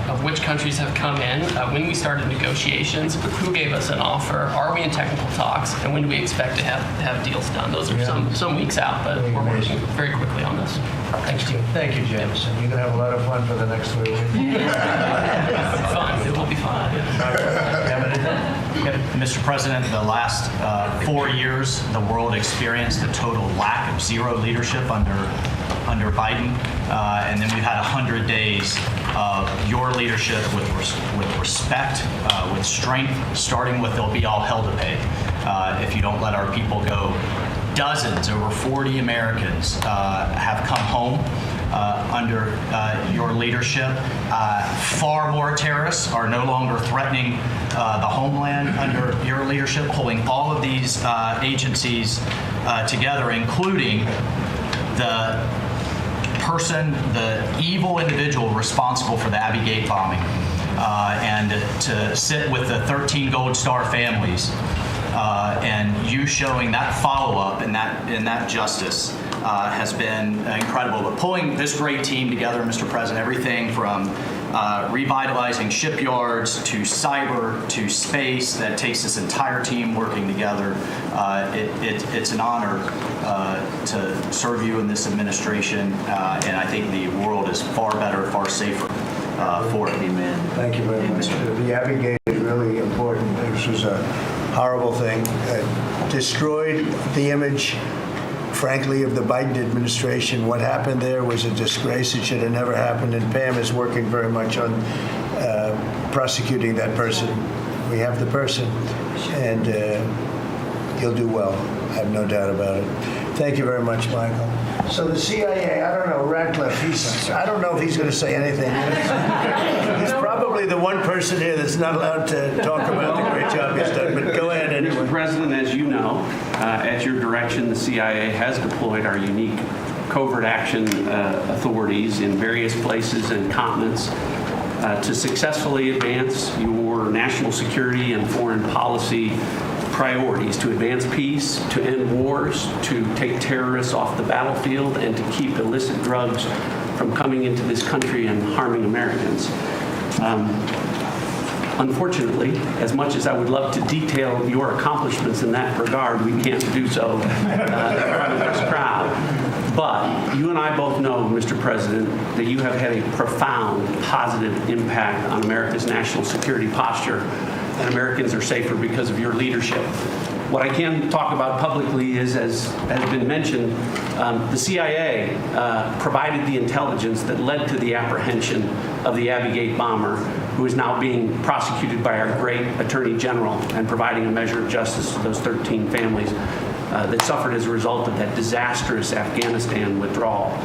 of which countries have come in, when we started negotiations, who gave us an offer, are we in technical talks, and when do we expect to have deals done. Those are some weeks out, but we're working very quickly on this. Thanks, Jim. Thank you, Jameson. You're going to have a lot of fun for the next 3 weeks. It will be fun. Mr. President, the last 4 years, the world experienced a total lack of zero leadership under Biden, and then we've had 100 days of your leadership with respect, with strength, starting with there'll be all hell to pay if you don't let our people go. Dozens, over 40 Americans have come home under your leadership. Far more terrorists are no longer threatening the homeland under your leadership, pulling all of these agencies together, including the evil individual responsible for the Abbey Gate bombing, and to sit with the 13 Gold Star families, and you showing that follow-up and that justice has been incredible. But pulling this great team together, Mr. President, everything from revitalizing shipyards to cyber to space, that takes this entire team working together. It's an honor to serve you in this administration, and I think the world is far better, far safer for it. Amen. Thank you very much. The Abbey Gate is really important. This was a horrible thing. Destroyed the image, frankly, of the Biden administration. What happened there was a disgrace. It should have never happened, and Pam is working very much on prosecuting that person. We have the person, and he'll do well. I have no doubt about it. Thank you very much, Michael. So the CIA, I don't know, Radcliffe, I don't know if he's going to say anything. He's probably the one person here that's not allowed to talk about the great job he's done, but go ahead anyway. Mr. President, as you know, at your direction, the CIA has deployed our unique covert action authorities in various places and continents to successfully advance your national security and foreign policy priorities, to advance peace, to end wars, to take terrorists off the battlefield, and to keep illicit drugs from coming into this country and harming Americans. Unfortunately, as much as I would love to detail your accomplishments in that regard, we can't do so in front of this crowd. But you and I both know, Mr. President, that you have had a profound positive impact on America's national security posture, and Americans are safer because of your leadership. What I can talk about publicly is, as has been mentioned, the CIA provided the intelligence that led to the apprehension of the Abbey Gate bomber, who is now being prosecuted by our great Attorney General and providing a measure of justice to those 13 families that suffered as a result of that disastrous Afghanistan withdrawal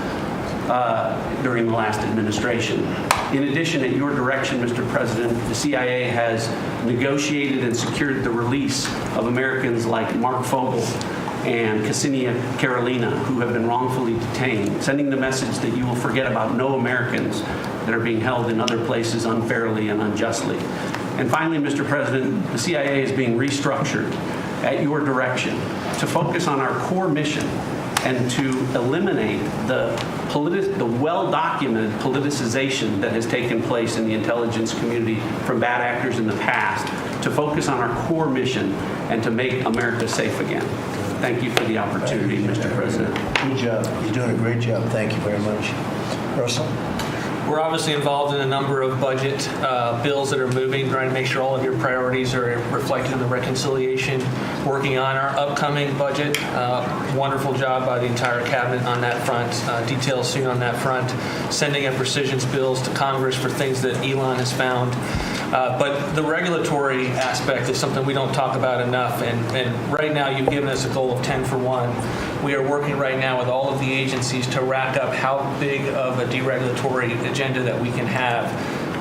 during the last administration. In addition, at your direction, Mr. President, the CIA has negotiated and secured the release of Americans like Mark Fogel and Ksenia Karolina, who have been wrongfully detained, sending the message that you will forget about no Americans that are being held in other places unfairly and unjustly. And finally, Mr. President, the CIA is being restructured at your direction to focus on our core mission and to eliminate the well-documented politicization that has taken place in the intelligence community from bad actors in the past, to focus on our core mission and to make America safe again. Thank you for the opportunity, Mr. President. Good job. You're doing a great job. Thank you very much. Russell? We're obviously involved in a number of budget bills that are moving, trying to make sure all of your priorities are reflected in the reconciliation, working on our upcoming budget. Wonderful job by the entire cabinet on that front. Details soon on that front. Sending up precision bills to Congress for things that Elon has found. But the regulatory aspect is something we don't talk about enough. And right now, you've given us a goal of 10 for 1. We are working right now with all of the agencies to rack up how big of a deregulatory agenda that we can have.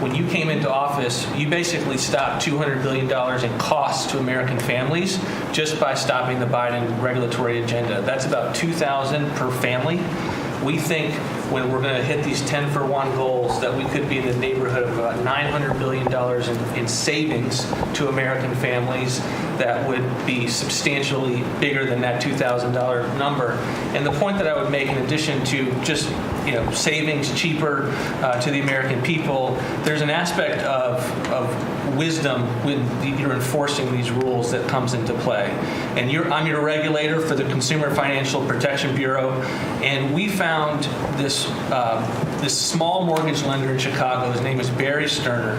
When you came into office, you basically stopped $200 billion in costs to American families just by stopping the Biden regulatory agenda. That's about $2,000 per family. We think when we're going to hit these 10 for 1 goals that we could be in the neighborhood of about $900 billion in savings to American families that would be substantially bigger than that $2,000 number. And the point that I would make, in addition to just savings cheaper to the American people. There's an aspect of wisdom when you're enforcing these rules that comes into play. And I'm your regulator for the Consumer Financial Protection Bureau, and we found this small mortgage lender in Chicago. His name is Barry Sterner.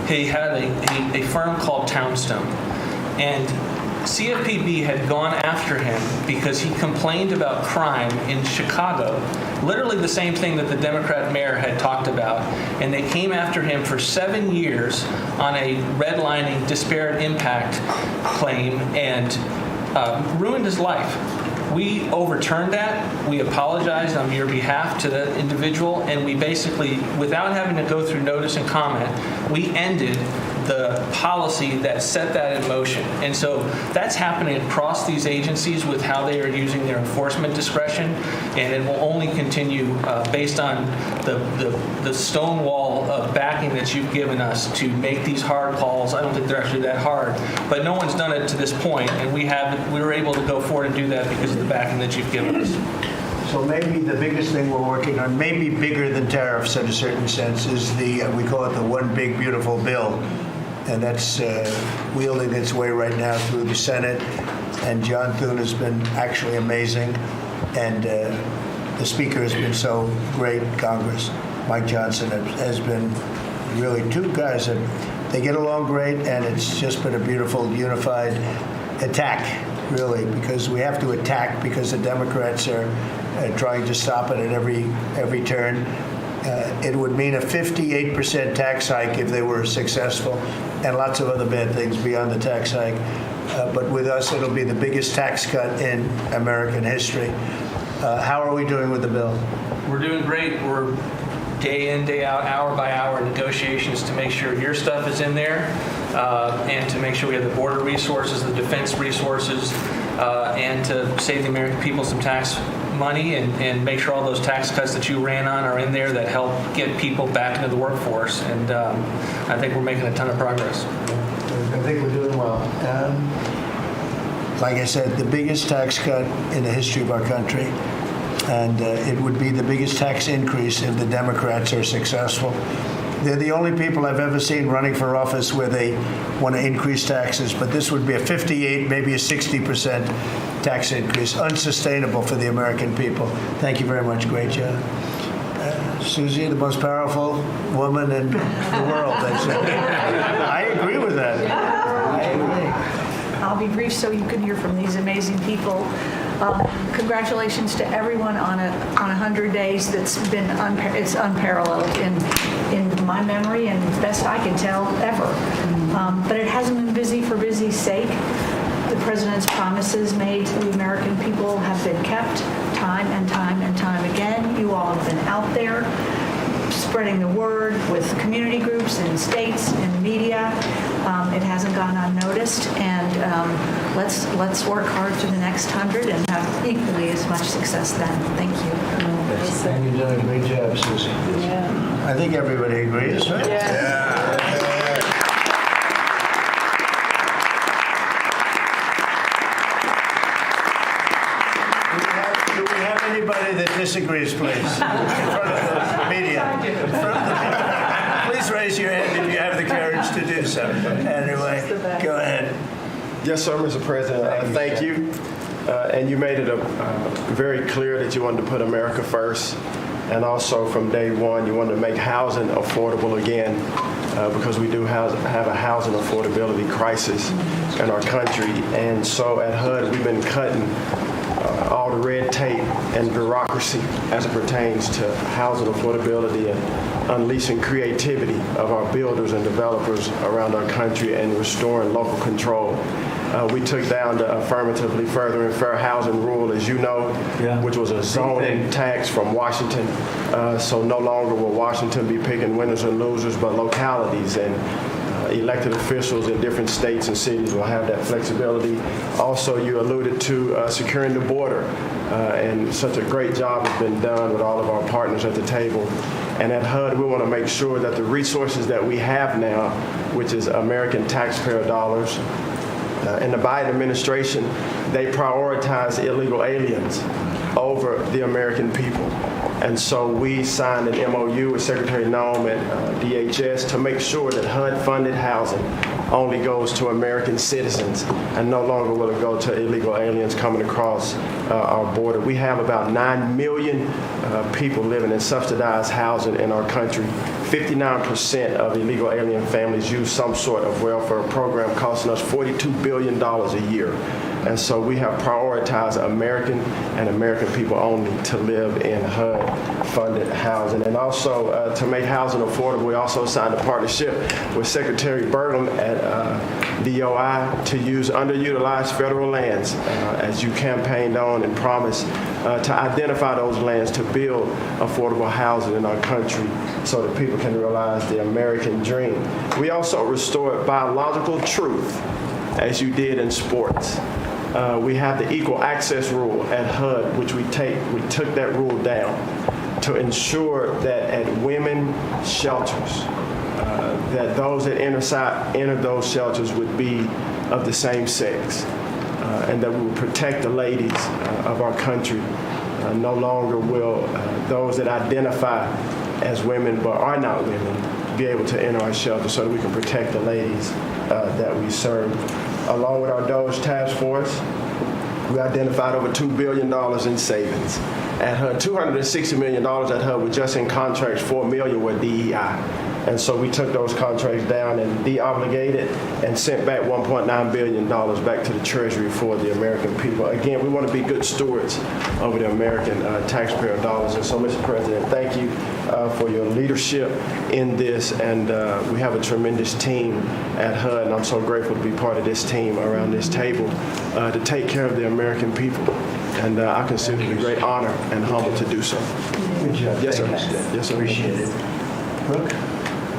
He had a firm called Townstone, and CFPB had gone after him because he complained about crime in Chicago, literally the same thing that the Democrat mayor had talked about, and they came after him for 7 years on a redlining disparate impact claim and ruined his life. We overturned that. We apologized on your behalf to the individual, and we basically, without having to go through notice and comment, we ended the policy that set that in motion. And so that's happening across these agencies with how they are using their enforcement discretion, and it will only continue based on the stonewall of backing that you've given us to make these hard calls. I don't think they're actually that hard, but no one's done it to this point, and we were able to go forward and do that because of the backing that you've given us. So maybe the biggest thing we're working on, maybe bigger than tariffs in a certain sense, is we call it the One Big Beautiful Bill. And that's wielding its way right now through the Senate. And John Thune has been actually amazing. And the Speaker has been so great, Congress. Mike Johnson has been really two guys that they get along great, and it's just been a beautiful, unified attack, really, because we have to attack because the Democrats are trying to stop it at every turn. It would mean a 58% tax hike if they were successful, and lots of other bad things beyond the tax hike. But with us, it'll be the biggest tax cut in American history. How are we doing with the bill? We're doing great. We're day in, day out, hour by hour negotiations to make sure your stuff is in there and to make sure we have the border resources, the defense resources, and to save the American people some tax money and make sure all those tax cuts that you ran on are in there that help get people back into the workforce. And I think we're making a ton of progress. I think we're doing well. Like I said, the biggest tax cut in the history of our country. And it would be the biggest tax increase if the Democrats are successful. They're the only people I've ever seen running for office where they want to increase taxes, but this would be a 58, maybe a 60% tax increase, unsustainable for the American people. Thank you very much. Great job. Susie, the most powerful woman in the world. I agree with that. I agree. I'll be brief so you can hear from these amazing people. Congratulations to everyone on 100 days. That's been it's unparalleled in my memory and best I can tell ever. But it hasn't been busy for busy's sake. The president's promises made to the American people have been kept time and time and time again. You all have been out there spreading the word with community groups and states and media. It hasn't gone unnoticed, and let's work hard to the next 100 and have equally as much success then. Thank you. And you're doing a great job, Susie. Yeah. I think everybody agrees, right? Yeah. Do we have anybody that disagrees, please? In front of the media. Please raise your hand if you have the courage to do so. Anyway, go ahead. Yes, sir, Mr. President. Thank you. And you made it very clear that you wanted to put America first. And also from day one, you wanted to make housing affordable again because we do have a housing affordability crisis in our country. And so at HUD, we've been cutting all the red tape and bureaucracy as it pertains to housing affordability and unleashing creativity of our builders and developers around our country and restoring local control. We took down the affirmatively furthering fair housing rule, as you know, which was a zoning tax from Washington. So no longer will Washington be picking winners and losers, but localities and elected officials in different states and cities will have that flexibility. Also, you alluded to securing the border, and such a great job has been done with all of our partners at the table. And at HUD, we want to make sure that the resources that we have now, which is American taxpayer dollars, in the Biden administration, they prioritize illegal aliens over the American people. And so we signed an MOU with Secretary Noem and DHS to make sure that HUD-funded housing only goes to American citizens and no longer will it go to illegal aliens coming across our border. We have about 9 million people living in subsidized housing in our country. 59% of illegal alien families use some sort of welfare program, costing us $42 billion a year. And so we have prioritized American and American people only to live in HUD-funded housing. And also to make housing affordable, we also signed a partnership with Secretary Burgum at DOI to use underutilized federal lands as you campaigned on and promised to identify those lands to build affordable housing in our country so that people can realize the American dream. We also restored biological truth as you did in sports. We have the equal access rule at HUD, which we took that rule down to ensure that at women shelters, that those that enter those shelters would be of the same sex, and that we would protect the ladies of our country. No longer will those that identify as women but are not women be able to enter our shelter so that we can protect the ladies that we serve. Along with our DOGE task force, we identified over $2 billion in savings at HUD. $260 million at HUD were just in contracts, $4 million were DEI. And so we took those contracts down and de-obligated and sent back $1.9 billion back to the Treasury for the American people. Again, we want to be good stewards over the American taxpayer dollars. And so, Mr. President, thank you for your leadership in this. And we have a tremendous team at HUD, and I'm so grateful to be part of this team around this table to take care of the American people. And I consider it a great honor and humble to do so. Good job. Yes, sir. Thanks. Yes, sir. Appreciate it. Brooke?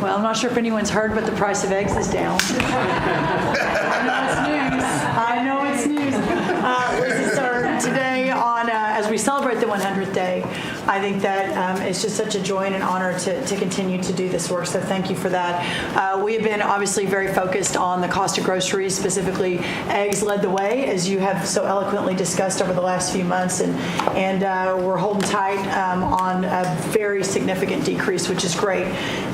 Well, I'm not sure if anyone's heard, but the price of eggs is down. I know it's news. Listen, sir, today as we celebrate the 100th day, I think that it's just such a joy and an honor to continue to do this work. So thank you for that. We have been obviously very focused on the cost of groceries, specifically eggs led the way, as you have so eloquently discussed over the last few months, and we're holding tight on a very significant decrease, which is great,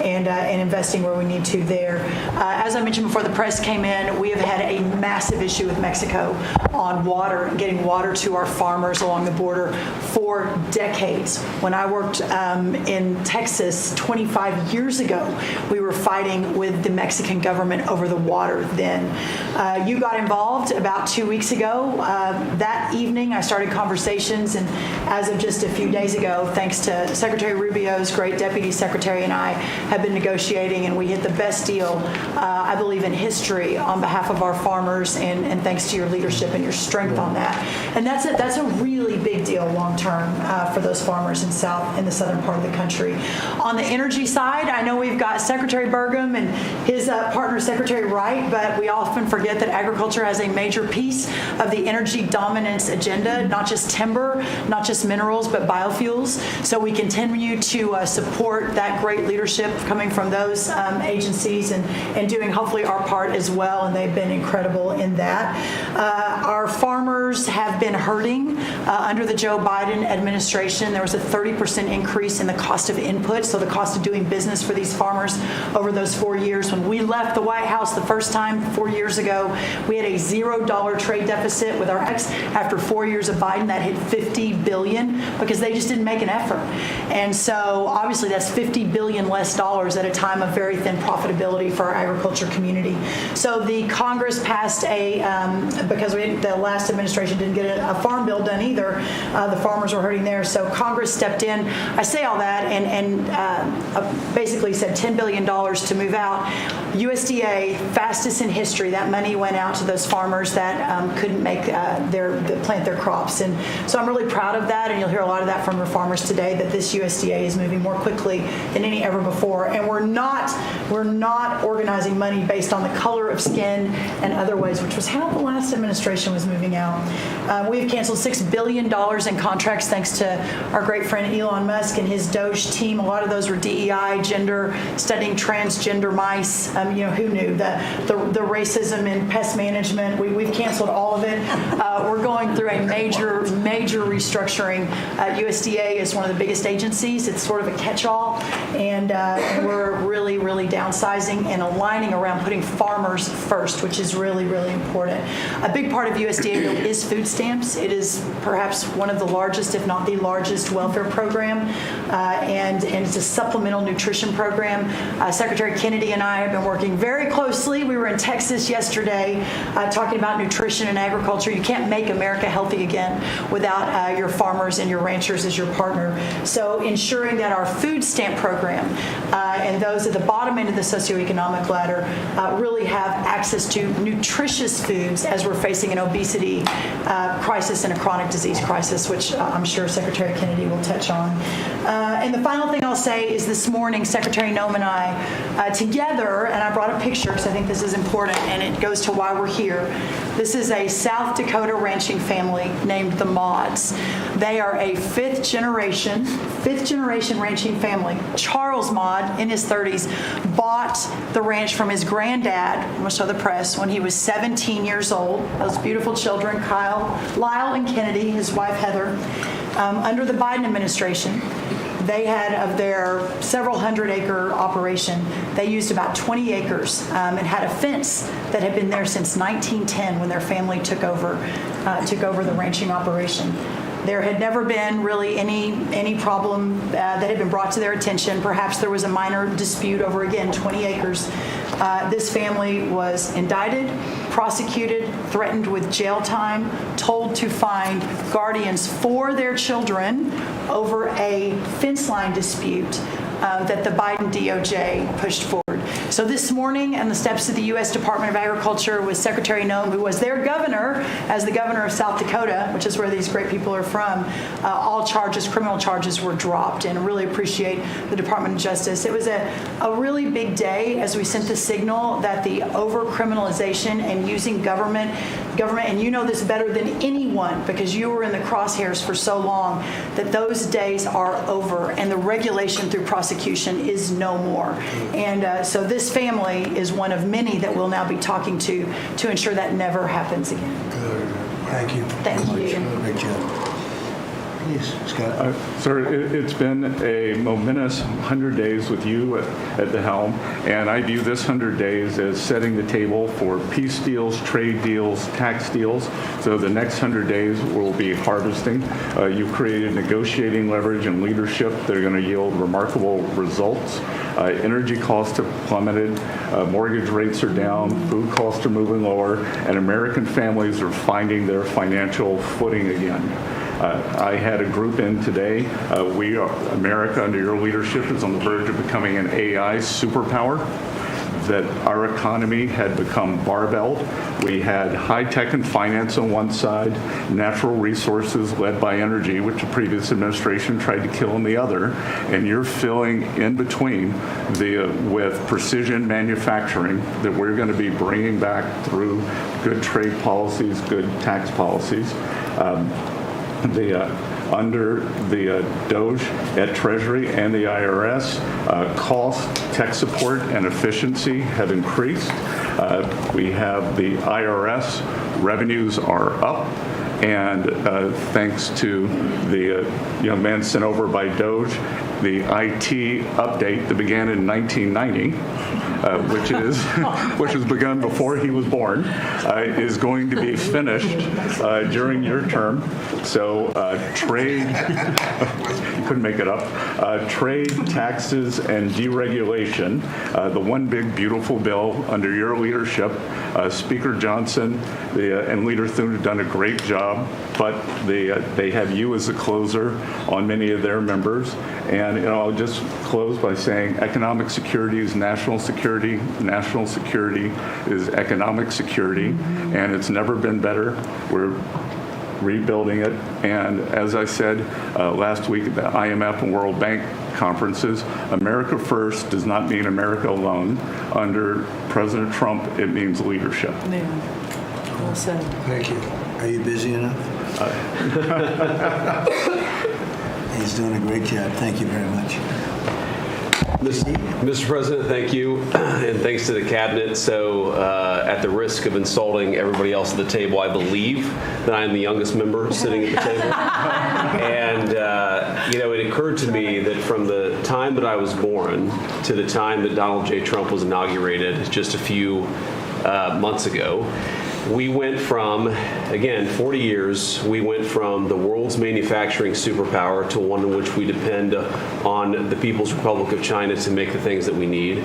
and investing where we need to there. As I mentioned before the press came in, we have had a massive issue with Mexico on water and getting water to our farmers along the border for decades. When I worked in Texas 25 years ago, we were fighting with the Mexican government over the water then. You got involved about 2 weeks ago. That evening, I started conversations, and as of just a few days ago, thanks to Secretary Rubio's great deputy secretary and I, have been negotiating, and we hit the best deal, I believe, in history on behalf of our farmers, and thanks to your leadership and your strength on that. And that's a really big deal long term for those farmers in the southern part of the country. On the energy side, I know we've got Secretary Burgum and his partner Secretary Wright, but we often forget that agriculture has a major piece of the energy dominance agenda, not just timber, not just minerals, but biofuels. So we continue to support that great leadership coming from those agencies and doing hopefully our part as well, and they've been incredible in that. Our farmers have been hurting under the Joe Biden administration. There was a 30% increase in the cost of input, so the cost of doing business for these farmers over those 4 years. When we left the White House the first time 4 years ago, we had a $0 trade deficit with our ex. After 4 years of Biden, that hit $50 billion because they just didn't make an effort. And so obviously that's $50 billion less dollars at a time of very thin profitability for our agriculture community. So the Congress passed because the last administration didn't get a farm bill done either, the farmers were hurting there. So Congress stepped in. I say all that and basically said $10 billion to move out. USDA, fastest in history, that money went out to those farmers that couldn't make plant their crops. And so I'm really proud of that, and you'll hear a lot of that from your farmers today, that this USDA is moving more quickly than any ever before. And we're not organizing money based on the color of skin and other ways, which was how the last administration was moving out. We've canceled $6 billion in contracts thanks to our great friend Elon Musk and his Doge team. A lot of those were DEI, gender, studying transgender mice. Who knew? The racism in pest management, we've canceled all of it. We're going through a major restructuring. USDA is one of the biggest agencies. It's sort of a catch-all, and we're really downsizing and aligning around putting farmers first, which is really important. A big part of USDA bill is food stamps. It is perhaps one of the largest, if not the largest, welfare program, and it's a supplemental nutrition program. Secretary Kennedy and I have been working very closely. We were in Texas yesterday talking about nutrition and agriculture. You can't make America healthy again without your farmers and your ranchers as your partner. So ensuring that our food stamp program and those at the bottom end of the socioeconomic ladder really have access to nutritious foods as we're facing an obesity crisis and a chronic disease crisis, which I'm sure Secretary Kennedy will touch on. And the final thing I'll say is this morning, Secretary Noem and I together, and I brought a picture because I think this is important and it goes to why we're here. This is a South Dakota ranching family named the Mods. They are a fifth generation ranching family. Charles Mod, in his 30s, bought the ranch from his granddad, I'm going to show the press, when he was 17 years old. Those beautiful children, Lyle and Kennedy, his wife Heather. Under the Biden administration, they had, of their several hundred-acre operation, they used about 20 acres and had a fence that had been there since 1910 when their family took over the ranching operation. There had never been really any problem that had been brought to their attention. Perhaps there was a minor dispute over, again, 20 acres. This family was indicted, prosecuted, threatened with jail time, told to find guardians for their children over a fence line dispute that the Biden DOJ pushed forward. So this morning, on the steps of the U.S. Department of Agriculture with Secretary Noem, who was their governor, as the governor of South Dakota, which is where these great people are from, all criminal charges were dropped, and really appreciate the Department of Justice. It was a really big day as we sent the signal that the over-criminalization and using government, and you know this better than anyone because you were in the crosshairs for so long, that those days are over and the regulation through prosecution is no more. And so this family is one of many that we'll now be talking to ensure that never happens again. Good. Thank you. Thank you. Great job. Please, Scott. Sir, it's been a momentous 100 days with you at the helm, and I view this 100 days as setting the table for peace deals, trade deals, tax deals. So the next 100 days will be harvesting. You've created negotiating leverage and leadership that are going to yield remarkable results. Energy costs have plummeted, mortgage rates are down, food costs are moving lower, and American families are finding their financial footing again. I had a group in today. America, under your leadership, is on the verge of becoming an AI superpower. That our economy had become barbelled. We had high tech and finance on one side, natural resources led by energy, which the previous administration tried to kill on the other, and you're filling in between with precision manufacturing that we're going to be bringing back through good trade policies, good tax policies. Under the DOGE at Treasury and the IRS, cost, tech support, and efficiency have increased. We have the IRS revenues are up, and thanks to the young man sent over by DOGE, the IT update that began in 1990, which was begun before he was born, is going to be finished during your term. So trade, you couldn't make it up, trade, taxes, and deregulation, the one big beautiful bill under your leadership. Speaker Johnson and Leader Thune have done a great job, but they have you as a closer on many of their members. And I'll just close by saying economic security is national security. National security is economic security, and it's never been better. We're rebuilding it. And as I said last week at the IMF and World Bank conferences, America first does not mean America alone. Under President Trump, it means leadership. Yeah. Well said. Thank you. Are you busy enough? He's doing a great job. Thank you very much. Mr. President, thank you, and thanks to the cabinet. So, at the risk of insulting everybody else at the table, I believe that I am the youngest member sitting at the table. And, it occurred to me that from the time that I was born to the time that Donald J. Trump was inaugurated just a few months ago, we went from, again, 40 years, we went from the world's manufacturing superpower to one in which we depend on the People's Republic of China to make the things that we need.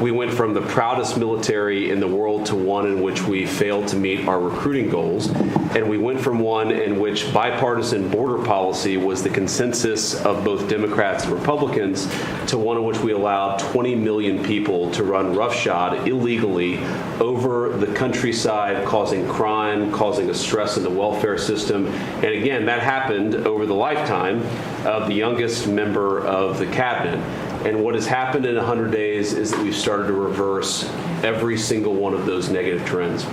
We went from the proudest military in the world to one in which we failed to meet our recruiting goals. And we went from one in which bipartisan border policy was the consensus of both Democrats and Republicans to one in which we allowed 20 million people to run roughshod illegally over the countryside, causing crime, causing a stress in the welfare system. And again, that happened over the lifetime of the youngest member of the cabinet. And what has happened in 100 days is that we've started to reverse every single one of those negative trends.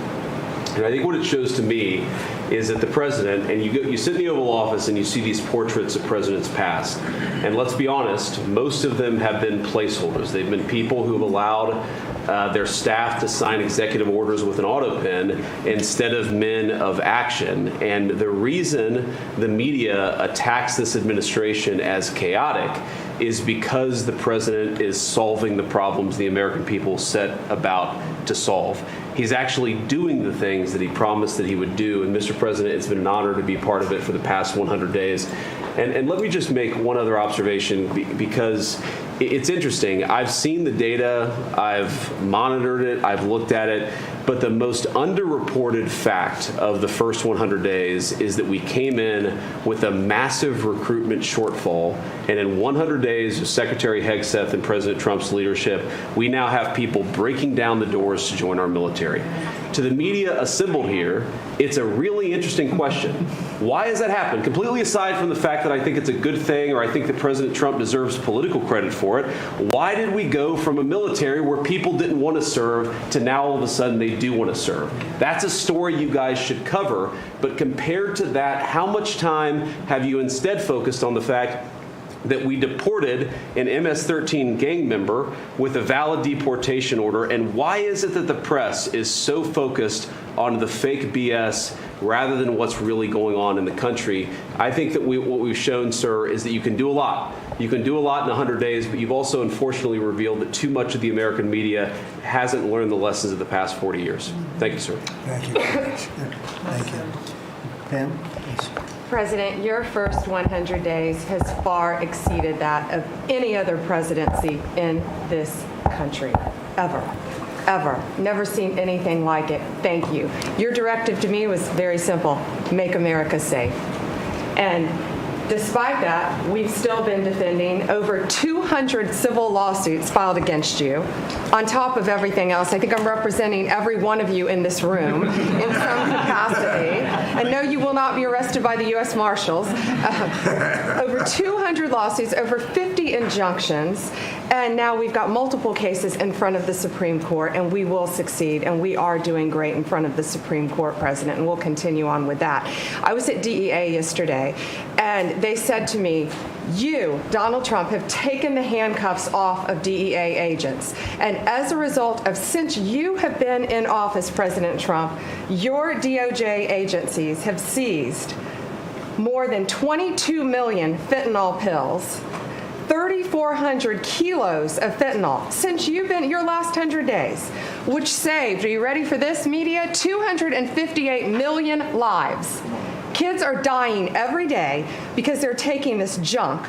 And I think what it shows to me is that the president, and you sit in the Oval Office and you see these portraits of presidents past, and let's be honest, most of them have been placeholders. They've been people who have allowed their staff to sign executive orders with an auto pen instead of men of action. And the reason the media attacks this administration as chaotic is because the president is solving the problems the American people set about to solve. He's actually doing the things that he promised that he would do. And Mr. President, it's been an honor to be part of it for the past 100 days. And let me just make one other observation because it's interesting. I've seen the data, I've monitored it, I've looked at it, but the most underreported fact of the first 100 days is that we came in with a massive recruitment shortfall, and in 100 days of Secretary Hegseth and President Trump's leadership, we now have people breaking down the doors to join our military. To the media assembled here, it's a really interesting question. Why has that happened? Completely aside from the fact that I think it's a good thing or I think that President Trump deserves political credit for it, why did we go from a military where people didn't want to serve to now all of a sudden they do want to serve? That's a story you guys should cover, but compared to that, how much time have you instead focused on the fact that we deported an MS-13 gang member with a valid deportation order? And why is it that the press is so focused on the fake BS rather than what's really going on in the country? I think that what we've shown, sir, is that you can do a lot. You can do a lot in 100 days, but you've also unfortunately revealed that too much of the American media hasn't learned the lessons of the past 40 years. Thank you, sir. Thank you. Thank you. Pam, please. President, your first 100 days has far exceeded that of any other presidency in this country, ever. Ever. Never seen anything like it. Thank you. Your directive to me was very simple: make America safe. And despite that, we've still been defending over 200 civil lawsuits filed against you. On top of everything else, I think I'm representing every one of you in this room in some capacity. And no, you will not be arrested by the U.S. Marshals. Over 200 lawsuits, over 50 injunctions, and now we've got multiple cases in front of the Supreme Court, and we will succeed, and we are doing great in front of the Supreme Court, President, and we'll continue on with that. I was at DEA yesterday, and they said to me, you, Donald Trump, have taken the handcuffs off of DEA agents. And as a result of, since you have been in office, President Trump, your DOJ agencies have seized more than 22 million fentanyl pills, 3,400 kilos of fentanyl since you've been your last 100 days, which saved, are you ready for this, media, 258 million lives. Kids are dying every day because they're taking this junk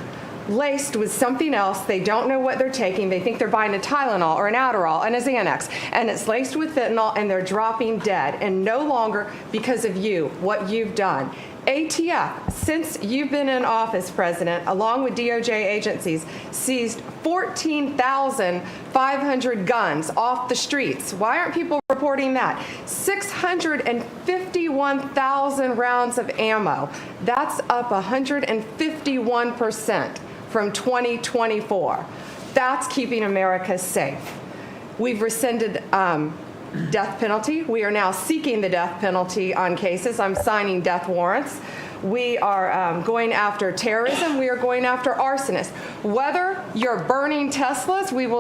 laced with something else. They don't know what they're taking. They think they're buying a Tylenol or an Adderall and a Xanax, and it's laced with fentanyl, and they're dropping dead. And no longer because of you, what you've done. ATF, since you've been in office, President, along with DOJ agencies, seized 14,500 guns off the streets. Why aren't people reporting that? 651,000 rounds of ammo. That's up 151% from 2024. That's keeping America safe. We've rescinded death penalty. We are now seeking the death penalty on cases. I'm signing death warrants. We are going after terrorism. We are going after arsonists. Whether you're burning Teslas, we've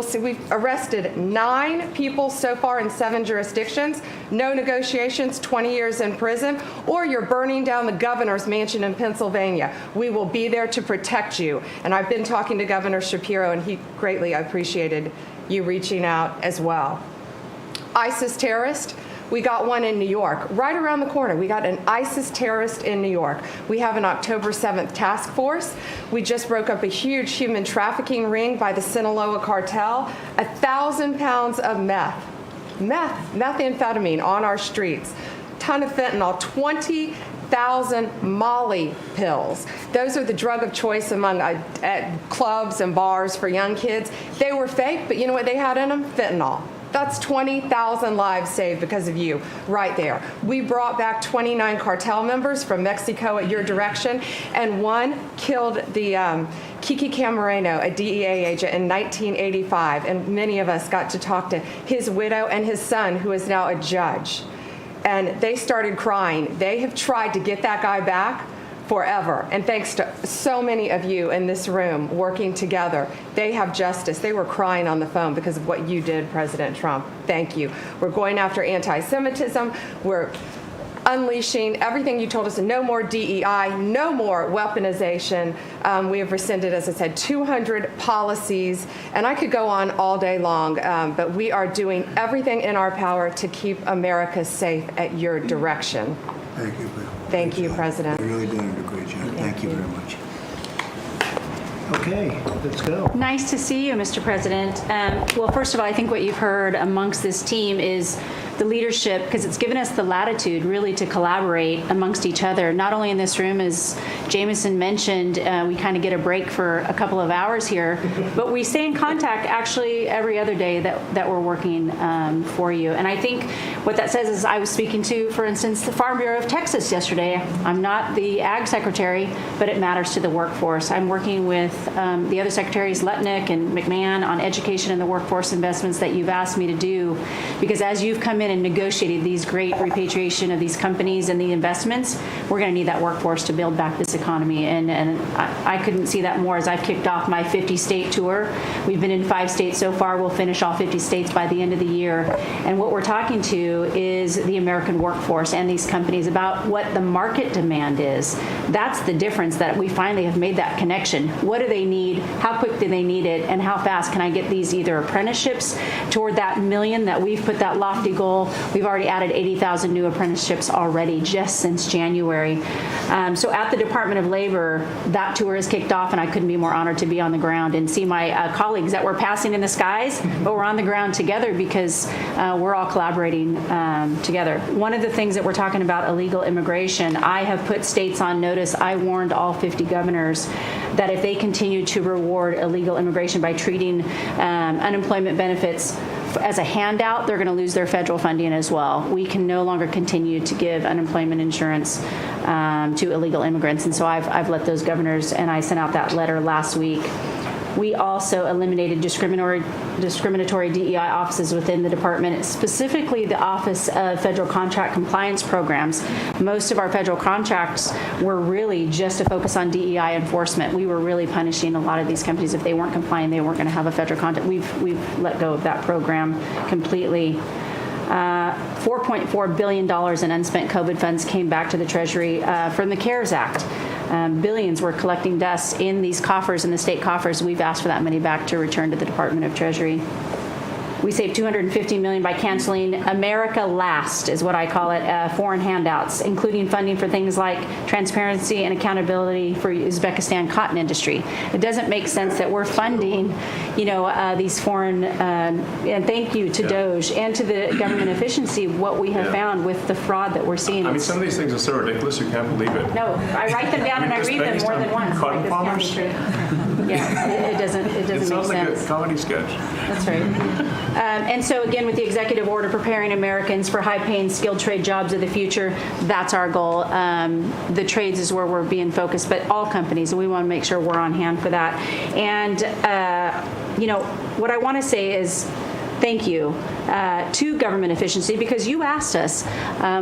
arrested 9 people so far in 7 jurisdictions, no negotiations, 20 years in prison, or you're burning down the governor's mansion in Pennsylvania. We will be there to protect you. And I've been talking to Governor Shapiro, and he greatly appreciated you reaching out as well. ISIS terrorist. We got one in New York, right around the corner. We got an ISIS terrorist in New York. We have an October 7th task force. We just broke up a huge human trafficking ring by the Sinaloa cartel. 1,000 pounds of methamphetamine on our streets. Ton of fentanyl, 20,000 Molly pills. Those are the drug of choice among clubs and bars for young kids. They were fake, but you know what they had in them? Fentanyl. That's 20,000 lives saved because of you, right there. We brought back 29 cartel members from Mexico at your direction, and one killed the Kiki Camareno, a DEA agent, in 1985, and many of us got to talk to his widow and his son, who is now a judge. And they started crying. They have tried to get that guy back forever. And thanks to so many of you in this room working together, they have justice. They were crying on the phone because of what you did, President Trump. Thank you. We're going after anti-Semitism. We're unleashing everything you told us. No more DEI, no more weaponization. We have rescinded, as I said, 200 policies. And I could go on all day long, but we are doing everything in our power to keep America safe at your direction. Thank you. Thank you, President. You're really doing a great job. Thank you very much. Okay, let's go. Nice to see you, Mr. President. Well, first of all, I think what you've heard amongst this team is the leadership, because it's given us the latitude really to collaborate amongst each other, not only in this room, as Jameson mentioned, we kind of get a break for a couple of hours here, but we stay in contact actually every other day that we're working for you. And I think what that says is I was speaking to, for instance, the Farm Bureau of Texas yesterday. I'm not the Ag Secretary, but it matters to the workforce. I'm working with the other secretaries, Lutnick and McMahon, on education and the workforce investments that you've asked me to do, because as you've come in and negotiated these great repatriation of these companies and the investments, we're going to need that workforce to build back this economy. And I couldn't see that more as I've kicked off my 50-state tour. We've been in 5 states so far. We'll finish all 50 states by the end of the year. And what we're talking to is the American workforce and these companies about what the market demand is. That's the difference, that we finally have made that connection. What do they need? How quick do they need it? And how fast can I get these either apprenticeships toward that million that we've put that lofty goal? We've already added 80,000 new apprenticeships already just since January. So at the Department of Labor, that tour is kicked off, and I couldn't be more honored to be on the ground and see my colleagues that we're passing in the skies, but we're on the ground together because we're all collaborating together. One of the things that we're talking about, illegal immigration, I have put states on notice. I warned all 50 governors that if they continue to reward illegal immigration by treating unemployment benefits as a handout, they're going to lose their federal funding as well. We can no longer continue to give unemployment insurance to illegal immigrants. And so I've let those governors, and I sent out that letter last week. We also eliminated discriminatory DEI offices within the department, specifically the Office of Federal Contract Compliance Programs. Most of our federal contracts were really just to focus on DEI enforcement. We were really punishing a lot of these companies. If they weren't complying, they weren't going to have a federal contract. We've let go of that program completely. $4.4 billion in unspent COVID funds came back to the Treasury from the CARES Act. Billions were collecting dust in these coffers, in the state coffers. We've asked for that money back to return to the Department of Treasury. We saved $250 million by canceling America Last, is what I call it, foreign handouts, including funding for things like transparency and accountability for Uzbekistan cotton industry. It doesn't make sense that we're funding, these foreign, and thank you to DOJ and to the government efficiency, what we have found with the fraud that we're seeing. I mean, some of these things are so ridiculous you can't believe it. No, I write them down and I read them more than once. Cotton farmers? Yeah, it doesn't make sense. It sounds like a comedy sketch. That's right. And so again, with the executive order preparing Americans for high-paying skilled trade jobs of the future, that's our goal. The trades is where we're being focused, but all companies, and we want to make sure we're on hand for that. And, what I want to say is thank you to government efficiency, because you asked us,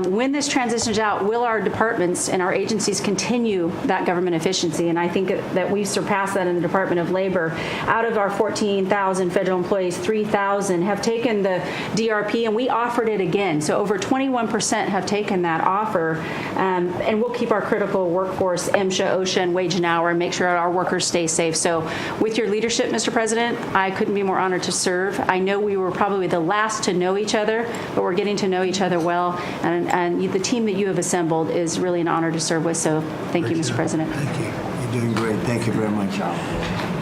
when this transitions out, will our departments and our agencies continue that government efficiency? And I think that we've surpassed that in the Department of Labor. Out of our 14,000 federal employees, 3,000 have taken the DRP, and we offered it again. So over 21% have taken that offer, and we'll keep our critical workforce, MSHA, OSHA, and wage and hour, and make sure our workers stay safe. So with your leadership, Mr. President, I couldn't be more honored to serve. I know we were probably the last to know each other, but we're getting to know each other well, and the team that you have assembled is really an honor to serve with. So thank you, Mr. President. Thank you. You're doing great. Thank you very much.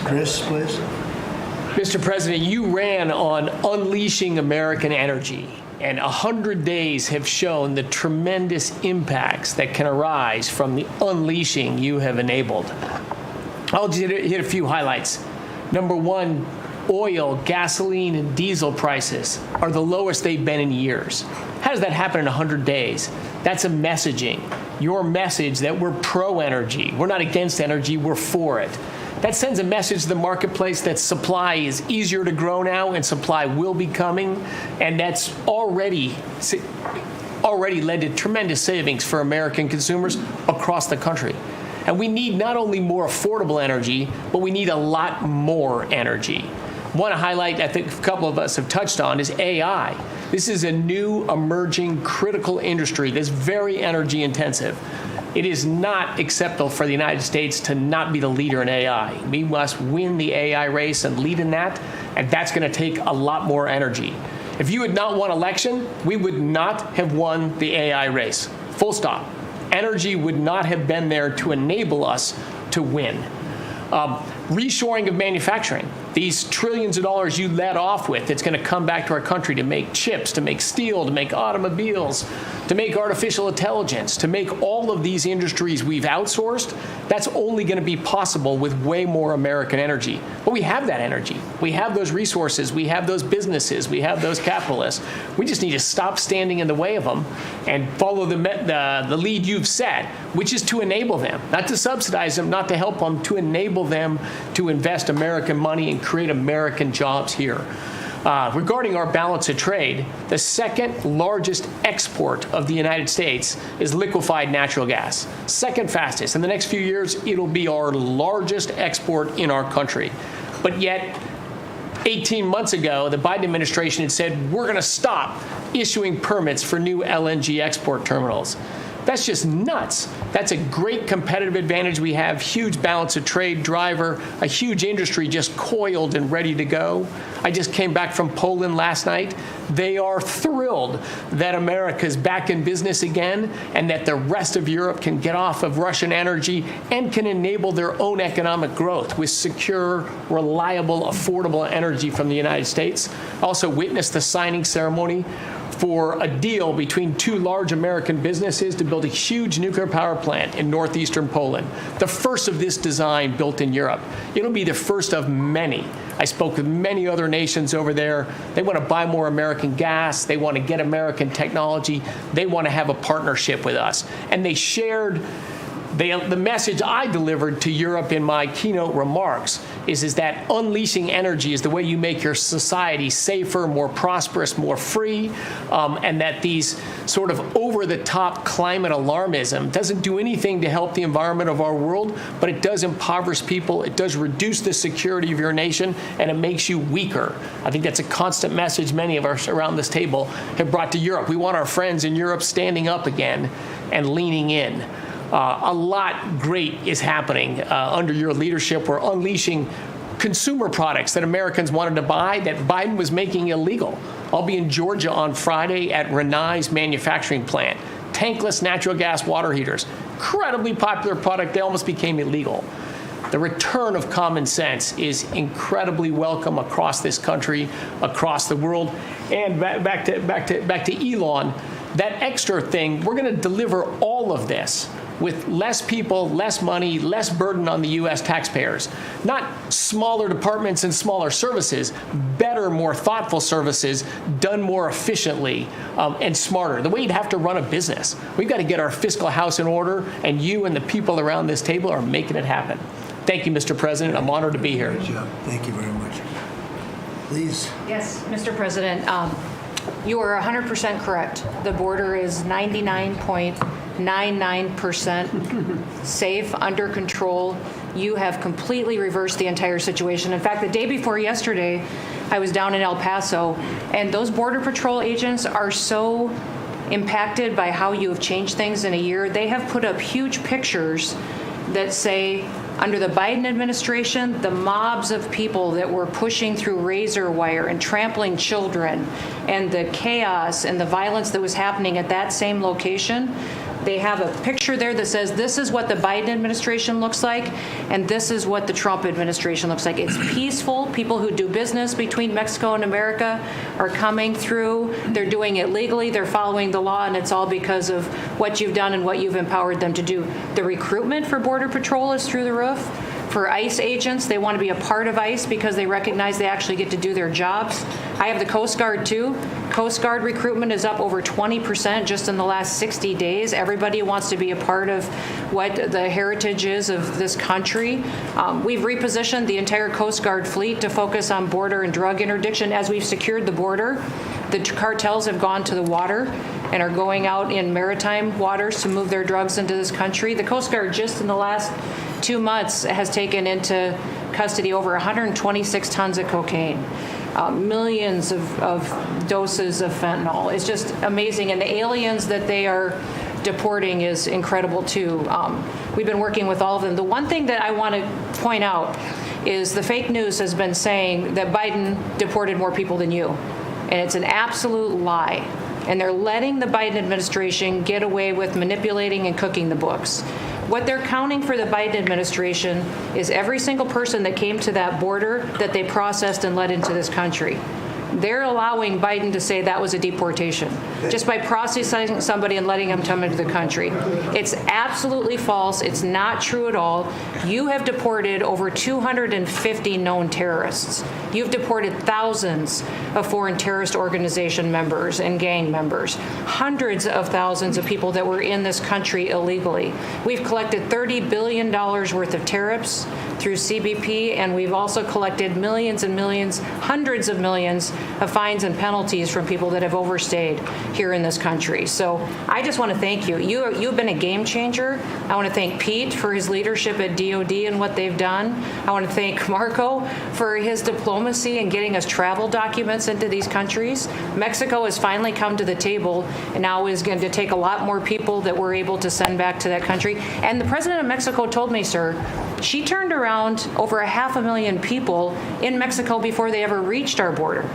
Chris, please. Mr. President, you ran on unleashing American energy, and 100 days have shown the tremendous impacts that can arise from the unleashing you have enabled. I'll just hit a few highlights. Number one, oil, gasoline, and diesel prices are the lowest they've been in years. How does that happen in 100 days? That's a messaging. Your message that we're pro-energy. We're not against energy, we're for it. That sends a message to the marketplace that supply is easier to grow now and supply will be coming, and that's already led to tremendous savings for American consumers across the country. And we need not only more affordable energy, but we need a lot more energy. One highlight I think a couple of us have touched on is AI. This is a new emerging critical industry that's very energy intensive. It is not acceptable for the United States to not be the leader in AI. We must win the AI race and lead in that, and that's going to take a lot more energy. If you had not won election, we would not have won the AI race. Full stop. Energy would not have been there to enable us to win. Reshoring of manufacturing. These trillions of dollars you led off with, it's going to come back to our country to make chips, to make steel, to make automobiles, to make artificial intelligence, to make all of these industries we've outsourced. That's only going to be possible with way more American energy. But we have that energy. We have those resources. We have those businesses. We have those capitalists. We just need to stop standing in the way of them and follow the lead you've set, which is to enable them, not to subsidize them, not to help them, to enable them to invest American money and create American jobs here. Regarding our balance of trade, the second largest export of the United States is liquefied natural gas. Second fastest. In the next few years, it'll be our largest export in our country. But yet, 18 months ago, the Biden administration had said, we're going to stop issuing permits for new LNG export terminals. That's just nuts. That's a great competitive advantage we have, huge balance of trade driver, a huge industry just coiled and ready to go. I just came back from Poland last night. They are thrilled that America's back in business again and that the rest of Europe can get off of Russian energy and can enable their own economic growth with secure, reliable, affordable energy from the United States. I also witnessed the signing ceremony for a deal between two large American businesses to build a huge nuclear power plant in northeastern Poland, the first of this design built in Europe. It'll be the first of many. I spoke with many other nations over there. They want to buy more American gas. They want to get American technology. They want to have a partnership with us. And they shared the message I delivered to Europe in my keynote remarks is that unleashing energy is the way you make your society safer, more prosperous, more free, and that these sort of over-the-top climate alarmism doesn't do anything to help the environment of our world, but it does impoverish people, it does reduce the security of your nation, and it makes you weaker. I think that's a constant message many of us around this table have brought to Europe. We want our friends in Europe standing up again and leaning in. A lot great is happening under your leadership. We're unleashing consumer products that Americans wanted to buy that Biden was making illegal. I'll be in Georgia on Friday at Renai's manufacturing plant. Tankless natural gas water heaters. Incredibly popular product. They almost became illegal. The return of common sense is incredibly welcome across this country, across the world. And back to Elon, that extra thing, we're going to deliver all of this with less people, less money, less burden on the U.S. taxpayers. Not smaller departments and smaller services, better, more thoughtful services done more efficiently and smarter. The way you'd have to run a business. We've got to get our fiscal house in order, and you and the people around this table are making it happen. Thank you, Mr. President. I'm honored to be here. Good job. Thank you very much. Please. Yes, Mr. President, you are 100% correct. The border is 99.99% safe, under control. You have completely reversed the entire situation. In fact, the day before yesterday, I was down in El Paso, and those Border Patrol agents are so impacted by how you have changed things in a year. They have put up huge pictures that say, under the Biden administration, the mobs of people that were pushing through razor wire and trampling children, and the chaos and the violence that was happening at that same location, they have a picture there that says, this is what the Biden administration looks like, and this is what the Trump administration looks like. It's peaceful. People who do business between Mexico and America are coming through. They're doing it legally. They're following the law, and it's all because of what you've done and what you've empowered them to do. The recruitment for Border Patrol is through the roof. For ICE agents, they want to be a part of ICE because they recognize they actually get to do their jobs. I have the Coast Guard, too. Coast Guard recruitment is up over 20% just in the last 60 days. Everybody wants to be a part of what the heritage is of this country. We've repositioned the entire Coast Guard fleet to focus on border and drug interdiction. As we've secured the border, the cartels have gone to the water and are going out in maritime waters to move their drugs into this country. The Coast Guard, just in the last 2 months, has taken into custody over 126 tons of cocaine, millions of doses of fentanyl. It's just amazing. And the aliens that they are deporting is incredible, too. We've been working with all of them. The one thing that I want to point out is the fake news has been saying that Biden deported more people than you. And it's an absolute lie. And they're letting the Biden administration get away with manipulating and cooking the books. What they're counting for the Biden administration is every single person that came to that border that they processed and let into this country. They're allowing Biden to say that was a deportation just by processing somebody and letting them come into the country. It's absolutely false. It's not true at all. You have deported over 250 known terrorists. You've deported thousands of foreign terrorist organization members and gang members, hundreds of thousands of people that were in this country illegally. We've collected $30 billion worth of tariffs through CBP, and we've also collected millions and millions, hundreds of millions of fines and penalties from people that have overstayed here in this country. So I just want to thank you. You've been a game changer. I want to thank Pete for his leadership at DOD and what they've done. I want to thank Marco for his diplomacy and getting us travel documents into these countries. Mexico has finally come to the table and now is going to take a lot more people that we're able to send back to that country. And the president of Mexico told me, sir, she turned around over 500,000 people in Mexico before they ever reached our border.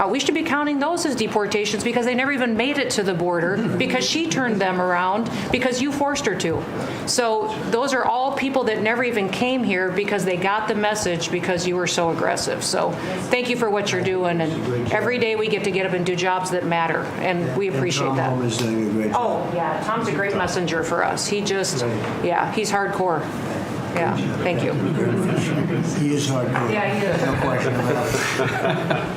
We should be counting those as deportations because they never even made it to the border because she turned them around because you forced her to. So those are all people that never even came here because they got the message because you were so aggressive. So thank you for what you're doing. And every day we get to get up and do jobs that matter. And we appreciate that. Tom is doing a great job. Oh, yeah. Tom's a great messenger for us. He just, he's hardcore. Yeah, thank you. He is hardcore. Yeah, he is. No question about it.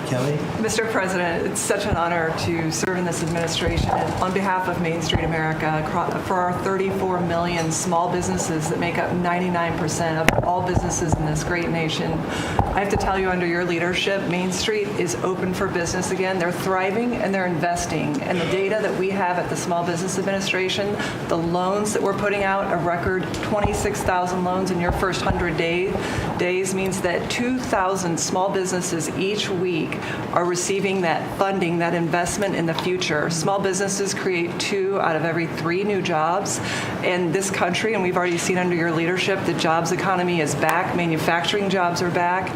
Kelly? Mr. President, it's such an honor to serve in this administration. And on behalf of Main Street America, for our 34 million small businesses that make up 99% of all businesses in this great nation, I have to tell you, under your leadership, Main Street is open for business again. They're thriving and they're investing. And the data that we have at the Small Business Administration, the loans that we're putting out, a record 26,000 loans in your first 100 days means that 2,000 small businesses each week are receiving that funding, that investment in the future. Small businesses create 2 out of every 3 new jobs in this country, and we've already seen under your leadership the jobs economy is back. Manufacturing jobs are back.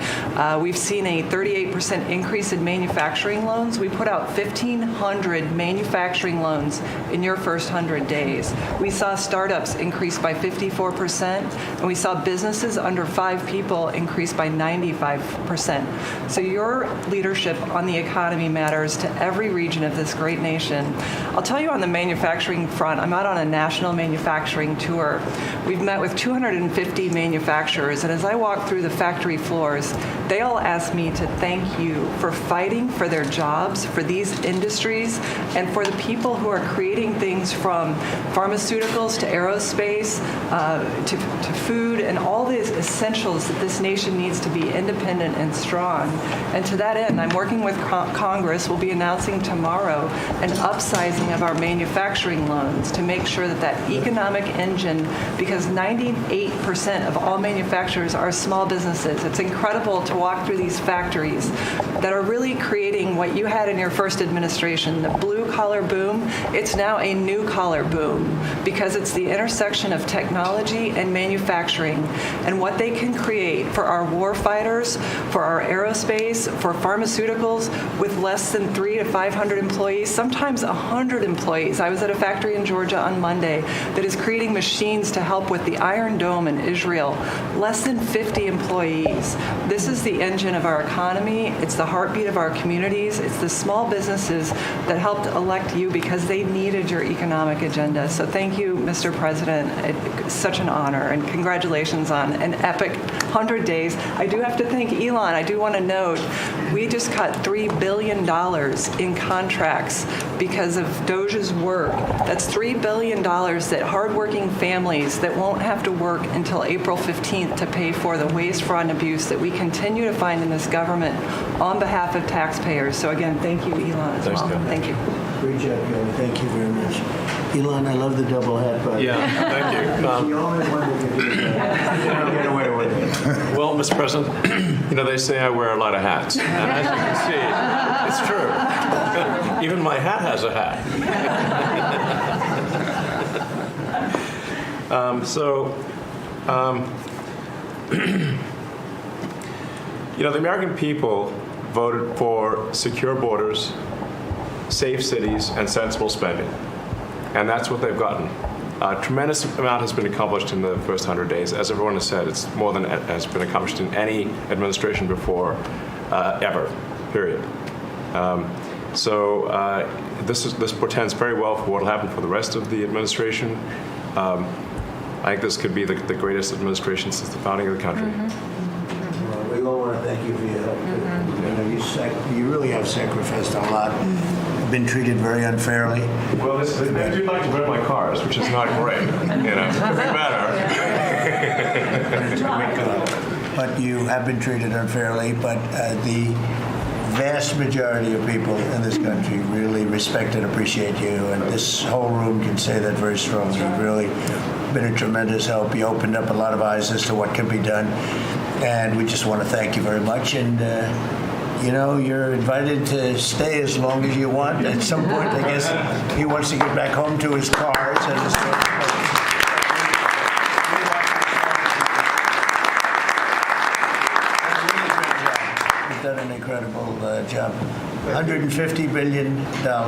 We've seen a 38% increase in manufacturing loans. We put out 1,500 manufacturing loans in your first 100 days. We saw startups increase by 54%, and we saw businesses under 5 people increase by 95%. So your leadership on the economy matters to every region of this great nation. I'll tell you on the manufacturing front, I'm out on a national manufacturing tour. We've met with 250 manufacturers, and as I walk through the factory floors, they all asked me to thank you for fighting for their jobs, for these industries, and for the people who are creating things from pharmaceuticals to aerospace to food and all these essentials that this nation needs to be independent and strong. And to that end, I'm working with Congress. We'll be announcing tomorrow an upsizing of our manufacturing loans to make sure that that economic engine, because 98% of all manufacturers are small businesses. It's incredible to walk through these factories that are really creating what you had in your first administration, the blue-collar boom. It's now a new-collar boom because it's the intersection of technology and manufacturing and what they can create for our war fighters, for our aerospace, for pharmaceuticals with less than 300 to 500 employees, sometimes 100 employees. I was at a factory in Georgia on Monday that is creating machines to help with the Iron Dome in Israel. Less than 50 employees. This is the engine of our economy. It's the heartbeat of our communities. It's the small businesses that helped elect you because they needed your economic agenda. So thank you, Mr. President. It's such an honor, and congratulations on an epic 100 days. I do have to thank Elon. I do want to note, we just cut $3 billion in contracts because of Doge's work. That's $3 billion that hardworking families that won't have to work until April 15th to pay for the waste, fraud, and abuse that we continue to find in this government on behalf of taxpayers. So again, thank you, Elon, as well. Thank you. Great job, Kelly. Thank you very much. Elon, I love the double hat, but Yeah, thank you. it's the only one that can do that. You don't get away with it. Well, Mr. President, they say I wear a lot of hats. And as you can see, it's true. Even my hat has a hat. The American people voted for secure borders, safe cities, and sensible spending. And that's what they've gotten. A tremendous amount has been accomplished in the first 100 days. As everyone has said, it's more than has been accomplished in any administration before, ever, period. This portends very well for what will happen for the rest of the administration. I think this could be the greatest administration since the founding of the country. Well, we all want to thank you for your help. You really have sacrificed a lot. Been treated very unfairly. Well, they do like to burn my cars, which is not great. Could be better. But you have been treated unfairly. But the vast majority of people in this country really respect and appreciate you, and this whole room can say that very strongly. You've really been a tremendous help. You opened up a lot of eyes as to what can be done, and we just want to thank you very much. And you're invited to stay as long as you want. At some point, I guess he wants to get back home to his cars and his You've done an incredible job. $150 billion.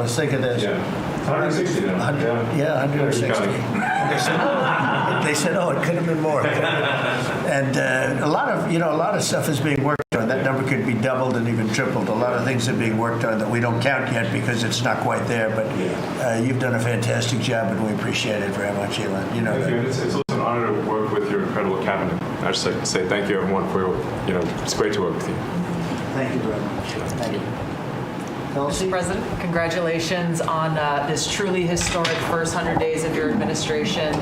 Think of this. Yeah. 160 now. Yeah, 160. They said, oh, it could have been more. And a lot of stuff is being worked on. That number could be doubled and even tripled. A lot of things are being worked on that we don't count yet because it's not quite there. But you've done a fantastic job, and we appreciate it very much, Elon. Thank you. It's also an honor to work with your incredible cabinet. I just like to say thank you, everyone, for it's great to work with you. Thank you very much. Thank you. Mr. President, congratulations on this truly historic first 100 days of your administration,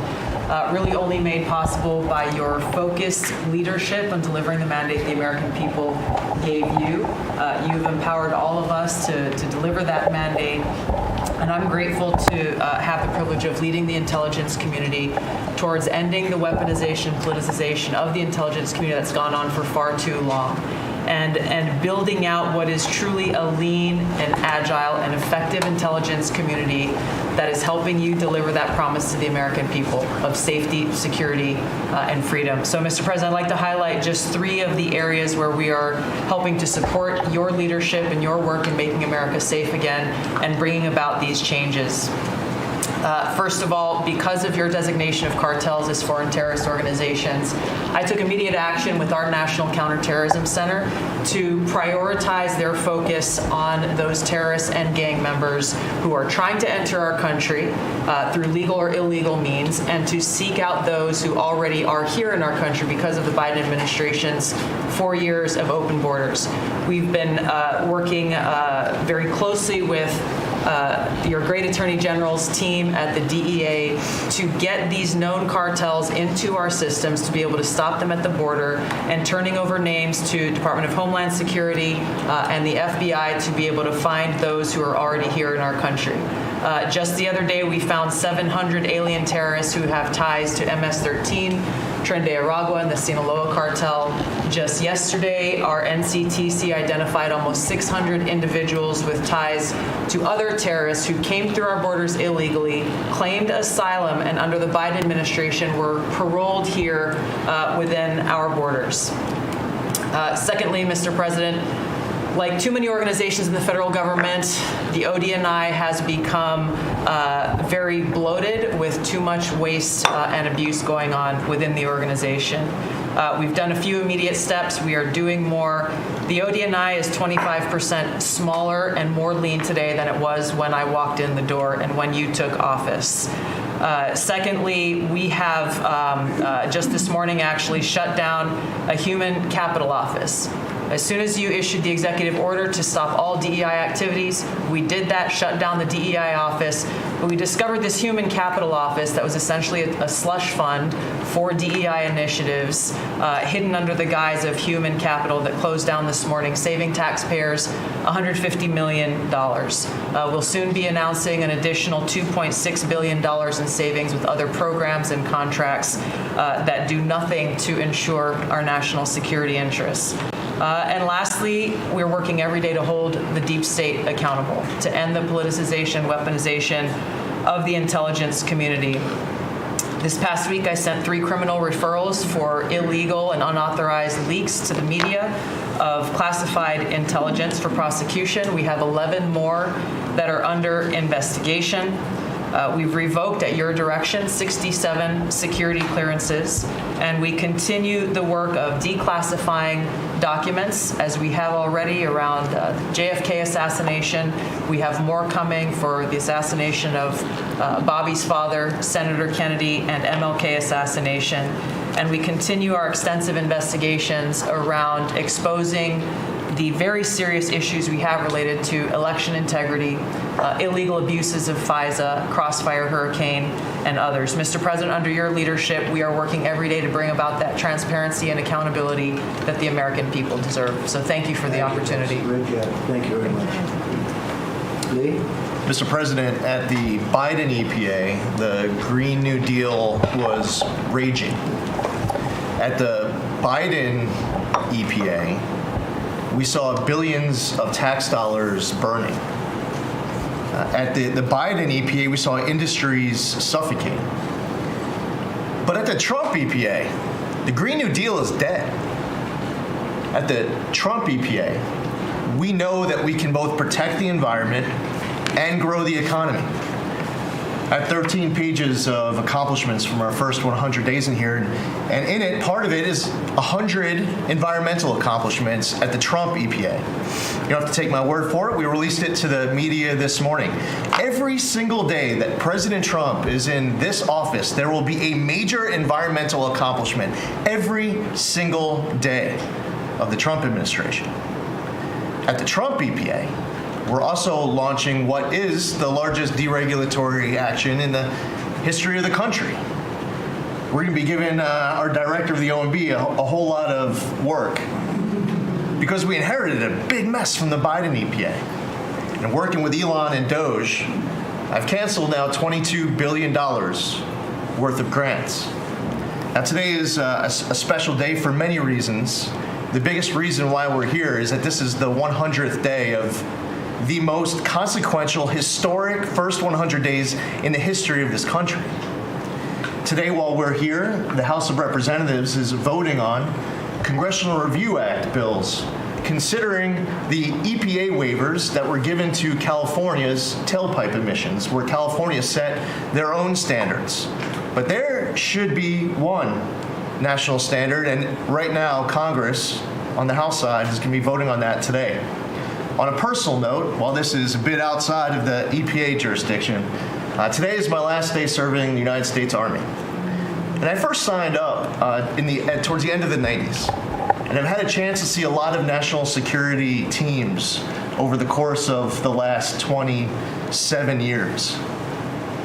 really only made possible by your focused leadership on delivering the mandate the American people gave you. You've empowered all of us to deliver that mandate, and I'm grateful to have the privilege of leading the intelligence community towards ending the weaponization, politicization of the intelligence community that's gone on for far too long. And building out what is truly a lean and agile and effective intelligence community that is helping you deliver that promise to the American people of safety, security, and freedom. So, Mr. President, I'd like to highlight just 3 of the areas where we are helping to support your leadership and your work in making America safe again and bringing about these changes. First of all, because of your designation of cartels as foreign terrorist organizations, I took immediate action with our National Counterterrorism Center to prioritize their focus on those terrorists and gang members who are trying to enter our country through legal or illegal means, and to seek out those who already are here in our country because of the Biden administration's 4 years of open borders. We've been working very closely with your great Attorney General's team at the DEA to get these known cartels into our systems, to be able to stop them at the border, and turning over names to Department of Homeland Security and the FBI to be able to find those who are already here in our country. Just the other day, we found 700 alien terrorists who have ties to MS-13, Tren de Aragua, and the Sinaloa cartel. Just yesterday, our NCTC identified almost 600 individuals with ties to other terrorists who came through our borders illegally, claimed asylum, and under the Biden administration were paroled here within our borders. Secondly, Mr. President, like too many organizations in the federal government, the ODNI has become very bloated with too much waste and abuse going on within the organization. We've done a few immediate steps. We are doing more. The ODNI is 25% smaller and more lean today than it was when I walked in the door and when you took office. Secondly, we have just this morning actually shut down a human capital office. As soon as you issued the executive order to stop all DEI activities, we did that, shut down the DEI office. But we discovered this human capital office that was essentially a slush fund for DEI initiatives, hidden under the guise of human capital, that closed down this morning, saving taxpayers $150 million. We'll soon be announcing an additional $2.6 billion in savings with other programs and contracts that do nothing to ensure our national security interests. And lastly, we're working every day to hold the deep state accountable, to end the politicization, weaponization of the intelligence community. This past week, I sent 3 criminal referrals for illegal and unauthorized leaks to the media of classified intelligence for prosecution. We have 11 more that are under investigation. We've revoked, at your direction, 67 security clearances, and we continue the work of declassifying documents, as we have already around the JFK assassination. We have more coming for the assassination of Bobby's father, Senator Kennedy, and MLK assassination. And we continue our extensive investigations around exposing the very serious issues we have related to election integrity, illegal abuses of FISA, Crossfire Hurricane, and others. Mr. President, under your leadership, we are working every day to bring about that transparency and accountability that the American people deserve. So thank you for the opportunity. Great job. Thank you very much. Lee? Mr. President, at the Biden EPA, the Green New Deal was raging. At the Biden EPA, we saw billions of tax dollars burning. At the Biden EPA, we saw industries suffocating. But at the Trump EPA, the Green New Deal is dead. At the Trump EPA, we know that we can both protect the environment and grow the economy. I have 13 pages of accomplishments from our first 100 days in here, and in it, part of it is 100 environmental accomplishments at the Trump EPA. You don't have to take my word for it. We released it to the media this morning. Every single day that President Trump is in this office, there will be a major environmental accomplishment every single day of the Trump administration. At the Trump EPA, we're also launching what is the largest deregulatory action in the history of the country. We're going to be giving our director of the OMB a whole lot of work because we inherited a big mess from the Biden EPA. And working with Elon and Doge, I've canceled now $22 billion worth of grants. Now today is a special day for many reasons. The biggest reason why we're here is that this is the 100th day of the most consequential, historic first 100 days in the history of this country. Today, while we're here, the House of Representatives is voting on Congressional Review Act bills considering the EPA waivers that were given to California's tailpipe emissions, where California set their own standards. But there should be one national standard, and right now Congress on the House side is going to be voting on that today. On a personal note, while this is a bit outside of the EPA jurisdiction, today is my last day serving the United States Army. And I first signed up towards the end of the 90s. And I've had a chance to see a lot of national security teams over the course of the last 27 years.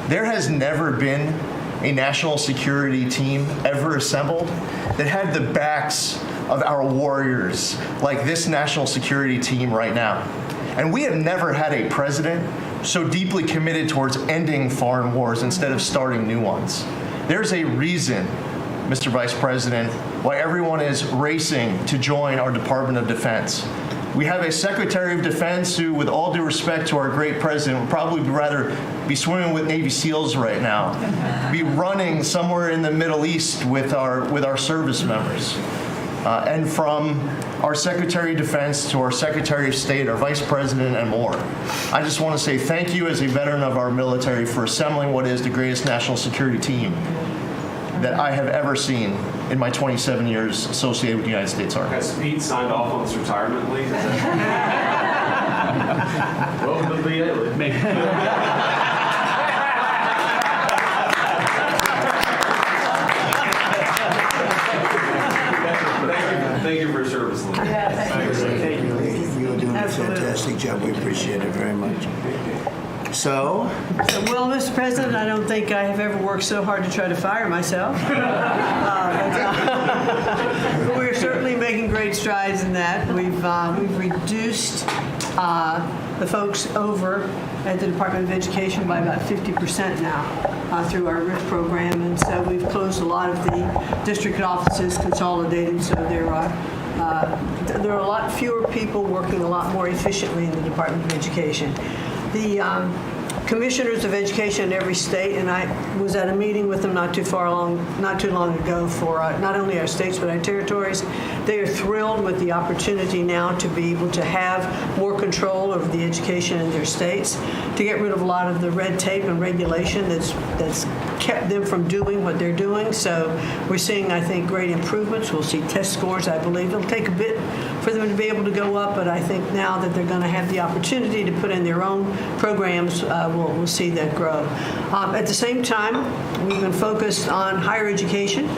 There has never been a national security team ever assembled that had the backs of our warriors like this national security team right now. And we have never had a president so deeply committed towards ending foreign wars instead of starting new ones. There's a reason, Mr. Vice President, why everyone is racing to join our Department of Defense. We have a Secretary of Defense who, with all due respect to our great president, would probably rather be swimming with Navy SEALs right now, be running somewhere in the Middle East with our service members. And from our Secretary of Defense to our Secretary of State, our Vice President, and more. I just want to say thank you as a veteran of our military for assembling what is the greatest national security team that I have ever seen in my 27 years associated with the United States Army. Has Pete signed off on his retirement leave? Well, could be it. Thank you for your service, Lee. You're doing a fantastic job. We appreciate it very much. So, well, Mr. President, I don't think I have ever worked so hard to try to fire myself. But we're certainly making great strides in that. We've reduced the folks over at the Department of Education by about 50% now through our RIF program, and so we've closed a lot of the district offices, consolidated, so there are a lot fewer people working a lot more efficiently in the Department of Education. The commissioners of education in every state, and I was at a meeting with them not too long ago for not only our states but our territories. They are thrilled with the opportunity now to be able to have more control over the education in their states, to get rid of a lot of the red tape and regulation that's kept them from doing what they're doing. So we're seeing, I think, great improvements. We'll see test scores, I believe. It'll take a bit for them to be able to go up, but I think now that they're going to have the opportunity to put in their own programs, we'll see that grow. At the same time, we've been focused on higher education.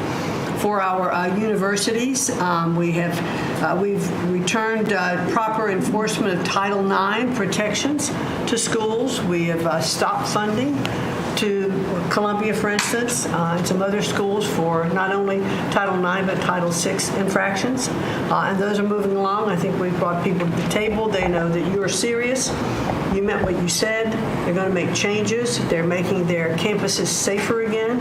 For our universities, we've returned proper enforcement of Title IX protections to schools. We have stopped funding to Columbia, for instance, and some other schools for not only Title IX but Title VI infractions. And those are moving along. I think we've brought people to the table. They know that you are serious. You meant what you said. They're going to make changes. They're making their campuses safer again.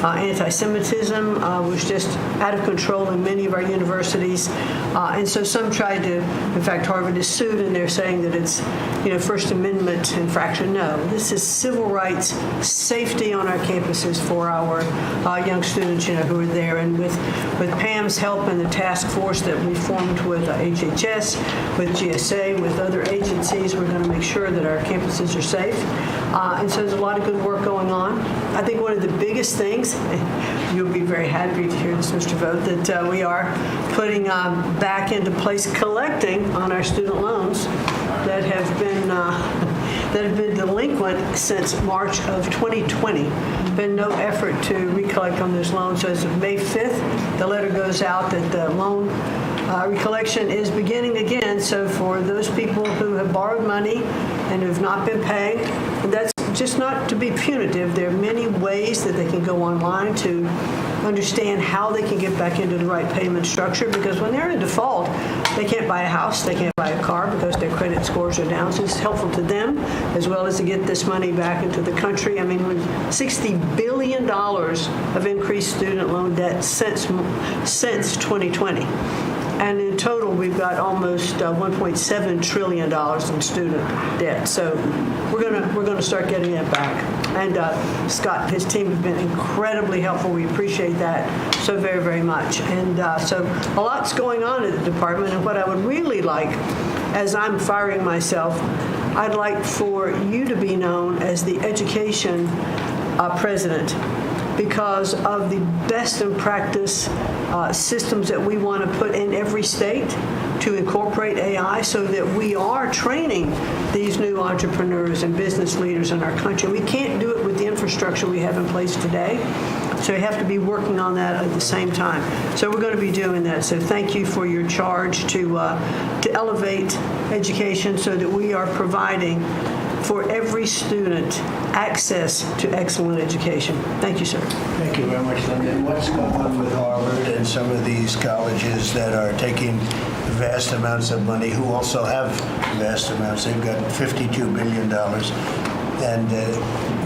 Anti-Semitism was just out of control in many of our universities. And so some tried to, in fact, Harvard is sued, and they're saying that it's, First Amendment infraction. No, this is civil rights, safety on our campuses for our young students, who are there. And with Pam's help and the task force that we formed with HHS, with GSA, with other agencies, we're going to make sure that our campuses are safe. And so there's a lot of good work going on. I think one of the biggest things, you'll be very happy to hear this, Mr. Vogt, that we are putting back into place collecting on our student loans that have been delinquent since March of 2020. Been no effort to recollect on those loans. So as of May 5th, the letter goes out that the loan recollection is beginning again. So for those people who have borrowed money and have not been paying, that's just not to be punitive. There are many ways that they can go online to understand how they can get back into the right payment structure, because when they're in default, they can't buy a house, they can't buy a car because their credit scores are down. So it's helpful to them as well as to get this money back into the country. I mean, with $60 billion of increased student loan debt since 2020. And in total, we've got almost $1.7 trillion in student debt. So we're going to start getting that back. And Scott and his team have been incredibly helpful. We appreciate that so very, very much. And so a lot's going on at the department. And what I would really like, as I'm firing myself, I'd like for you to be known as the education president, because of the best in practice systems that we want to put in every state to incorporate AI, so that we are training these new entrepreneurs and business leaders in our country. We can't do it with the infrastructure we have in place today, so we have to be working on that at the same time. So we're going to be doing that. So thank you for your charge to elevate education so that we are providing for every student access to excellent education. Thank you, sir. Thank you very much, Linda. And what's going on with Harvard and some of these colleges that are taking vast amounts of money, who also have vast amounts? They've got $52 billion and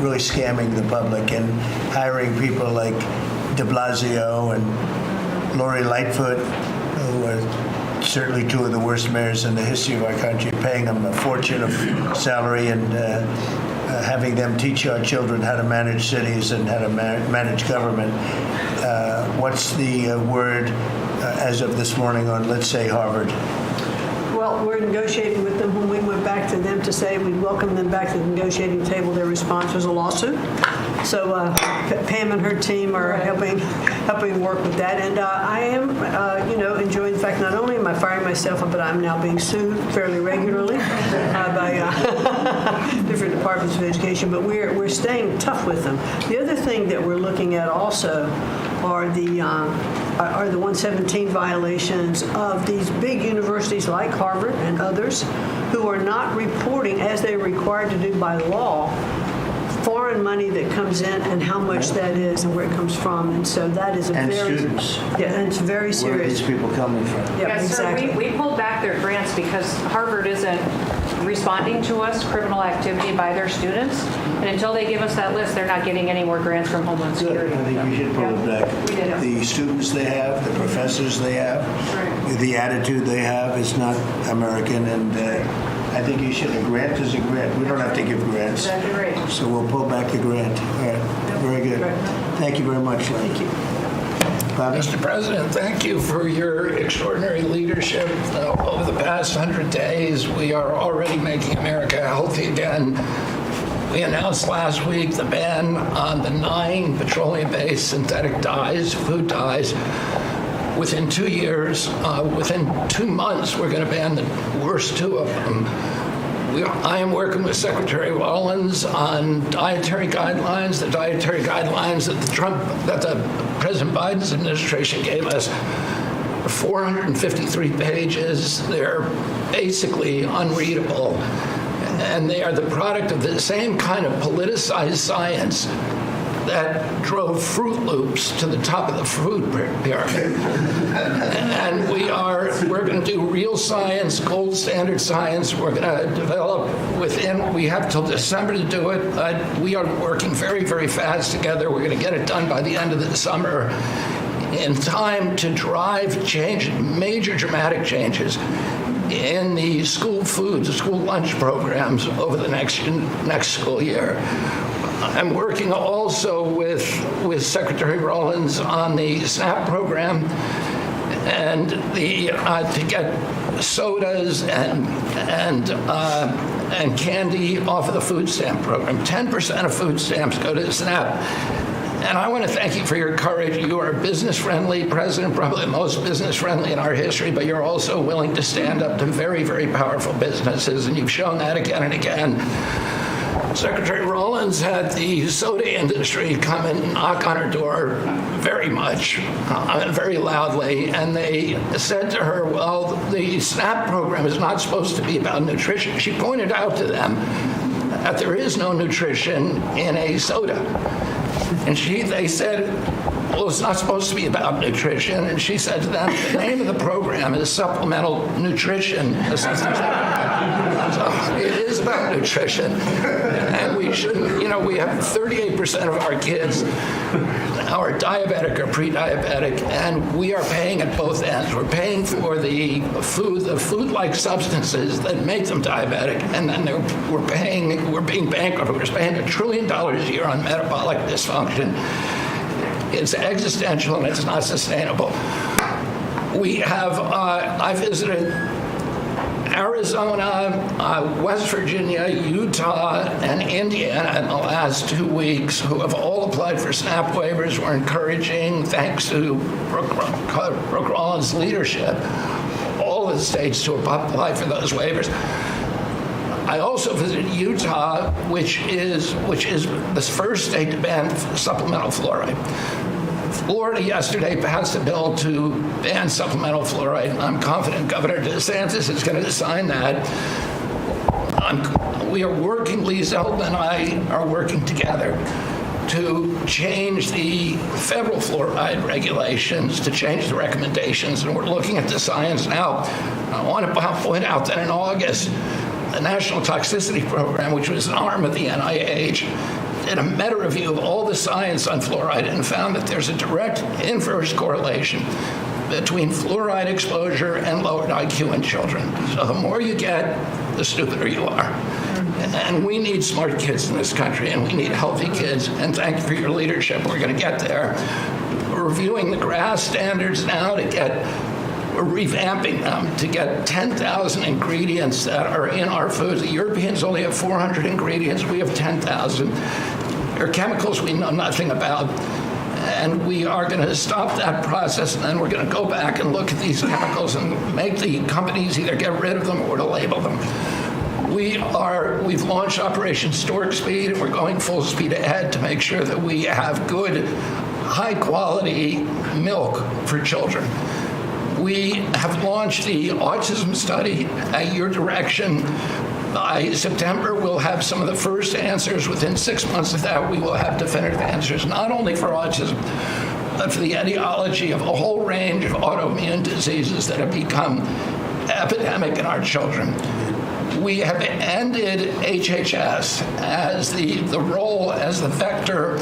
really scamming the public and hiring people like de Blasio and Lori Lightfoot, who are certainly two of the worst mayors in the history of our country, paying them a fortune of salary and having them teach our children how to manage cities and how to manage government. What's the word as of this morning on, let's say, Harvard? Well, we're negotiating with them. When we went back to them to say we welcome them back to the negotiating table, their response was a lawsuit. So Pam and her team are helping work with that. And I am, enjoying the fact not only am I firing myself, but I'm now being sued fairly regularly by different departments of education. But we're staying tough with them. The other thing that we're looking at also are the 117 violations of these big universities like Harvard and others who are not reporting, as they're required to do by law, foreign money that comes in and how much that is and where it comes from. And so that is and students. Yeah, and it's very serious. Where are these people coming from? Yeah, Yes, exactly. sir. We pulled back their grants because Harvard isn't responding to us criminal activity by their students. And until they give us that list, they're not getting any more grants from Homeland Security. I think we should pull it back. We did it. The students they have, the professors they have, the attitude they have is not American, and I think you should. A grant is a grant. We don't have to give grants. Exactly right. So we'll pull back the grant. All right. Very good. Thank you very much. Thank you. Bobby? Mr. President, thank you for your extraordinary leadership. Over the past 100 days, we are already making America healthy again. We announced last week the ban on the 9 petroleum-based synthetic dyes, food dyes. Within 2 years, within 2 months, we're going to ban the worst 2 of them. I am working with Secretary Rollins on dietary guidelines, the dietary guidelines that the President Biden's administration gave us. 453 pages. They're basically unreadable. And they are the product of the same kind of politicized science that drove Fruit Loops to the top of the food pyramid. And we're going to do real science, gold standard science. We're going to develop we have till December to do it. We are working very, very fast together. We're going to get it done by the end of the summer in time to drive change, major dramatic changes in the school food, the school lunch programs over the next school year. I'm working also with Secretary Rollins on the SNAP program and to get sodas and candy off of the food stamp program. 10% of food stamps go to SNAP. And I want to thank you for your courage. You are a business-friendly president, probably the most business-friendly in our history, but you're also willing to stand up to very, very powerful businesses, and you've shown that again and again. Secretary Rollins had the soda industry come and knock on her door very much, very loudly, and they said to her, well, the SNAP program is not supposed to be about nutrition. She pointed out to them that there is no nutrition in a soda. And they said, well, it's not supposed to be about nutrition. And she said to them, the name of the program is supplemental nutrition assistance. It is about nutrition. And we shouldn't, we have 38% of our kids are diabetic or pre-diabetic, and we are paying at both ends. We're paying for the food-like substances that make them diabetic, and then we're being bankrupt. We're spending $1 trillion a year on metabolic dysfunction. It's existential and it's not sustainable. I visited Arizona, West Virginia, Utah, and Indiana in the last 2 weeks, who have all applied for SNAP waivers. We're encouraging, thanks to Brooke Rollins' leadership, all of the states to apply for those waivers. I also visited Utah, which is the first state to ban supplemental fluoride. Florida yesterday passed a bill to ban supplemental fluoride, and I'm confident Governor DeSantis is going to sign that. We are working, Lee Zeldin and I are working together to change the federal fluoride regulations, to change the recommendations, and we're looking at the science now. I want to point out that in August, the National Toxicity Program, which was an arm of the NIH, did a meta-review of all the science on fluoride and found that there's a direct inverse correlation between fluoride exposure and lowered IQ in children. So the more you get, the stupider you are. And we need smart kids in this country, and we need healthy kids, and thank you for your leadership. We're going to get there. We're reviewing the GRAS standards now we're revamping them to get 10,000 ingredients that are in our foods. The Europeans only have 400 ingredients. We have 10,000. There are chemicals we know nothing about. And we are going to stop that process, and then we're going to go back and look at these chemicals and make the companies either get rid of them or to label them. We've launched Operation Stork Speed, and we're going full speed ahead to make sure that we have good, high-quality milk for children. We have launched the autism study at your direction. By September, we'll have some of the first answers. Within 6 months of that, we will have definitive answers, not only for autism, but for the etiology of a whole range of autoimmune diseases that have become epidemic in our children. We have ended HHS as the role as the vector,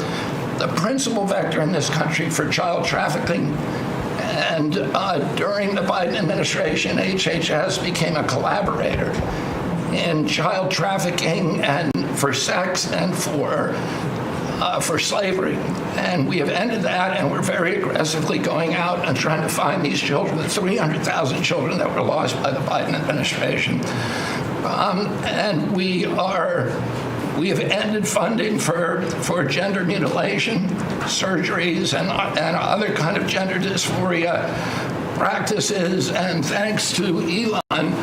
the principal vector in this country for child trafficking. And during the Biden administration, HHS became a collaborator in child trafficking and for sex and for slavery. And we have ended that, and we're very aggressively going out and trying to find these children, the 300,000 children that were lost by the Biden administration. And we have ended funding for gender mutilation, surgeries, and other kind of gender dysphoria practices. And thanks to Elon,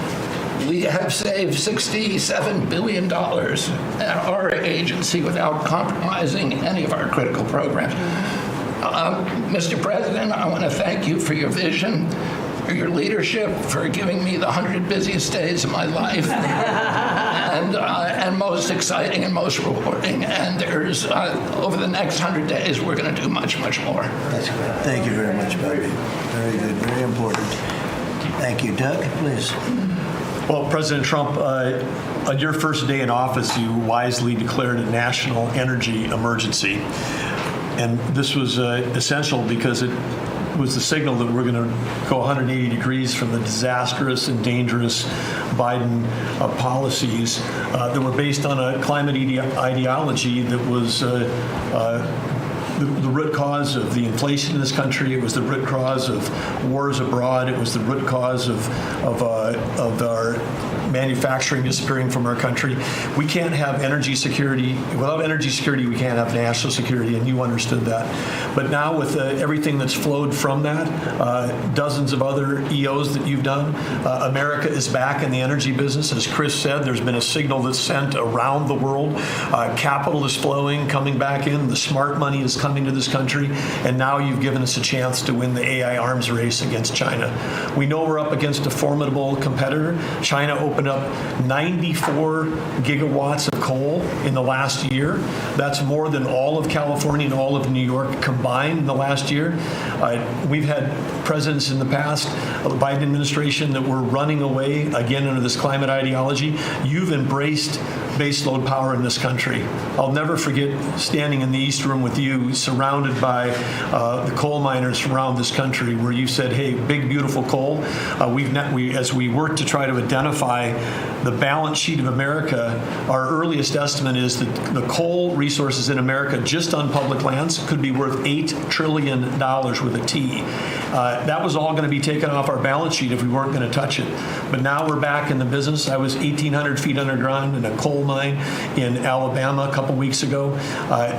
we have saved $67 billion at our agency without compromising any of our critical programs. Mr. President, I want to thank you for your vision, for your leadership, for giving me the 100 busiest days of my life, and most exciting and most rewarding. And there's, over the next 100 days, we're going to do much, much more. That's great. Thank you very much, Bobby. Very good, very important. Thank you. Doug, please. Well, President Trump, on your first day in office, you wisely declared a national energy emergency. And this was essential because it was the signal that we're going to go 180 degrees from the disastrous and dangerous Biden policies that were based on a climate ideology that was the root cause of the inflation in this country. It was the root cause of wars abroad. It was the root cause of our manufacturing disappearing from our country. We can't have energy security. Without energy security, we can't have national security, and you understood that. But now with everything that's flowed from that, dozens of other EOs that you've done, America is back in the energy business. As Chris said, there's been a signal that's sent around the world. Capital is flowing, coming back in. The smart money is coming to this country, and now you've given us a chance to win the AI arms race against China. We know we're up against a formidable competitor. China opened opened up 94 gigawatts of coal in the last year. That's more than all of California and all of New York combined in the last year. We've had presidents in the past, the Biden administration, that were running away again under this climate ideology. You've embraced baseload power in this country. I'll never forget standing in the East Room with you, surrounded by the coal miners around this country, where you said, "Hey, big beautiful coal." As we work to try to identify the balance sheet of America, our earliest estimate is that the coal resources in America, just on public lands, could be worth $8 trillion with a T. That was all going to be taken off our balance sheet if we weren't going to touch it. But now we're back in the business. I was 1,800 feet underground in a coal mine in Alabama a couple weeks ago.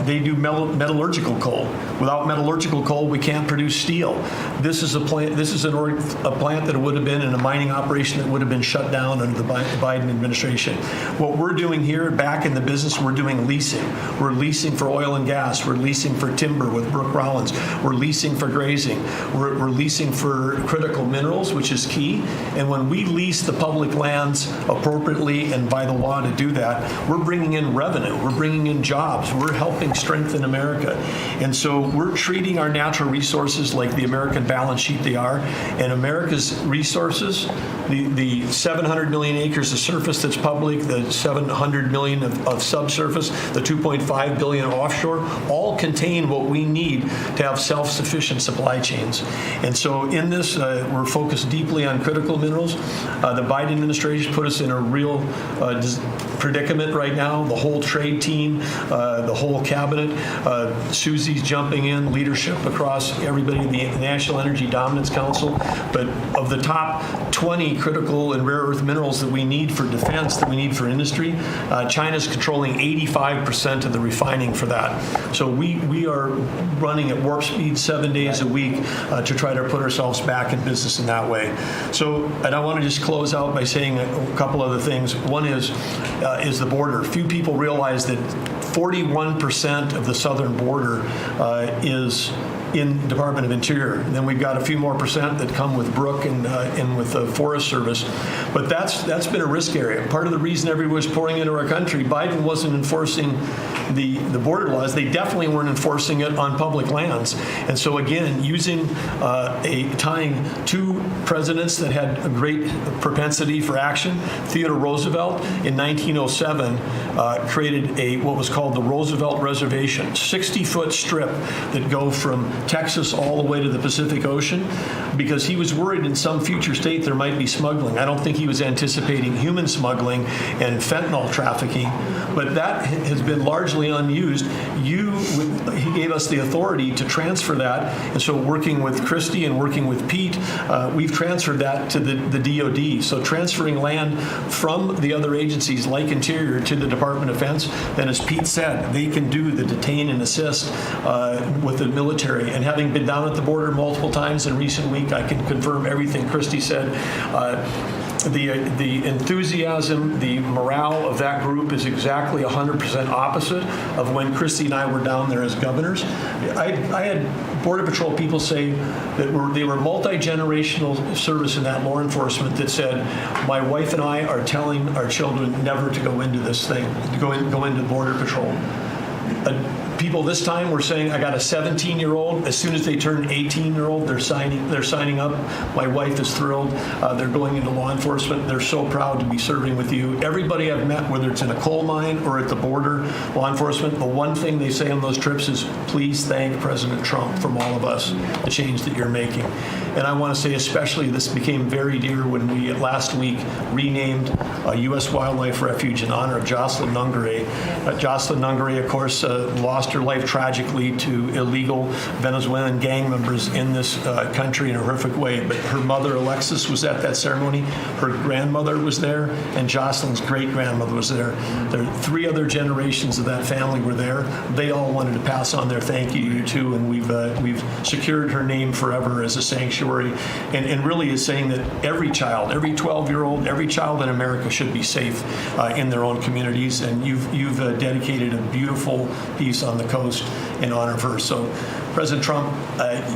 They do metallurgical coal. Without metallurgical coal, we can't produce steel. This is a plant. This is a plant that would have been in a mining operation that would have been shut down under the Biden administration. What we're doing here, back in the business, we're doing leasing. We're leasing for oil and gas. We're leasing for timber with Brooke Rollins. We're leasing for grazing. We're leasing for critical minerals, which is key. And when we lease the public lands appropriately and by the law to do that, we're bringing in revenue. We're bringing in jobs. We're helping strengthen America. And so we're treating our natural resources like the American balance sheet they are. And America's resources, the 700 million acres of surface that's public, the 700 million of subsurface, the 2.5 billion offshore, all contain what we need to have self-sufficient supply chains. And so in this, we're focused deeply on critical minerals. The Biden administration put us in a real predicament right now. The whole trade team, the whole cabinet, Susie's jumping in, leadership across everybody in the National Energy Dominance Council. But of the top 20 critical and rare earth minerals that we need for defense, that we need for industry, China's controlling 85% of the refining for that. So we are running at warp speed 7 days a week to try to put ourselves back in business in that way. So, and I want to just close out by saying a couple other things. One is the border. Few people realize that 41% of the southern border is in Department of Interior. And then we've got a few more percent that come with Brooke and with the Forest Service. But that's been a risk area. Part of the reason everyone was pouring into our country, Biden wasn't enforcing the border laws. They definitely weren't enforcing it on public lands. And so again, using tying two presidents that had a great propensity for action, Theodore Roosevelt in 1907 created what was called the Roosevelt Reservation, 60-foot strip that go from Texas all the way to the Pacific Ocean, because he was worried in some future state there might be smuggling. I don't think he was anticipating human smuggling and fentanyl trafficking, but that has been largely unused. He gave us the authority to transfer that, and so working with Christie and working with Pete, we've transferred that to the DOD. So transferring land from the other agencies like Interior to the Department of Defense, then as Pete said, they can do the detain and assist with the military. And having been down at the border multiple times in recent week, I can confirm everything Christie said. The enthusiasm, the morale of that group is exactly 100% opposite of when Christie and I were down there as governors. I had Border Patrol people say that they were multi-generational service in that law enforcement that said, my wife and I are telling our children never to go into this thing, to go into Border Patrol. People this time were saying, I got a 17-year-old. As soon as they turn 18-year-old, they're signing up. My wife is thrilled. They're going into law enforcement. They're so proud to be serving with you. Everybody I've met, whether it's in a coal mine or at the border, law enforcement, the one thing they say on those trips is, please thank President Trump from all of us, the change that you're making. And I want to say especially this became very dear when we last week renamed a U.S. Wildlife Refuge in honor of Jocelyn Nungare. Jocelyn Nungare, of course, lost her life tragically to illegal Venezuelan gang members in this country in a horrific way. But her mother, Alexis, was at that ceremony. Her grandmother was there, and Jocelyn's great-grandmother was there. There 3 other generations of that family were there. They all wanted to pass on their thank you to you, too, and we've secured her name forever as a sanctuary, and really is saying that every child, every 12-year-old, every child in America should be safe in their own communities, and you've dedicated a beautiful piece on the coast in honor of her. So, President Trump,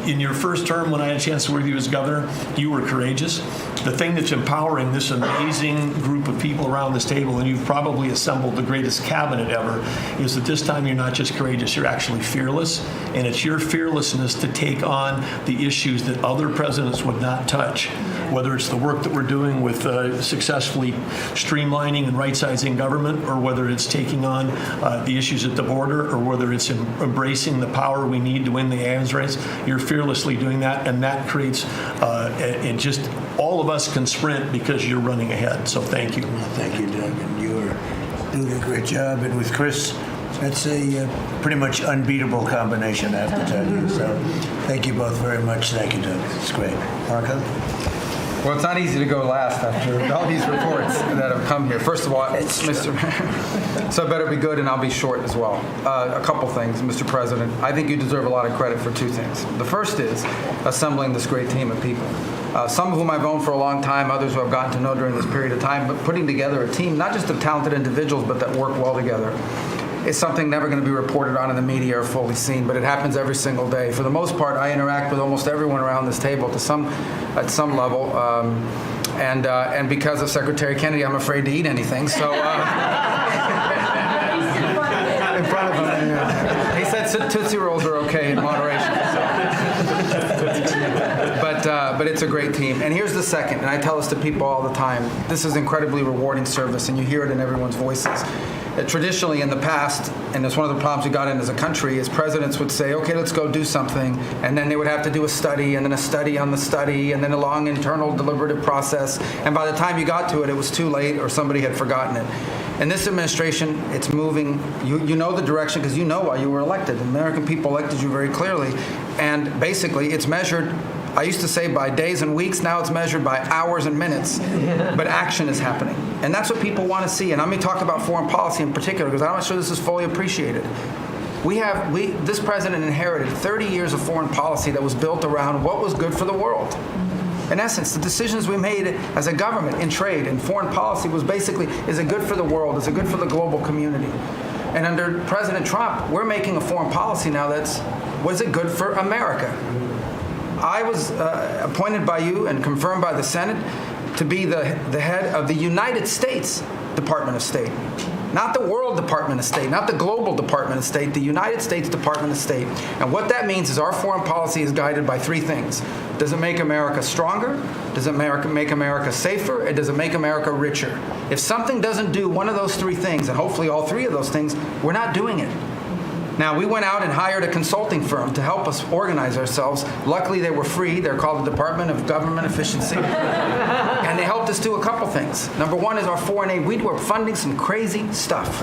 in your first term, when I had a chance to work with you as governor, you were courageous. The thing that's empowering this amazing group of people around this table, and you've probably assembled the greatest cabinet ever, is that this time you're not just courageous, you're actually fearless. And it's your fearlessness to take on the issues that other presidents would not touch, whether it's the work that we're doing with successfully streamlining and right-sizing government, or whether it's taking on the issues at the border, or whether it's embracing the power we need to win the arms race. You're fearlessly doing that, and that creates, and just all of us can sprint because you're running ahead. So thank you. Well, thank you, Doug, and you're doing a great job. And with Chris, that's a pretty much unbeatable combination, I have to tell you. So thank you both very much. Thank you, Doug. It's great. Marco? Well, it's not easy to go last after all these reports that have come here. First of all, so I better be good, and I'll be short as well. A couple things, Mr. President. I think you deserve a lot of credit for two things. The first is assembling this great team of people. Some of whom I've known for a long time, others who I've gotten to know during this period of time, but putting together a team, not just of talented individuals, but that work well together. It's something never going to be reported on in the media or fully seen, but it happens every single day. For the most part, I interact with almost everyone around this table at some level, and because of Secretary Kennedy, I'm afraid to eat anything. So in front of him, yeah. He said Tootsie Rolls are okay in moderation. But it's a great team. And here's the second, and I tell this to people all the time. This is incredibly rewarding service, and you hear it in everyone's voices. Traditionally in the past, and it's one of the problems we got in as a country, is presidents would say, okay, let's go do something, and then they would have to do a study, and then a study on the study, and then a long internal deliberative process, and by the time you got to it, it was too late or somebody had forgotten it. In this administration, it's moving. You know the direction because you know why you were elected. The American people elected you very clearly, and basically it's measured, I used to say by days and weeks, now it's measured by hours and minutes, but action is happening. And that's what people want to see. And let me talk about foreign policy in particular, because I'm not sure this is fully appreciated. This president inherited 30 years of foreign policy that was built around what was good for the world. In essence, the decisions we made as a government in trade and foreign policy was basically, is it good for the world? Is it good for the global community? And under President Trump, we're making a foreign policy now was it good for America? I was appointed by you and confirmed by the Senate to be the head of the United States Department of State. Not the World Department of State, not the Global Department of State, the United States Department of State. And what that means is our foreign policy is guided by three things. Does it make America stronger? Does it make America safer? And does it make America richer? If something doesn't do one of those three things, and hopefully all three of those things, we're not doing it. Now, we went out and hired a consulting firm to help us organize ourselves. Luckily, they were free. They're called the Department of Government Efficiency. And they helped us do a couple things. Number one is our foreign aid. We were funding some crazy stuff.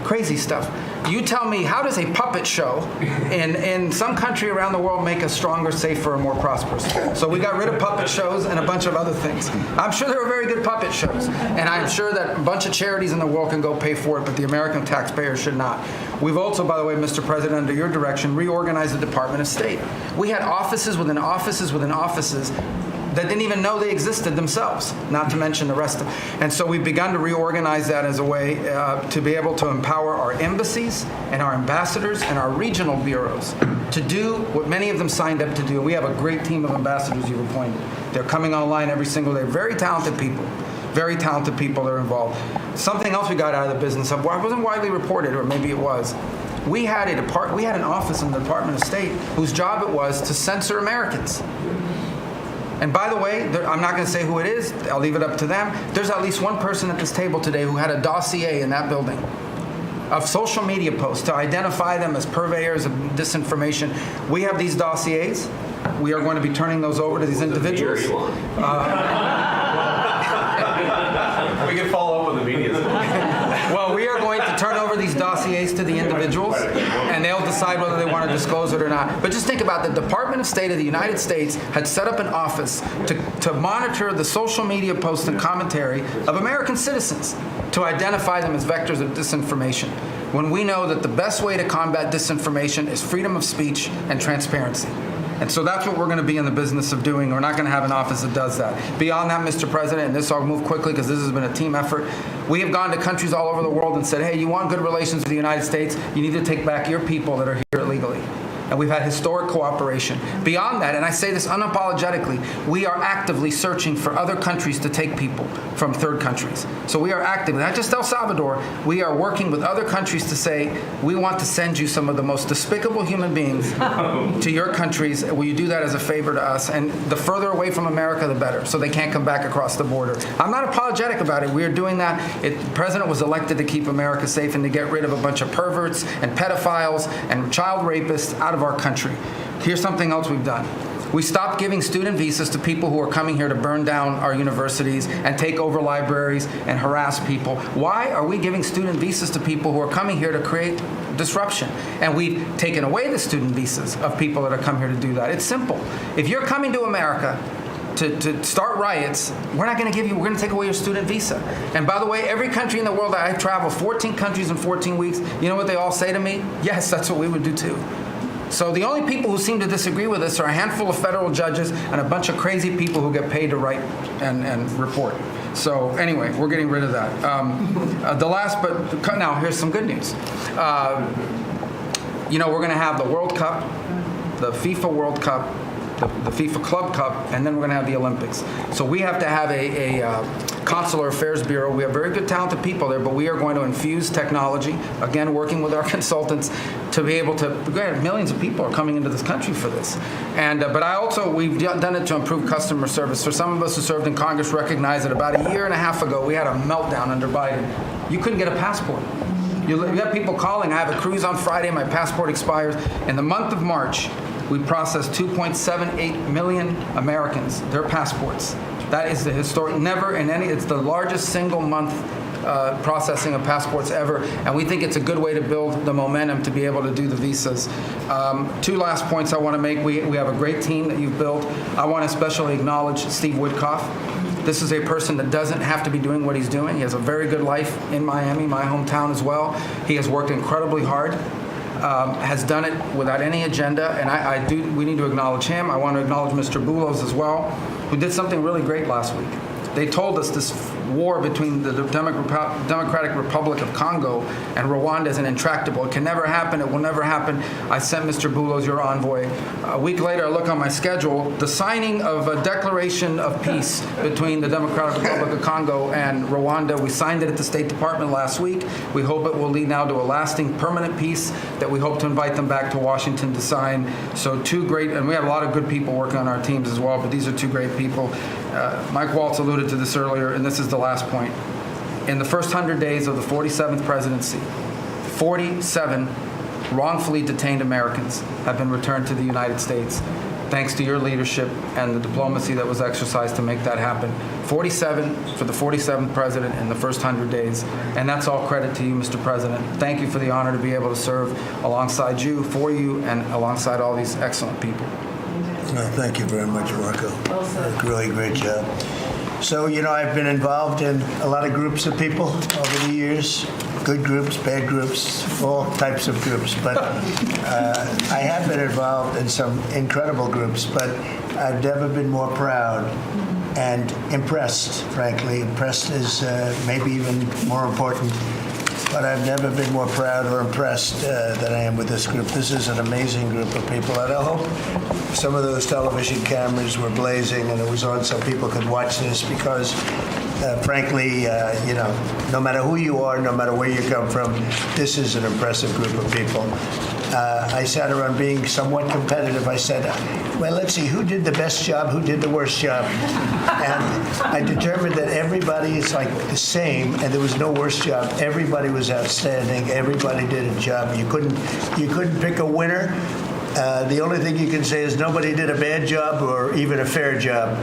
Crazy stuff. You tell me, how does a puppet show in some country around the world make us stronger, safer, and more prosperous? So we got rid of puppet shows and a bunch of other things. I'm sure there were very good puppet shows, and I'm sure that a bunch of charities in the world can go pay for it, but the American taxpayer should not. We've also, by the way, Mr. President, under your direction, reorganized the Department of State. We had offices within offices within offices that didn't even know they existed themselves, not to mention the rest of them. And so we've begun to reorganize that as a way to be able to empower our embassies and our ambassadors and our regional bureaus to do what many of them signed up to do. We have a great team of ambassadors you've appointed. They're coming online every single day. Very talented people that are involved. Something else we got out of the business of, well, it wasn't widely reported, or maybe it was. We had an office in the Department of State whose job it was to censor Americans. And by the way, I'm not going to say who it is. I'll leave it up to them. There's at least one person at this table today who had a dossier in that building of social media posts to identify them as purveyors of disinformation. We have these dossiers. We are going to be turning those over to these individuals. We can follow up with the media. Well, we are going to turn over these dossiers to the individuals, and they'll decide whether they want to disclose it or not. But just think about the Department of State of the United States had set up an office to monitor the social media posts and commentary of American citizens to identify them as vectors of disinformation, when we know that the best way to combat disinformation is freedom of speech and transparency. And so that's what we're going to be in the business of doing. We're not going to have an office that does that. Beyond that, Mr. President, and this I'll move quickly because this has been a team effort, we have gone to countries all over the world and said, hey, you want good relations with the United States, you need to take back your people that are here illegally. And we've had historic cooperation. Beyond that, and I say this unapologetically, we are actively searching for other countries to take people from third countries. So we are actively, not just El Salvador, we are working with other countries to say, we want to send you some of the most despicable human beings to your countries. Will you do that as a favor to us? And the further away from America, the better, so they can't come back across the border. I'm not apologetic about it. We are doing that. The president was elected to keep America safe and to get rid of a bunch of perverts and pedophiles and child rapists out of our country. Here's something else we've done. We stopped giving student visas to people who are coming here to burn down our universities and take over libraries and harass people. Why are we giving student visas to people who are coming here to create disruption? And we've taken away the student visas of people that are come here to do that. It's simple. If you're coming to America to start riots, we're not going to give you, we're going to take away your student visa. And by the way, every country in the world that I travel, 14 countries in 14 weeks, you know what they all say to me? Yes, that's what we would do too. So the only people who seem to disagree with us are a handful of federal judges and a bunch of crazy people who get paid to write and report. So anyway, we're getting rid of that. The last, but now here's some good news. We're going to have the World Cup, the FIFA World Cup, the FIFA Club Cup, and then we're going to have the Olympics. So we have to have a Consular Affairs Bureau. We have very good, talented people there, but we are going to infuse technology, again, working with our consultants to be able to, millions of people are coming into this country for this. And but we've done it to improve customer service. For some of us who served in Congress recognize that about a year and a half ago, we had a meltdown under Biden. You couldn't get a passport. You have people calling, I have a cruise on Friday, my passport expires. In the month of March, we processed 2.78 million Americans, their passports. That is the historic, never in any, it's the largest single month processing of passports ever, and we think it's a good way to build the momentum to be able to do the visas. Two last points I want to make. We have a great team that you've built. I want to especially acknowledge Steve Woodcock. This is a person that doesn't have to be doing what he's doing. He has a very good life in Miami, my hometown as well. He has worked incredibly hard. Has done it without any agenda, and we need to acknowledge him. I want to acknowledge Mr. Boulos as well, who did something really great last week. They told us this war between the Democratic Republic of Congo and Rwanda is intractable. It can never happen. It will never happen. I sent Mr. Boulos, your envoy. A week later, I look on my schedule, the signing of a declaration of peace between the Democratic Republic of Congo and Rwanda. We signed it at the State Department last week. We hope it will lead now to a lasting, permanent peace that we hope to invite them back to Washington to sign. So two great, and we have a lot of good people working on our teams as well, but these are two great people. Mike Waltz alluded to this earlier, and this is the last point. In the first 100 days of the 47th presidency, 47 wrongfully detained Americans have been returned to the United States, thanks to your leadership and the diplomacy that was exercised to make that happen. 47 for the 47th president in the first 100 days, and that's all credit to you, Mr. President. Thank you for the honor to be able to serve alongside you, for you, and alongside all these excellent people. Thank you very much, Marco. Really great job. So, I've been involved in a lot of groups of people over the years, good groups, bad groups, all types of groups. But I have been involved in some incredible groups, but I've never been more proud and impressed, frankly. Impressed is maybe even more important. But I've never been more proud or impressed than I am with this group. This is an amazing group of people, and I hope some of those television cameras were blazing and it was on so people could watch this because, frankly, no matter who you are, no matter where you come from, this is an impressive group of people. I sat around being somewhat competitive. I said, well, let's see, who did the best job, who did the worst job? And I determined that everybody is like the same, and there was no worst job. Everybody was outstanding. Everybody did a job. You couldn't pick a winner. The only thing you can say is nobody did a bad job or even a fair job.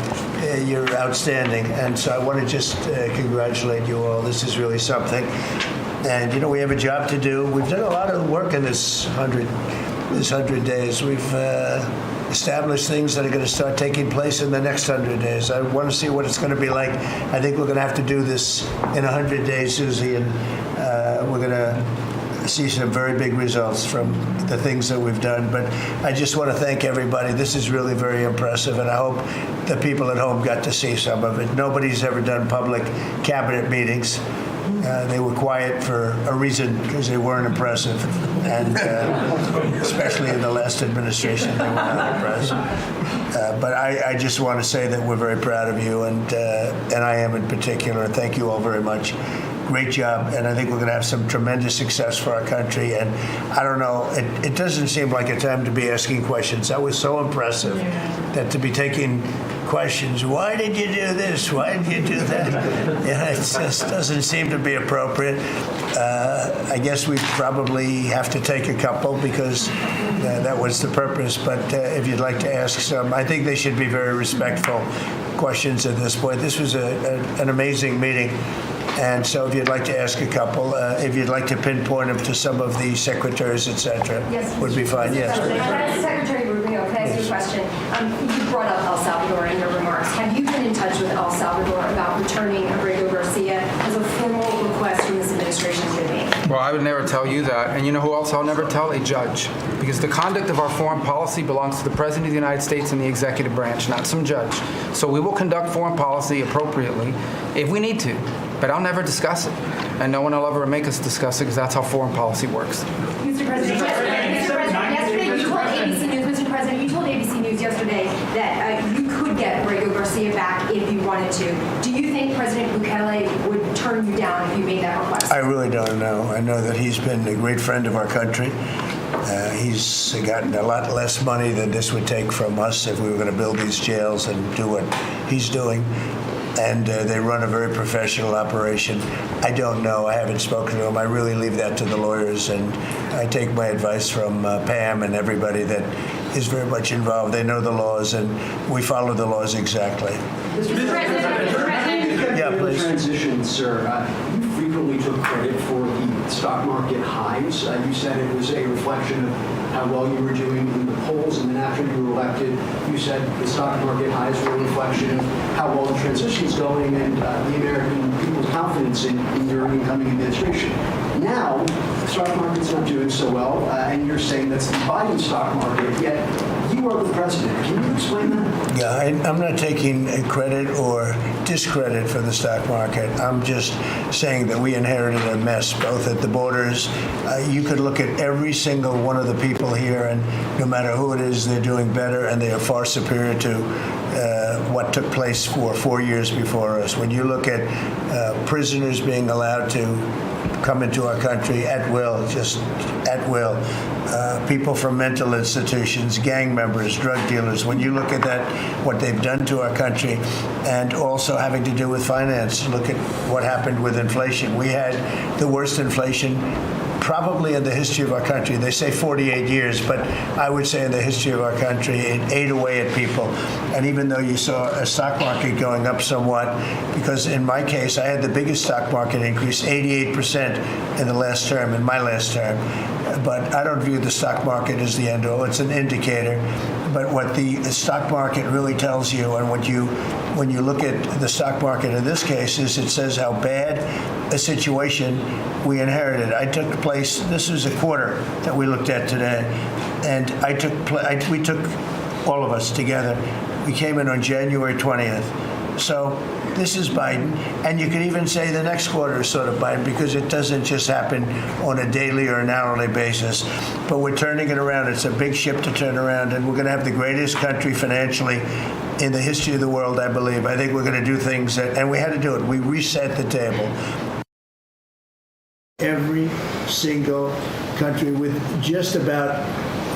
You're outstanding. And so I want to just congratulate you all. This is really something. And, we have a job to do. We've done a lot of work in this 100 days. We've established things that are going to start taking place in the next 100 days. I want to see what it's going to be like. I think we're going to have to do this in 100 days, Susie, and we're going to see some very big results from the things that we've done. But I just want to thank everybody. This is really very impressive, and I hope the people at home got to see some of it. Nobody's ever done public cabinet meetings. They were quiet for a reason, because they weren't impressive, and especially in the last administration, they were not impressive. But I just want to say that we're very proud of you, and I am in particular. Thank you all very much. Great job, and I think we're going to have some tremendous success for our country. And I don't know, it doesn't seem like a time to be asking questions. That was so impressive, that to be taking questions, why did you do this? Why did you do that? Yeah, it just doesn't seem to be appropriate. I guess we probably have to take a couple, because that was the purpose. But if you'd like to ask some, I think they should be very respectful questions at this point. This was an amazing meeting. And so if you'd like to ask a couple, if you'd like to pinpoint them to some of the secretaries, et cetera, would be fine. Yes. Secretary Rubio, can I ask you a question? You brought up El Salvador in your remarks. Have you been in touch with El Salvador about returning Abrego Garcia as a formal request from this administration to me? Well, I would never tell you that. And you know who else I'll never tell? A judge. Because the conduct of our foreign policy belongs to the President of the United States and the executive branch, not some judge. So we will conduct foreign policy appropriately if we need to. But I'll never discuss it. And no one will ever make us discuss it, because that's how foreign policy works. Mr. President, yesterday you told ABC News, Mr. President, you told ABC News yesterday that you could get Abrego Garcia back if you wanted to. Do you think President Bukele would turn you down if you made that request? I really don't know. I know that he's been a great friend of our country. He's gotten a lot less money than this would take from us if we were going to build these jails and do what he's doing. And they run a very professional operation. I don't know. I haven't spoken to him. I really leave that to the lawyers, and I take my advice from Pam and everybody that is very much involved. They know the laws, and we follow the laws exactly. Mr. President, yeah, please. Transition, sir. You frequently took credit for the stock market highs. You said it was a reflection of how well you were doing in the polls, and then after you were elected, you said the stock market highs were a reflection of how well the transition is going and the American people's confidence in your incoming administration. Now, the stock market's not doing so well, and you're saying that's the Biden stock market, yet you are the president. Can you explain that? Yeah, I'm not taking credit or discredit for the stock market. I'm just saying that we inherited a mess, both at the borders. You could look at every single one of the people here, and no matter who it is, they're doing better, and they are far superior to what took place for 4 years before us. When you look at prisoners being allowed to come into our country at will, just at will. People from mental institutions, gang members, drug dealers. When you look at that, what they've done to our country, and also having to do with finance, look at what happened with inflation. We had the worst inflation probably in the history of our country. They say 48 years, but I would say in the history of our country, it ate away at people. And even though you saw a stock market going up somewhat, because in my case, I had the biggest stock market increase, 88% in the last term, in my last term. But I don't view the stock market as the end all. It's an indicator. But what the stock market really tells you, and when you look at the stock market in this case, is it says how bad a situation we inherited. This was a quarter that we looked at today, and we took all of us together. We came in on January 20th. So this is Biden, and you could even say the next quarter is sort of Biden, because it doesn't just happen on a daily or an hourly basis. But we're turning it around. It's a big ship to turn around, and we're going to have the greatest country financially in the history of the world, I believe. I think we're going to do things and we had to do it. We reset the table. Every single country, with just about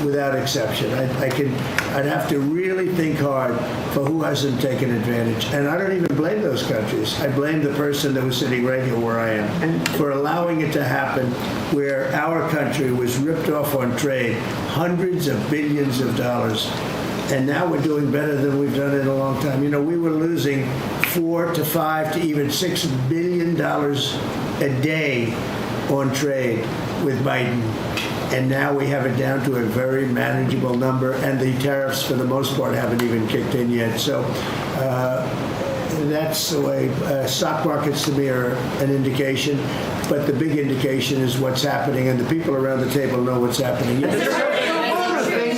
without exception. I'd have to really think hard for who hasn't taken advantage. And I don't even blame those countries. I blame the person that was sitting right here where I am for allowing it to happen, where our country was ripped off on trade, hundreds of billions of dollars. And now we're doing better than we've done in a long time. You know, we were losing $4 to $5 to even $6 billion a day on trade with Biden. And now we have it down to a very manageable number, and the tariffs, for the most part, haven't even kicked in yet. So that's the way. Stock markets to me are an indication, but the big indication is what's happening, and the people around the table know what's happening.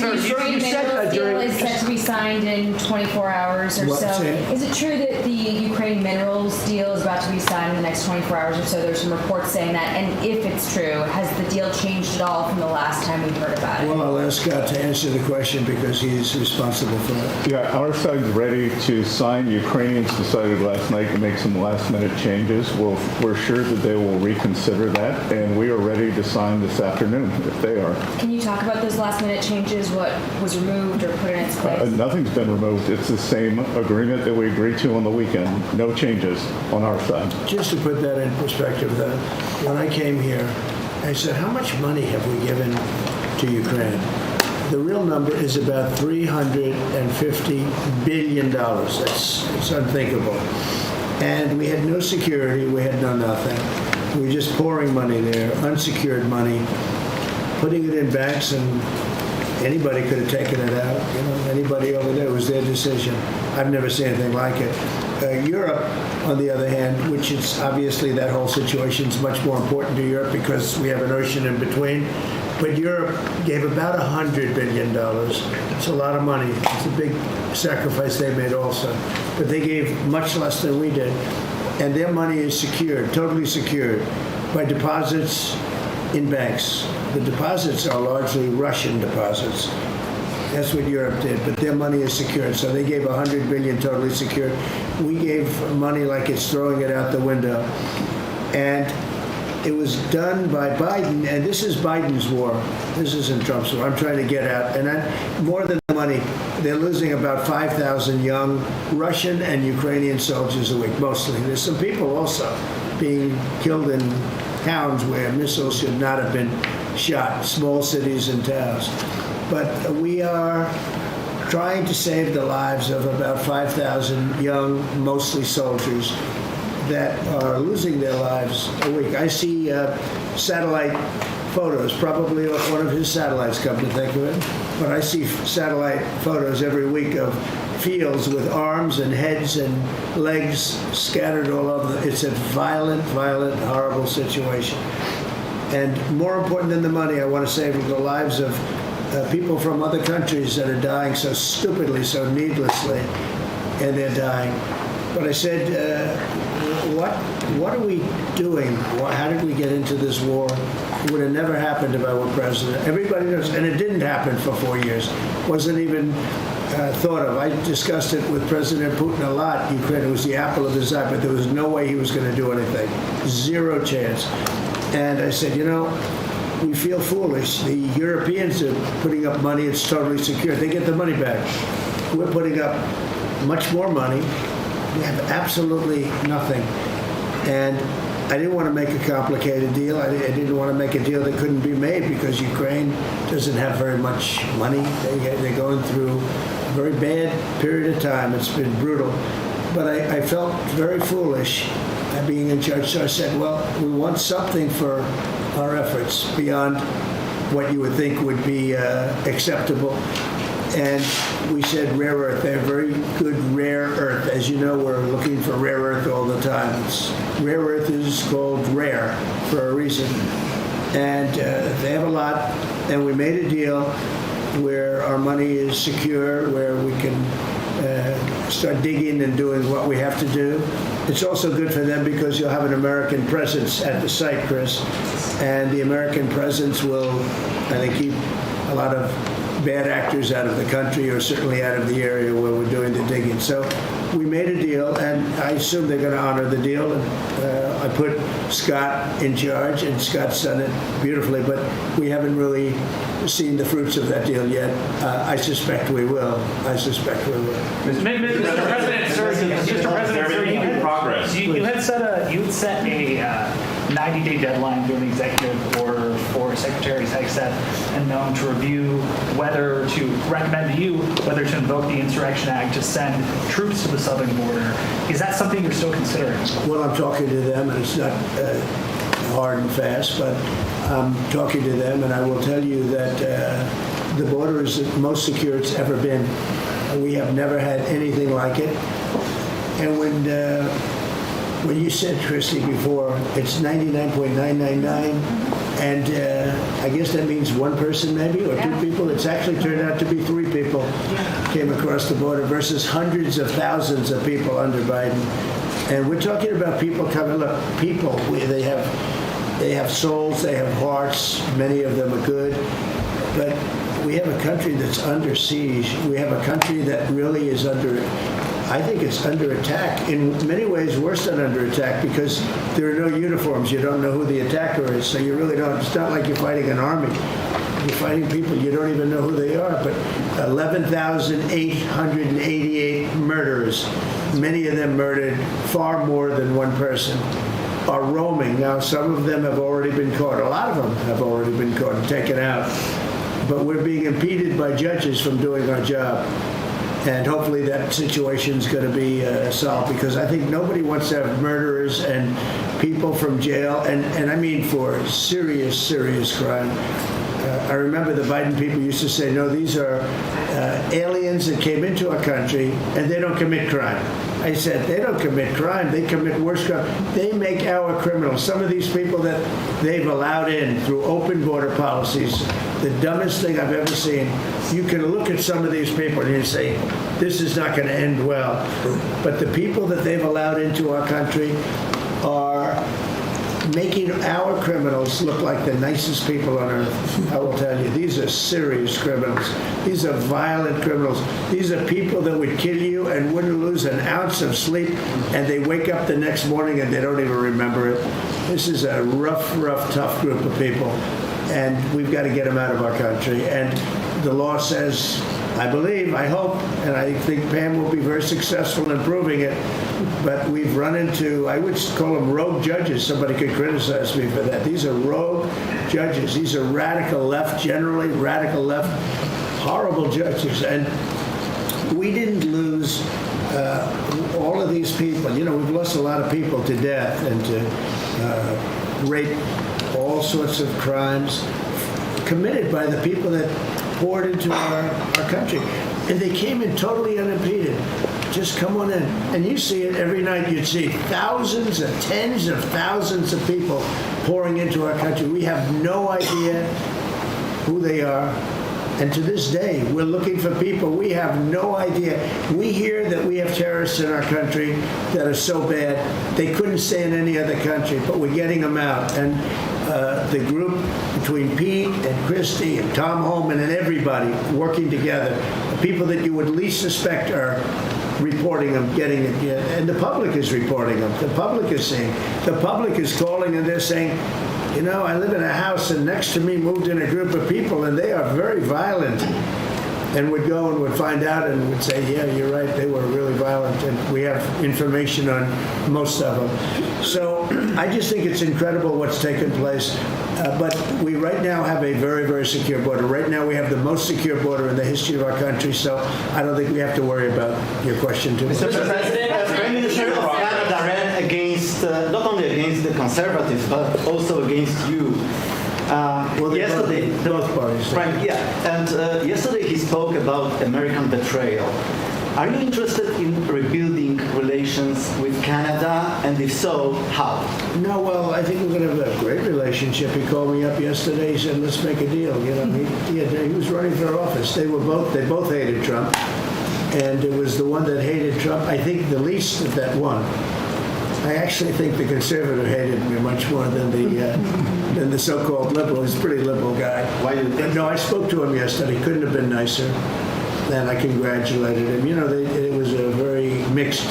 Ukraine minerals deal is set to be signed in 24 hours or What? so. Say it. Is it true that the Ukraine minerals deal is about to be signed in the next 24 hours or so? There's some reports saying that. And if it's true, has the deal changed at all from the last time we heard about it? Well, I'll ask Scott to answer the question because he's responsible for it. Yeah, our side's ready to sign. Ukrainians decided last night to make some last-minute changes. We're sure that they will reconsider that, and we are ready to sign this afternoon if they are. Can you talk about those last-minute changes? What was removed or put in its place? Nothing's been removed. It's the same agreement that we agreed to on the weekend. No changes on our side. Just to put that in perspective, though, when I came here, I said, how much money have we given to Ukraine? The real number is about $350 billion. It's unthinkable. And we had no security. We had no nothing. We were just pouring money there, unsecured money, putting it in banks, and anybody could have taken it out. Anybody over there, it was their decision. I've never seen anything like it. Europe, on the other hand, which is obviously that whole situation is much more important to Europe because we have an ocean in between. But Europe gave about $100 billion. It's a lot of money. It's a big sacrifice they made also. But they gave much less than we did. And their money is secured, totally secured, by deposits in banks. The deposits are largely Russian deposits. That's what Europe did, but their money is secured. So they gave $100 billion totally secured. We gave money like it's throwing it out the window. And it was done by Biden, and this is Biden's war. This isn't Trump's war. I'm trying to get out. And more than the money, they're losing about 5,000 young Russian and Ukrainian soldiers a week, mostly. There's some people also being killed in towns where missiles should not have been shot, small cities and towns. But we are trying to save the lives of about 5,000 young, mostly soldiers, that are losing their lives a week. I see satellite photos, probably off one of his satellites, come to think of it. But I see satellite photos every week of fields with arms and heads and legs scattered all over. It's a violent, horrible situation. And more important than the money, I want to save the lives of people from other countries that are dying so stupidly, so needlessly, and they're dying. But I said, what are we doing? How did we get into this war? It would have never happened if I were president. Everybody knows, and it didn't happen for 4 years. Wasn't even thought of. I discussed it with President Putin a lot. Ukraine was the apple of his eye, but there was no way he was going to do anything. Zero chance. And I said, we feel foolish. The Europeans are putting up money. It's totally secure. They get the money back. We're putting up much more money. We have absolutely nothing. And I didn't want to make a complicated deal. I didn't want to make a deal that couldn't be made because Ukraine doesn't have very much money. They're going through a very bad period of time. It's been brutal. But I felt very foolish being in charge. So I said, well, we want something for our efforts beyond what you would think would be acceptable. And we said rare earth. They have very good rare earth. As you know, we're looking for rare earth all the time. Rare earth is called rare for a reason. And they have a lot. And we made a deal where our money is secure, where we can start digging and doing what we have to do. It's also good for them because you'll have an American presence at the site, Chris. And the American presence will, I think, keep a lot of bad actors out of the country, or certainly out of the area where we're doing the digging. So we made a deal, and I assume they're going to honor the deal. And I put Scott in charge, and Scott's done it beautifully, but we haven't really seen the fruits of that deal yet. I suspect we will. Mr. President, sir, you made progress. You had set a 90-day deadline during the executive order for Secretary Hegseth and known to review whether to recommend to you whether to invoke the Insurrection Act to send troops to the southern border. Is that something you're still considering? Well, I'm talking to them, and it's not hard and fast, but I'm talking to them, and I will tell you that the border is the most secure it's ever been. We have never had anything like it. And when you said, Christy, before, it's 99.999, and I guess that means one person maybe, or two people. It's actually turned out to be 3 people came across the border versus hundreds of thousands of people under Biden. And we're talking about people coming up, people, they have souls, they have hearts, many of them are good, but we have a country that's under siege. We have a country that really is I think it's under attack. In many ways, worse than under attack because there are no uniforms. You don't know who the attacker is, so you really don't. It's not like you're fighting an army. You're fighting people. You don't even know who they are. But 11,888 murderers, many of them murdered far more than one person, are roaming. Now, some of them have already been caught. A lot of them have already been caught and taken out. But we're being impeded by judges from doing our job. And hopefully that situation is going to be solved because I think nobody wants to have murderers and people from jail, and I mean for serious, serious crime. I remember the Biden people used to say, no, these are aliens that came into our country and they don't commit crime. I said, they don't commit crime. They commit worse crime. They make our criminals. Some of these people that they've allowed in through open border policies, the dumbest thing I've ever seen. You can look at some of these people and you say, this is not going to end well. But the people that they've allowed into our country are making our criminals look like the nicest people on earth. I will tell you, these are serious criminals. These are violent criminals. These are people that would kill you and wouldn't lose an ounce of sleep, and they wake up the next morning and they don't even remember it. This is a rough, tough group of people, and we've got to get them out of our country. And the law says, I believe, I hope, and I think Pam will be very successful in proving it, but we've run into, I would call them rogue judges. Somebody could criticize me for that. These are rogue judges. These are radical left, generally radical left, horrible judges. And we didn't lose all of these people. You know, we've lost a lot of people to death and to rape, all sorts of crimes committed by the people that poured into our country. And they came in totally unimpeded. Just come on in. And you see it every night. You'd see thousands and tens of thousands of people pouring into our country. We have no idea who they are. And to this day, we're looking for people. We have no idea. We hear that we have terrorists in our country that are so bad, they couldn't stay in any other country, but we're getting them out. And the group between Pete and Christy and Tom Holman and everybody working together, the people that you would least suspect are reporting them, getting it, and the public is reporting them. The public is seeing. The public is calling and they're saying, you know, I live in a house and next to me moved in a group of people and they are very violent. And would go and would find out and would say, yeah, you're right, they were really violent. And we have information on most of them. So I just think it's incredible what's taken place. But we right now have a very, very secure border. Right now we have the most secure border in the history of our country. So I don't think we have to worry about your question too much. Mr. President, as Prime Minister of Canada ran against, not only against the Conservatives, but also against you. Well, yesterday, both parties. Right, yeah. And yesterday he spoke about American betrayal. Are you interested in rebuilding relations with Canada? And if so, how? No, well, I think we're going to have a great relationship. He called me up yesterday. He said, let's make a deal. You know, he was running for office. They both hated Trump. And it was the one that hated Trump, I think, the least that won. I actually think the conservative hated me much more than the so-called liberal. He's a pretty liberal guy. Why do you think? No, I spoke to him yesterday. Couldn't have been nicer. And I congratulated him. You know, it was a very mixed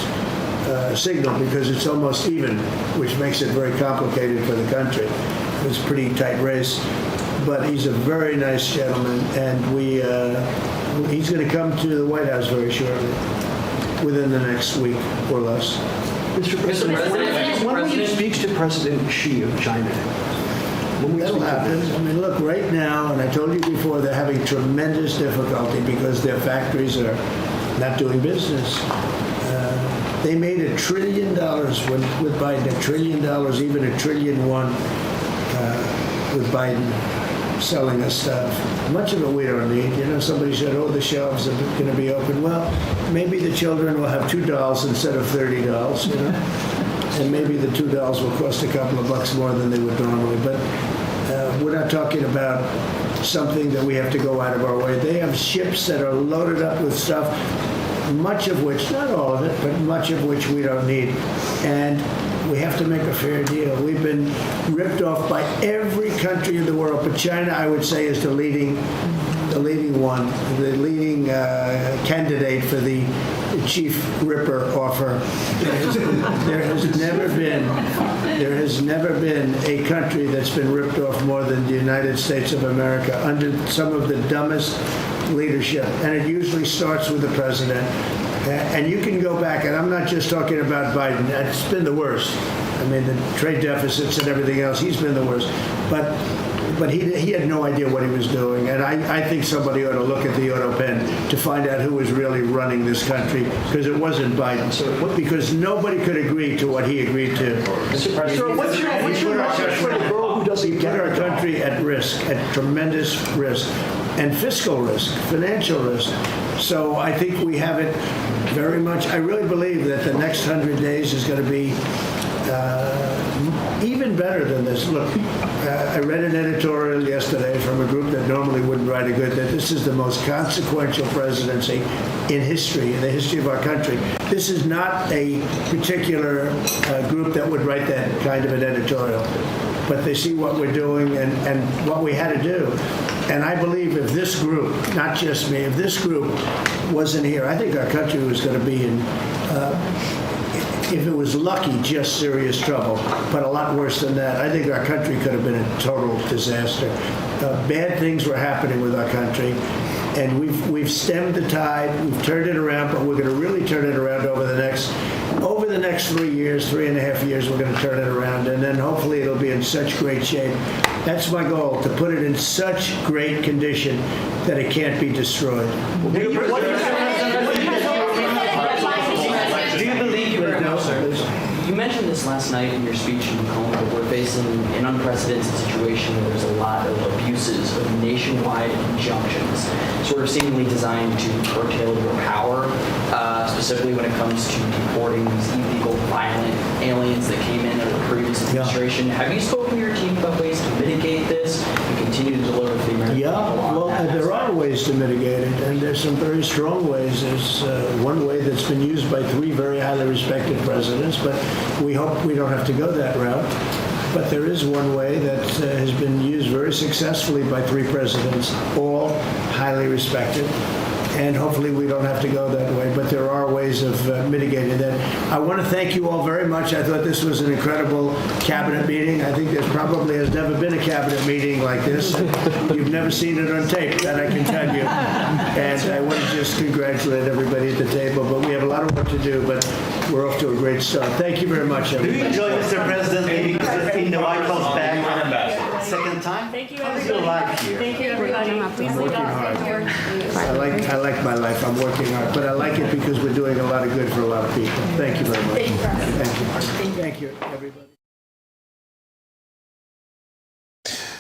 signal because it's almost even, which makes it very complicated for the country. It was a pretty tight race. But he's a very nice gentleman, and he's going to come to the White House very shortly, within the next week or less. Mr. President, when will you speak to President Xi of China? That'll happen. I mean, look, right now, and I told you before, they're having tremendous difficulty because their factories are not doing business. They made $1 trillion with Biden, $1 trillion, even $1.1 trillion with Biden. selling us stuff. Much of it we don't need. You know, somebody said, oh, the shelves are going to be open. Well, maybe the children will have $2 instead of $30, you know? And maybe the $2 will cost a couple of bucks more than they would normally. But we're not talking about something that we have to go out of our way. They have ships that are loaded up with stuff, much of which, not all of it, but much of which we don't need. And we have to make a fair deal. We've been ripped off by every country in the world, but China, I would say, is the leading candidate for the chief ripper offer. There has never been a country that's been ripped off more than the United States of America under some of the dumbest leadership, and it usually starts with the president. And you can go back, and I'm not just talking about Biden. It's been the worst. I mean, the trade deficits and everything else, he's been the worst. But he had no idea what he was doing. And I think somebody ought to look at the auto pen to find out who was really running this country, because it wasn't Biden. Because nobody could agree to what he agreed to. Mr. President, what's your message for the girl who doesn't put our country at risk, at tremendous risk, and fiscal risk, financial risk. So I think we have it very much. I really believe that the next 100 days is going to be even better than this. Look, I read an editorial yesterday from a group that normally wouldn't write a good, that this is the most consequential presidency in history, in the history of our country. This is not a particular group that would write that kind of an editorial, but they see what we're doing and what we had to do. And I believe if this group, not just me, if this group wasn't here, I think our country was going to be in, if it was lucky, just serious trouble, but a lot worse than that. I think our country could have been a total disaster. Bad things were happening with our country, and we've stemmed the tide, we've turned it around, but we're going to really turn it around over the next 3 years, 3.5 years, we're going to turn it around, and then hopefully it'll be in such great shape. That's my goal, to put it in such great condition that it can't be destroyed. Do you believe you are now, sir? You mentioned this last night in your speech in Macomb, but we're facing an unprecedented situation where there's a lot of abuses of nationwide injunctions, sort of seemingly designed to curtail your power, specifically when it comes to deporting these illegal, violent aliens that came in under the previous administration. Have you spoken to your team about ways to mitigate this and continue to deliver for the American people on well, that? there are ways to mitigate it, and there's some very strong ways. There's one way that's been used by 3 very highly respected presidents, but we hope we don't have to go that route. But there is one way that has been used very successfully by 3 presidents, all highly respected. And hopefully we don't have to go that way, but there are ways of mitigating that. I want to thank you all very much. I thought this was an incredible cabinet meeting. I think there probably has never been a cabinet meeting like this. You've never seen it on tape, that I can tell you. And I want to just congratulate everybody at the table, but we have a lot of work to do, but we're off to a great start. Thank you very much, everybody. Do you enjoy, Mr. President, being in the White House back second time? Thank you, How's your life here? Thank you, everybody. Please I'm working hard. I like my life. I'm working hard, but I like it because we're doing a lot of good for a lot of people. Thank you very much. Thank you, everybody.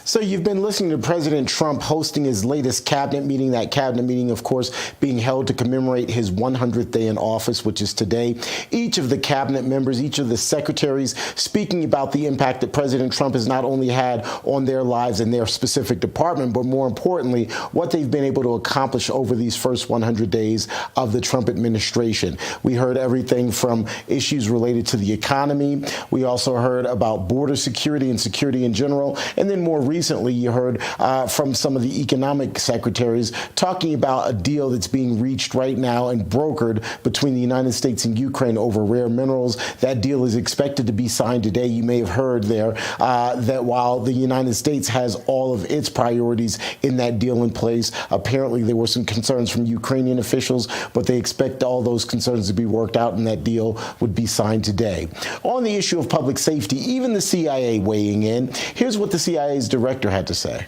So you've been listening to President Trump hosting his latest cabinet meeting. That cabinet meeting, of course, being held to commemorate his 100th day in office, which is today. Each of the cabinet members, each of the secretaries speaking about the impact that President Trump has not only had on their lives and their specific department, but more importantly, what they've been able to accomplish over these first 100 days of the Trump administration. We heard everything from issues related to the economy. We also heard about border security and security in general. And then more recently, you heard from some of the economic secretaries talking about a deal that's being reached right now and brokered between the United States and Ukraine over rare minerals. That deal is expected to be signed today. You may have heard there that while the United States has all of its priorities in that deal in place, apparently there were some concerns from Ukrainian officials, but they expect all those concerns to be worked out and that deal would be signed today. On the issue of public safety, even the CIA weighing in. Here's what the CIA's director had to say.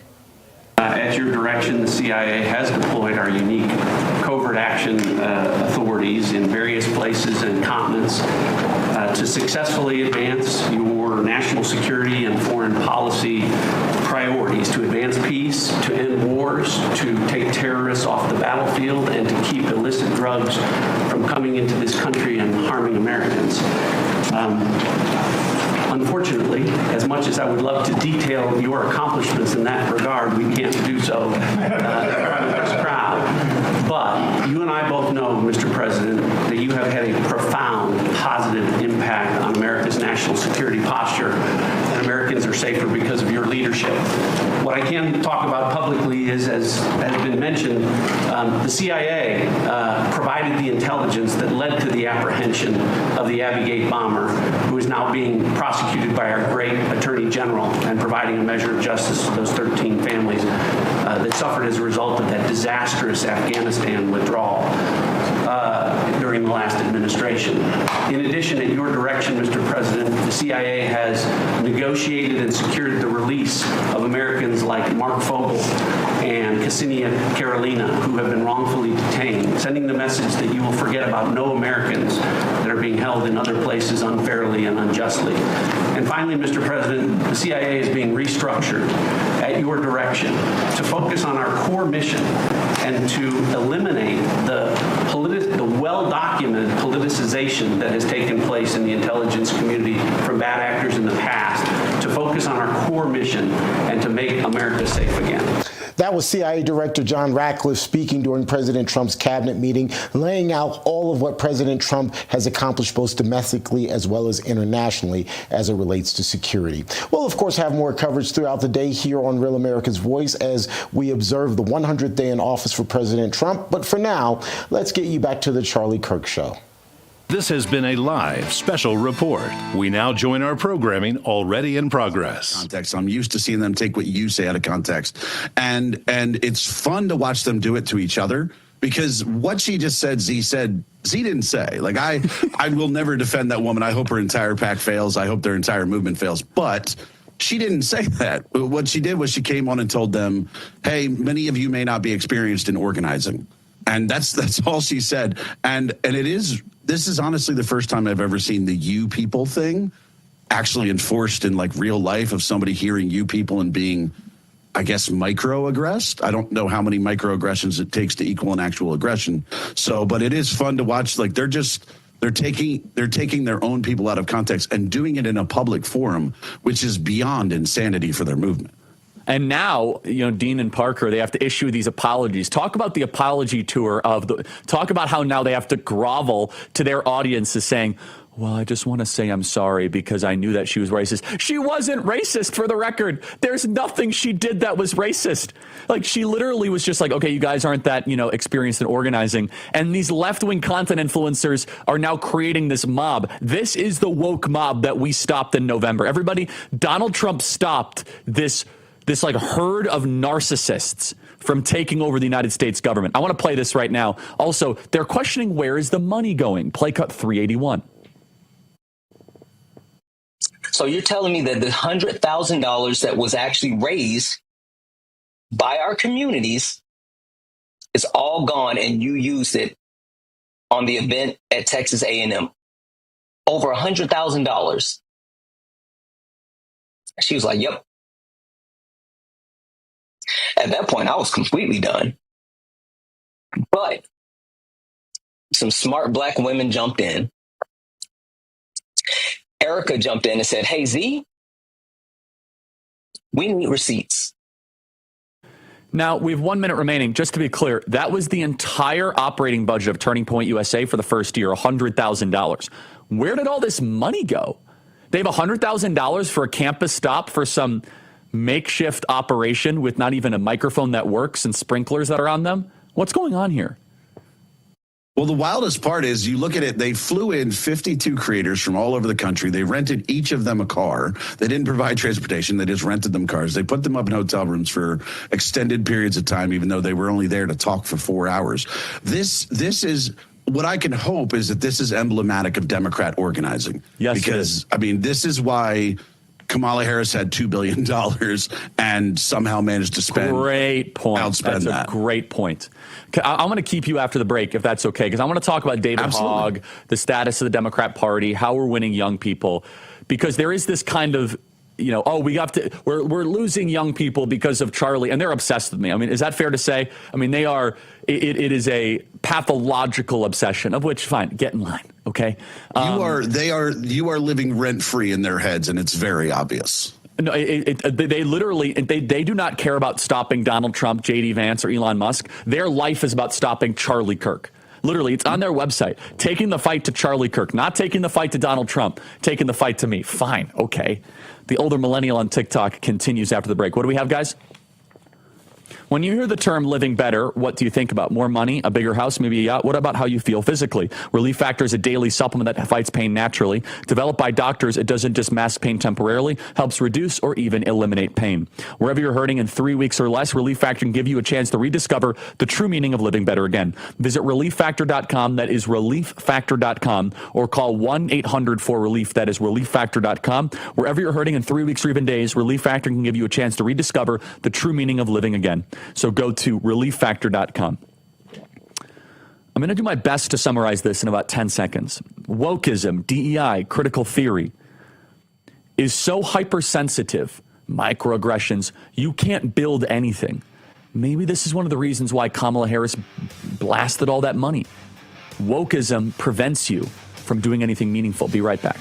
At your direction, the CIA has deployed our unique covert action authorities in various places and continents to successfully advance your national security and foreign policy priorities: to advance peace, to end wars, to take terrorists off the battlefield, and to keep illicit drugs from coming into this country and harming Americans. Unfortunately, as much as I would love to detail your accomplishments in that regard, we can't do so in front of this crowd. But you and I both know, Mr. President, that you have had a profound positive impact on America's national security posture, and Americans are safer because of your leadership. What I can talk about publicly is, as has been mentioned, the CIA provided the intelligence that led to the apprehension of the Abbey Gate bomber, who is now being prosecuted by our great Attorney General and providing a measure of justice to those 13 families that suffered as a result of that disastrous Afghanistan withdrawal during the last administration. In addition, at your direction, Mr. President, the CIA has negotiated and secured the release of Americans like Mark Fogel and Ksenia Karolina, who have been wrongfully detained, sending the message that you will forget about no Americans that are being held in other places unfairly and unjustly. And finally, Mr. President, the CIA is being restructured at your direction to focus on our core mission and to eliminate the well-documented politicization that has taken place in the intelligence community from bad actors in the past, to focus on our core mission and to make America safe again. That was CIA Director John Ratcliffe speaking during President Trump's cabinet meeting, laying out all of what President Trump has accomplished both domestically as well as internationally as it relates to security. We'll, of course, have more coverage throughout the day here on Real America's Voice as we observe the 100th day in office for President Trump. But for now, let's get you back to the Charlie Kirk Show. This has been a live special report. We now join our programming already in progress. Context. I'm used to seeing them take what you say out of context. And it's fun to watch them do it to each other, because what she just said, Z didn't say. Like, I will never defend that woman. I hope her entire pack fails. I hope their entire movement fails. But she didn't say that. What she did was she came on and told them, hey, many of you may not be experienced in organizing. And that's all she said. And this is honestly the first time I've ever seen the you people thing actually enforced in like real life, of somebody hearing you people and being, I guess, microaggressed. I don't know how many microaggressions it takes to equal an actual aggression. So, but it is fun to watch. Like, they're taking their own people out of context and doing it in a public forum, which is beyond insanity for their movement. And now, Dean and Parker, they have to issue these apologies. Talk about the apology tour talk about how now they have to grovel to their audiences saying, well, I just want to say I'm sorry because I knew that she was racist. She wasn't racist, for the record. There's nothing she did that was racist. Like, she literally was just like, okay, you guys aren't that, experienced in organizing. And these left-wing content influencers are now creating this mob. This is the woke mob that we stopped in November. Everybody, Donald Trump stopped this like herd of narcissists from taking over the United States government. I want to play this right now. Also, they're questioning, where is the money going? Play cut 381. So you're telling me that the $100,000 that was actually raised by our communities is all gone, and you used it on the event at Texas A&M? Over $100,000. She was like, yep. At that point, I was completely done. But some smart black women jumped in. Erica jumped in and said, hey, Z, we need receipts. Now, we have 1 minute remaining. Just to be clear, that was the entire operating budget of Turning Point USA for the first year, $100,000. Where did all this money go? They have $100,000 for a campus stop for some makeshift operation with not even a microphone that works and sprinklers that are on them. What's going on here? Well, the wildest part is, you look at it, they flew in 52 creators from all over the country. They rented each of them a car. They didn't provide transportation. They just rented them cars. They put them up in hotel rooms for extended periods of time, even though they were only there to talk for 4 hours. This is what I can hope is that this is emblematic of Democrat organizing. Yes, because, I mean, this is why Kamala Harris had $2 billion and somehow managed to outspend That's that. a great point. I'm going to keep you after the break, if that's okay, because I want to talk about David Hogg, the status of the Democrat Party, how we're winning young people, because there is this kind of we're losing young people because of Charlie, and they're obsessed with me. I mean, is that fair to say? I mean, they are. It is a pathological obsession, of which, fine, get in line, okay? You are living rent free in their heads, and it's very obvious. No, they literally, they do not care about stopping Donald Trump, J.D. Vance, or Elon Musk. Their life is about stopping Charlie Kirk. Literally, it's on their website. Taking the fight to Charlie Kirk, not taking the fight to Donald Trump, taking the fight to me. Fine, okay. The older millennial on TikTok continues after the break. What do we have, guys? When you hear the term living better, what do you think about? More money, a bigger house, maybe a yacht? What about how you feel physically? Relief Factor is a daily supplement that fights pain naturally. Developed by doctors, it doesn't just mask pain temporarily, helps reduce or even eliminate pain. Wherever you're hurting in 3 weeks or less, Relief Factor can give you a chance to rediscover the true meaning of living better again. Visit ReliefFactor.com, that is ReliefFactor.com, or call 1-800-4RELIEF, that is ReliefFactor.com. Wherever you're hurting in 3 weeks or even days, Relief Factor can give you a chance to rediscover the true meaning of living again. So go to ReliefFactor.com. I'm going to do my best to summarize this in about 10 seconds. Wokeism, DEI, critical theory is so hypersensitive, microaggressions, you can't build anything. Maybe this is one of the reasons why Kamala Harris blasted all that money. Wokeism prevents you from doing anything meaningful. Be right back.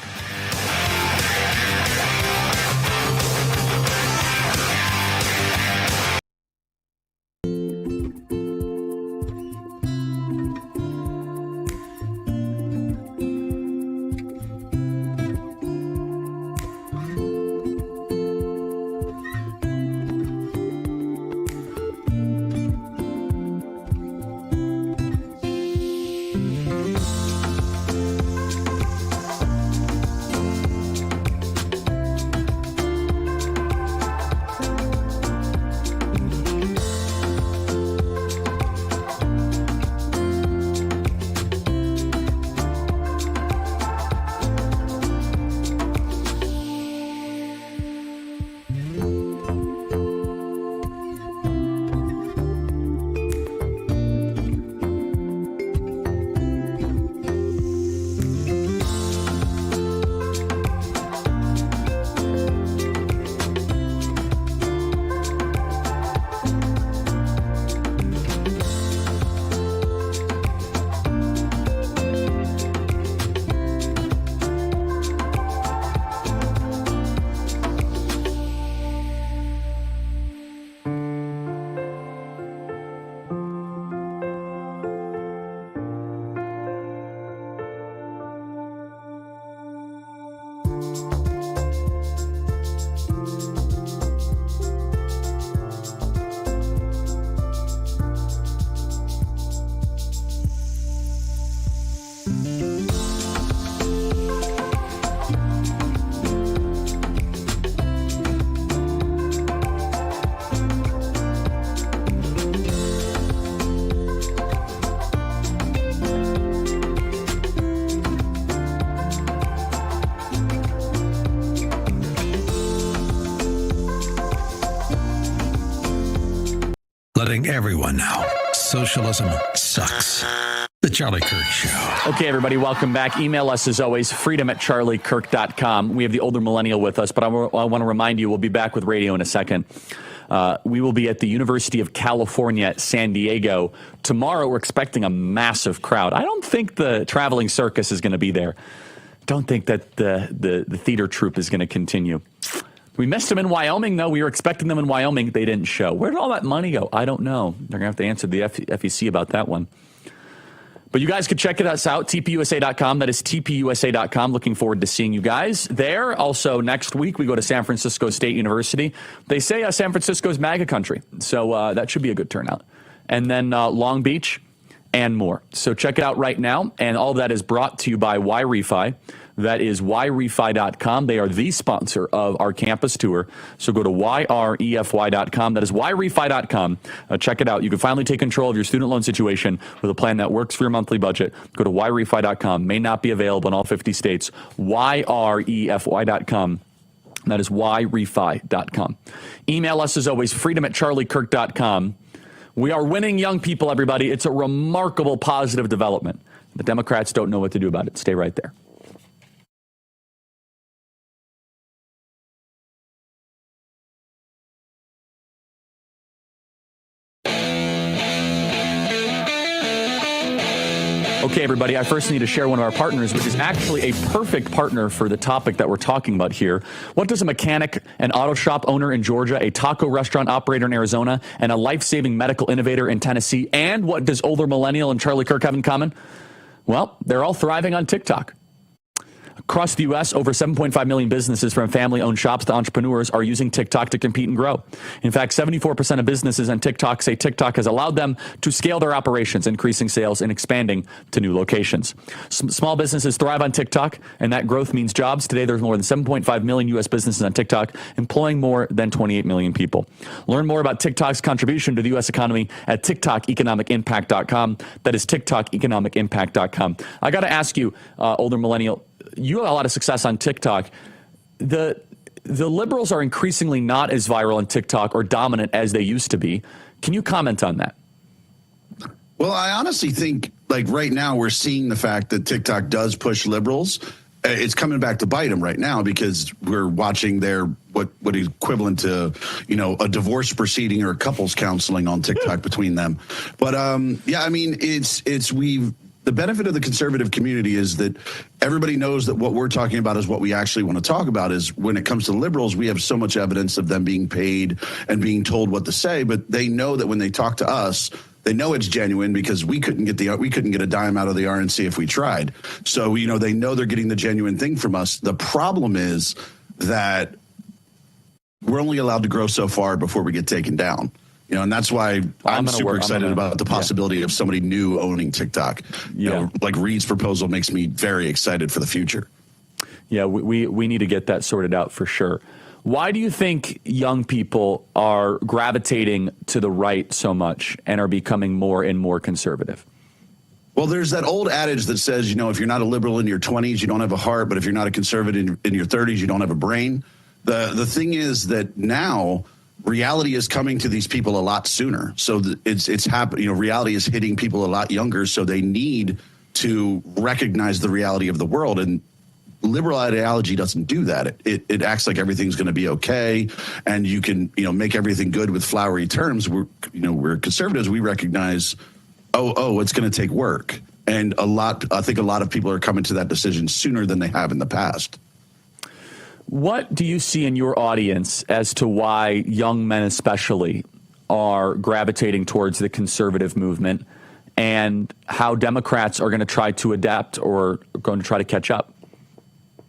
Letting everyone know socialism sucks. The Charlie Kirk Show. Okay, everybody, welcome back. Email us as always, freedom@charliekirk.com. We have the older millennial with us, but I want to remind you, we'll be back with radio in a second. We will be at the University of California, San Diego. Tomorrow, we're expecting a massive crowd. I don't think the traveling circus is going to be there. Don't think that the theater troupe is going to continue. We missed them in Wyoming, though. We were expecting them in Wyoming. They didn't show. Where did all that money go? I don't know. They're going to have to answer the FEC about that one. But you guys can check us out, tpusa.com. That is tpusa.com. Looking forward to seeing you guys there. Also, next week, we go to San Francisco State University. They say San Francisco's MAGA country, so that should be a good turnout. And then Long Beach and more. So check it out right now. And all of that is brought to you by YRefi. That is YRefi.com. They are the sponsor of our campus tour. So go to YREFY.com. That is YRefi.com. Check it out. You can finally take control of your student loan situation with a plan that works for your monthly budget. Go to YRefi.com. May not be available in all 50 states. YREFY.com. That is YRefi.com. Email us as always, freedom@charliekirk.com. We are winning young people, everybody. It's a remarkable positive development. The Democrats don't know what to do about it. Stay right there. Okay, everybody, I first need to share one of our partners, which is actually a perfect partner for the topic that we're talking about here. What does a mechanic, an auto shop owner in Georgia, a taco restaurant operator in Arizona, and a life-saving medical innovator in Tennessee, and what does older millennial and Charlie Kirk have in common? Well, they're all thriving on TikTok. Across the U.S., over 7.5 million businesses from family-owned shops to entrepreneurs are using TikTok to compete and grow. In fact, 74% of businesses on TikTok say TikTok has allowed them to scale their operations, increasing sales and expanding to new locations. Small businesses thrive on TikTok, and that growth means jobs. Today, there's more than 7.5 million U.S. businesses on TikTok, employing more than 28 million people. Learn more about TikTok's contribution to the U.S. economy at TikTokeconomicimpact.com. That is TikTokeconomicimpact.com. I got to ask you, older millennial, you have a lot of success on TikTok. The liberals are increasingly not as viral on TikTok or dominant as they used to be. Can you comment on that? Well, I honestly think, like, right now we're seeing the fact that TikTok does push liberals. It's coming back to bite them right now because we're watching their what is equivalent to, a divorce proceeding or couples counseling on TikTok between them. But yeah, I mean, the benefit of the conservative community is that everybody knows that what we're talking about is what we actually want to talk about. Is when it comes to liberals, we have so much evidence of them being paid and being told what to say, but they know that when they talk to us, they know it's genuine because we couldn't get a dime out of the RNC if we tried. So, they know they're getting the genuine thing from us. The problem is that we're only allowed to grow so far before we get taken down. And that's why I'm super excited about the possibility of somebody new owning TikTok. Like Reed's proposal makes me very excited for the future. Yeah, we need to get that sorted out for sure. Why do you think young people are gravitating to the right so much and are becoming more and more conservative? Well, there's that old adage that says, if you're not a liberal in your 20s, you don't have a heart, but if you're not a conservative in your 30s, you don't have a brain. The thing is that now reality is coming to these people a lot sooner. So it's happening. Reality is hitting people a lot younger. So they need to recognize the reality of the world. And liberal ideology doesn't do that. It acts like everything's going to be okay, and you can make everything good with flowery terms. We're conservatives. We recognize, it's going to take work, and I think a lot of people are coming to that decision sooner than they have in the past. What do you see in your audience as to why young men especially are gravitating towards the conservative movement, and how Democrats are going to try to adapt or going to try to catch up?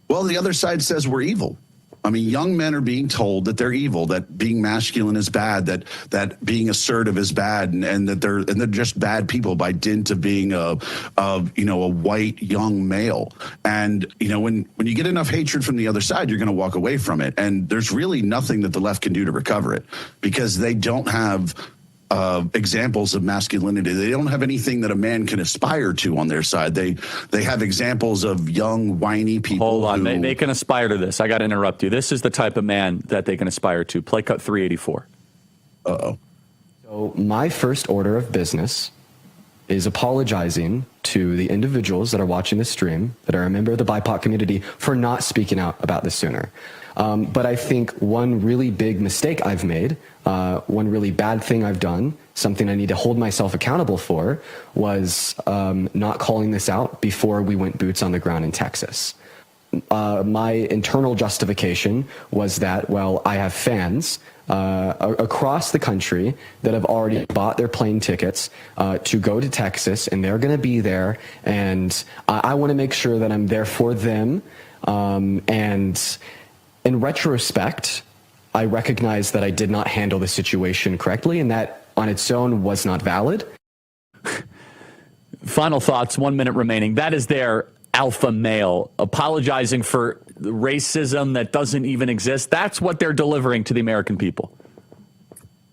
Well, the other side says we're evil. I mean, young men are being told that they're evil, that being masculine is bad, that being assertive is bad, and that they're just bad people by dint of being a white young male. And when you get enough hatred from the other side, you're going to walk away from it. And there's really nothing that the left can do to recover it because they don't have examples of masculinity. They don't have anything that a man can aspire to on their side. They have examples of young, whiny people. Hold on, they can aspire to this. I got to interrupt you. This is the type of man that they can aspire to. Play cut 384. So my first order of business is apologizing to the individuals that are watching the stream that are a member of the BIPOC community for not speaking out about this sooner. But I think one really big mistake I've made, one really bad thing I've done, something I need to hold myself accountable for, was not calling this out before we went boots on the ground in Texas. My internal justification was that, well, I have fans across the country that have already bought their plane tickets to go to Texas, and they're going to be there, and I want to make sure that I'm there for them. And in retrospect, I recognize that I did not handle the situation correctly, and that on its own was not valid. Final thoughts, 1 minute remaining. That is their alpha male apologizing for racism that doesn't even exist. That's what they're delivering to the American people.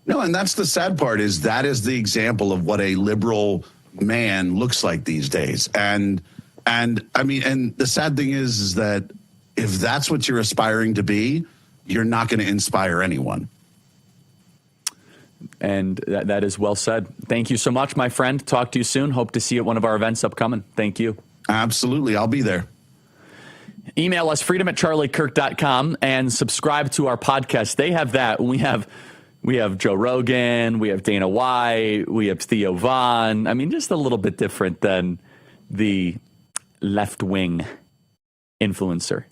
No, and that's the sad part, is that is the example of what a liberal man looks like these days. And I mean, and the sad thing is that if that's what you're aspiring to be, you're not going to inspire anyone. And that is well said. Thank you so much, my friend. Talk to you soon. Hope to see you at one of our events upcoming. Thank you. Absolutely. I'll be there. Email us, freedom@charliekirk.com, and subscribe to our podcast. They have that. We have Joe Rogan, we have Dana White, we have Theo Vaughn. I mean, just a little bit different than the left-wing influencer.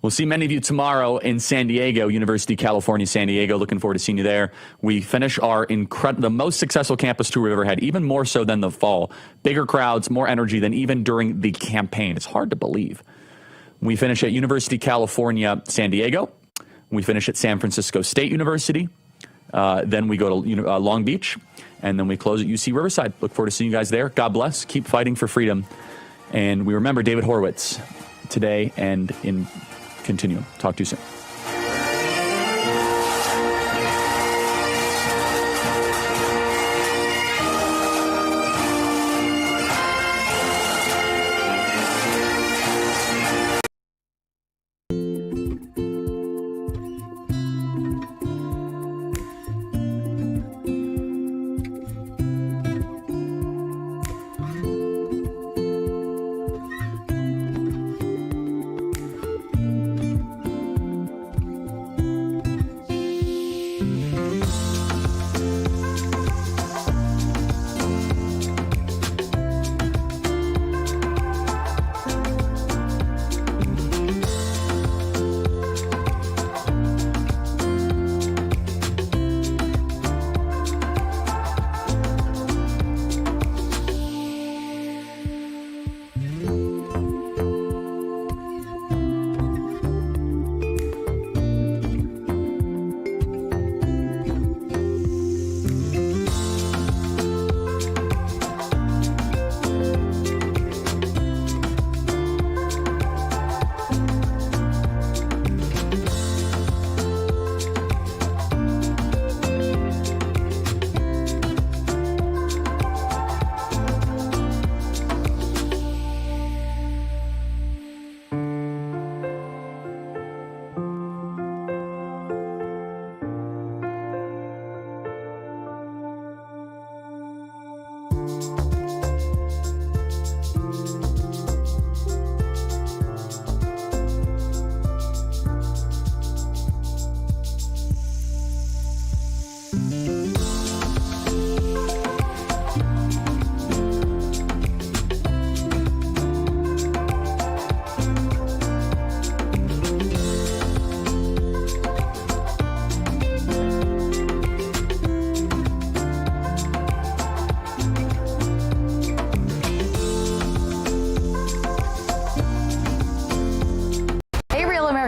We'll see many of you tomorrow in San Diego, University of California, San Diego. Looking forward to seeing you there. We finish our the most successful campus tour we've ever had, even more so than the fall. Bigger crowds, more energy than even during the campaign. It's hard to believe. We finish at University of California, San Diego. We finish at San Francisco State University. Then we go to Long Beach. And then we close at UC Riverside. Look forward to seeing you guys there. God bless. Keep fighting for freedom. And we remember David Horowitz today and in continuum. Talk to you soon.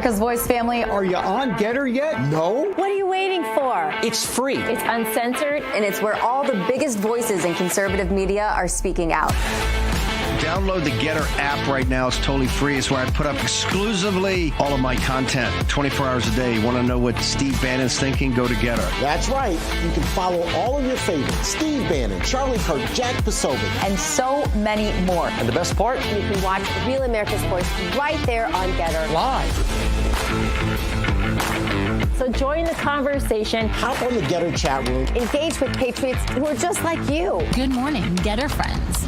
America's Voice family. Are you on Getter yet? No? What are you waiting for? It's free. It's uncensored. And it's where all the biggest voices in conservative media are speaking out. Download the Getter app right now. It's totally free. It's where I put up exclusively all of my content 24 hours a day. You want to know what Steve Bannon's thinking? Go to Getter. That's right. You can follow all of your favorites. Steve Bannon, Charlie Kirk, Jack Posobiec. And so many more. And the best part? You can watch Real America's Voice right there on Getter. Live. So join the conversation. Hop on the Getter chat room. Engage with patriots who are just like you. Good morning, Getter friends.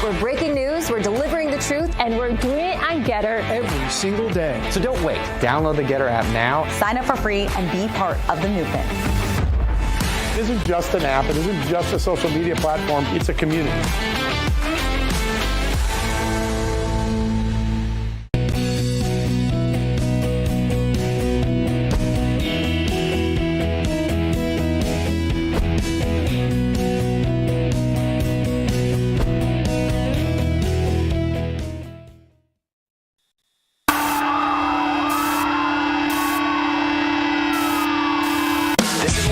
We're breaking news, we're delivering the truth, and we're doing it on Getter every single day. So don't wait. Download the Getter app now. Sign up for free and be part of the movement. It isn't just an app. It isn't just a social media platform. It's a community.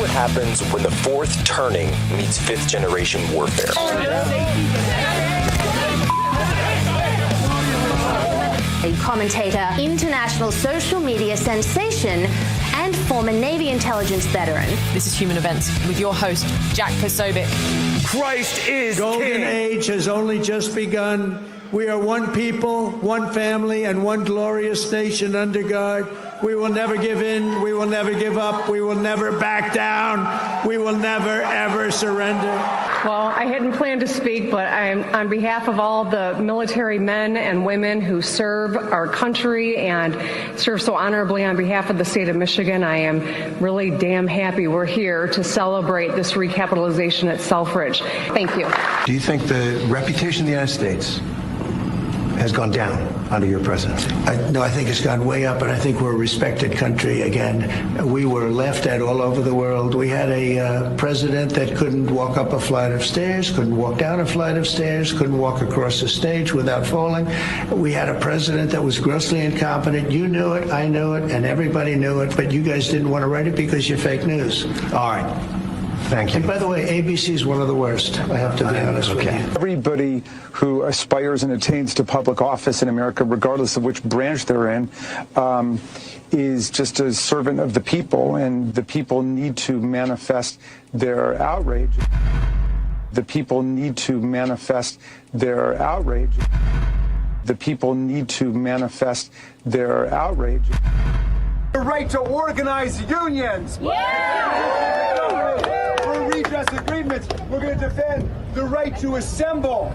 Happens when the fourth turning meets fifth generation warfare. A commentator, international social media sensation, and former Navy intelligence veteran. This is Human Events with your host, Jack Posobiec. Christ is Golden King. Age has only just begun. We are one people, one family, and one glorious nation under God. We will never give in. We will never give up. We will never back down. We will never, ever surrender. Well, I hadn't planned to speak, but I'm on behalf of all the military men and women who serve our country and serve so honorably on behalf of the state of Michigan. I am really damn happy we're here to celebrate this recapitalization at Selfridge. Thank you. Do you think the reputation of the United States has gone down under your presidency? No, I think it's gone way up, and I think we're a respected country again. We were laughed at all over the world. We had a president that couldn't walk up a flight of stairs, couldn't walk down a flight of stairs, couldn't walk across the stage without falling. We had a president that was grossly incompetent. You knew it, I knew it, and everybody knew it, but you guys didn't want to write it because you're fake news. All right. Thank you. And by the way, ABC is one of the worst, I have to be honest with you. Everybody who aspires and attains to public office in America, regardless of which branch they're in, is just a servant of the people, and the people need to manifest their outrage. The people need to manifest their outrage. The people need to manifest their outrage. The right to organize unions. For redress agreements, we're going to defend the right to assemble.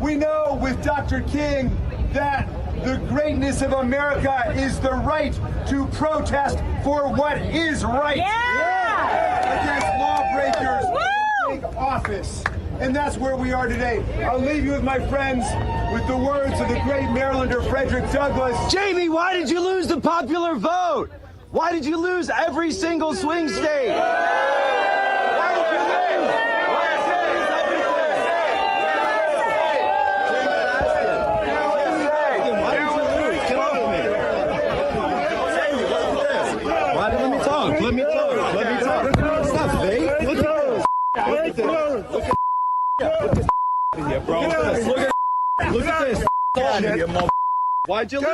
We know with Dr. King that the greatness of America is the right to protest for what is right. Against lawbreakers who take office. And that's where we are today. I'll leave you with my friends with the words of the great Marylander Frederick Douglass. Jamie, why did you lose the popular vote? Why did you lose every single swing state? Why did you lose? Let me talk. Let me talk. Let me talk. It's not fake. Look at this. Look at this. Look at here, bro. Look at this. Why'd you lose?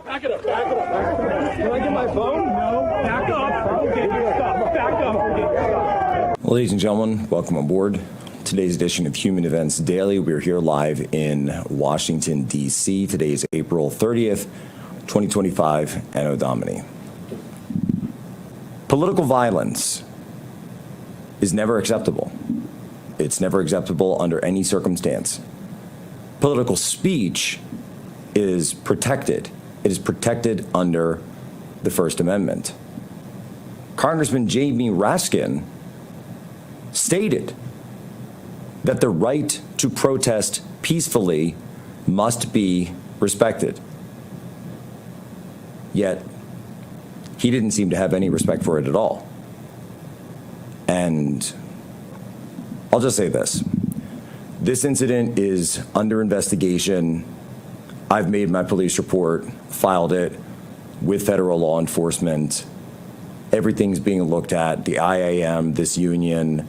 Back it up. Back it up. Can I get my phone? No. Back up. Okay, stop. Back up. Well, ladies and gentlemen, welcome aboard today's edition of Human Events Daily. We're here live in Washington, D.C. Today is April 30th, 2025, Anno Domini. Political violence is never acceptable. It's never acceptable under any circumstance. Political speech is protected. It is protected under the First Amendment. Congressman Jamie Raskin stated that the right to protest peacefully must be respected. Yet, he didn't seem to have any respect for it at all. And I'll just say this. This incident is under investigation. I've made my police report, filed it with federal law enforcement. Everything's being looked at. The IAM, this union,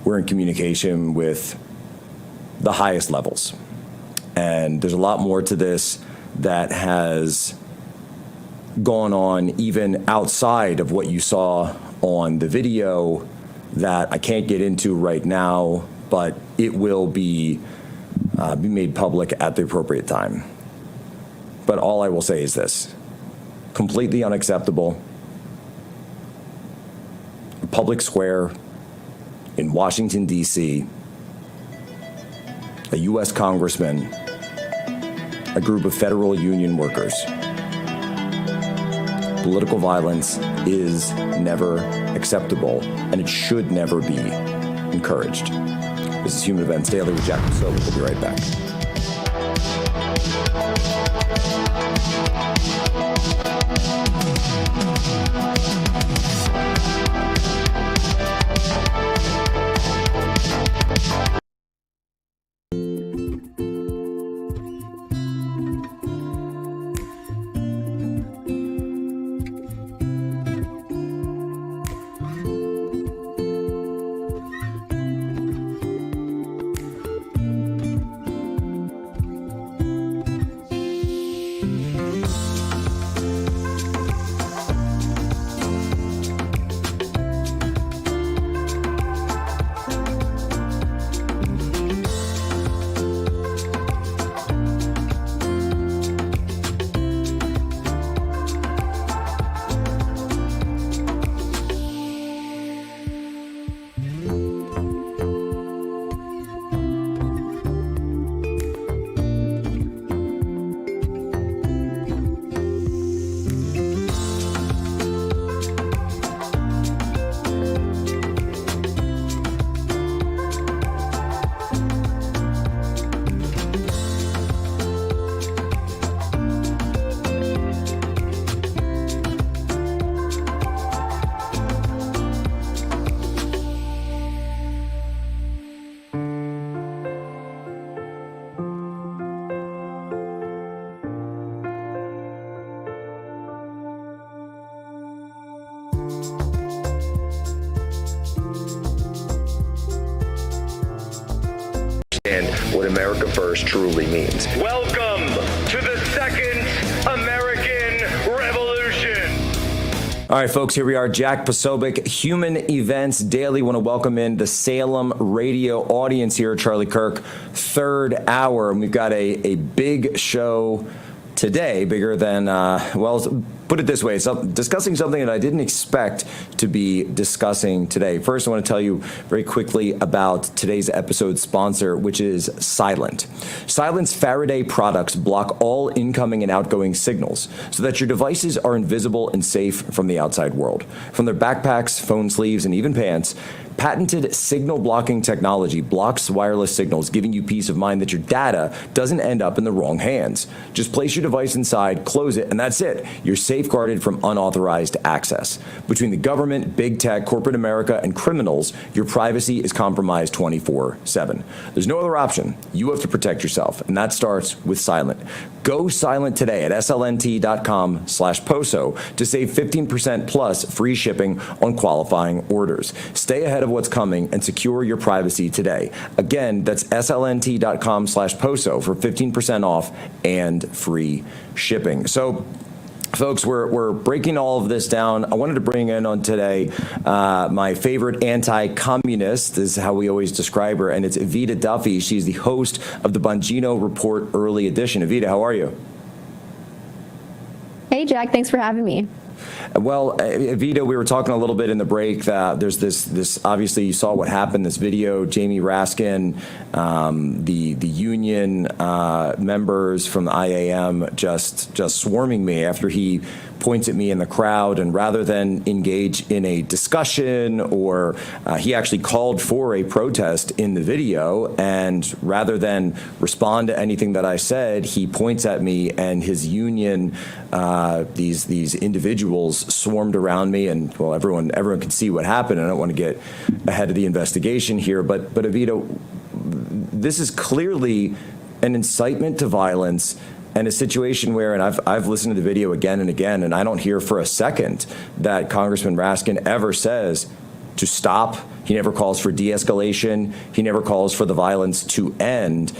we're in communication with the highest levels. And there's a lot more to this that has gone on even outside of what you saw on the video that I can't get into right now, but it will be made public at the appropriate time. But all I will say is this: completely unacceptable. A public square in Washington, D.C., a U.S. congressman, a group of federal union workers. Political violence is never acceptable, and it should never be encouraged. This is Human Events Daily with Jack Sobek. We'll be right back. what America First truly means. Welcome to the second American Revolution. All right, folks, here we are. Jack Posobiec, Human Events Daily. Want to welcome in the Salem radio audience here at Charlie Kirk, third hour. And we've got a big show today, bigger than, well, put it this way, discussing something that I didn't expect to be discussing today. First, I want to tell you very quickly about today's episode sponsor, which is Silent. Silent's Faraday products block all incoming and outgoing signals so that your devices are invisible and safe from the outside world. From their backpacks, phone sleeves, and even pants, patented signal blocking technology blocks wireless signals, giving you peace of mind that your data doesn't end up in the wrong hands. Just place your device inside, close it, and that's it. You're safeguarded from unauthorized access. Between the government, big tech, corporate America, and criminals, your privacy is compromised 24/7. There's no other option. You have to protect yourself, and that starts with Silent. Go silent today at slnt.com/POSO to save 15% plus free shipping on qualifying orders. Stay ahead of what's coming and secure your privacy today. Again, that's slnt.com/POSO for 15% off and free shipping. So, folks, we're breaking all of this down. I wanted to bring in on today my favorite anti-communist, is how we always describe her, and it's Evita Duffy. She's the host of the Bongino Report Early Edition. Evita, how are you? Hey, Jack. Thanks for having me. Well, Evita, we were talking a little bit in the break that there's this obviously you saw what happened, this video, Jamie Raskin, the union members from the IAM just swarming me after he points at me in the crowd, and rather than engage in a discussion, or he actually called for a protest in the video, and rather than respond to anything that I said, he points at me, and his union, these individuals swarmed around me, and well, everyone can see what happened. I don't want to get ahead of the investigation here, but Evita, this is clearly an incitement to violence, and a situation where, and I've listened to the video again and again, and I don't hear for a second that Congressman Raskin ever says to stop. He never calls for de-escalation. He never calls for the violence to end.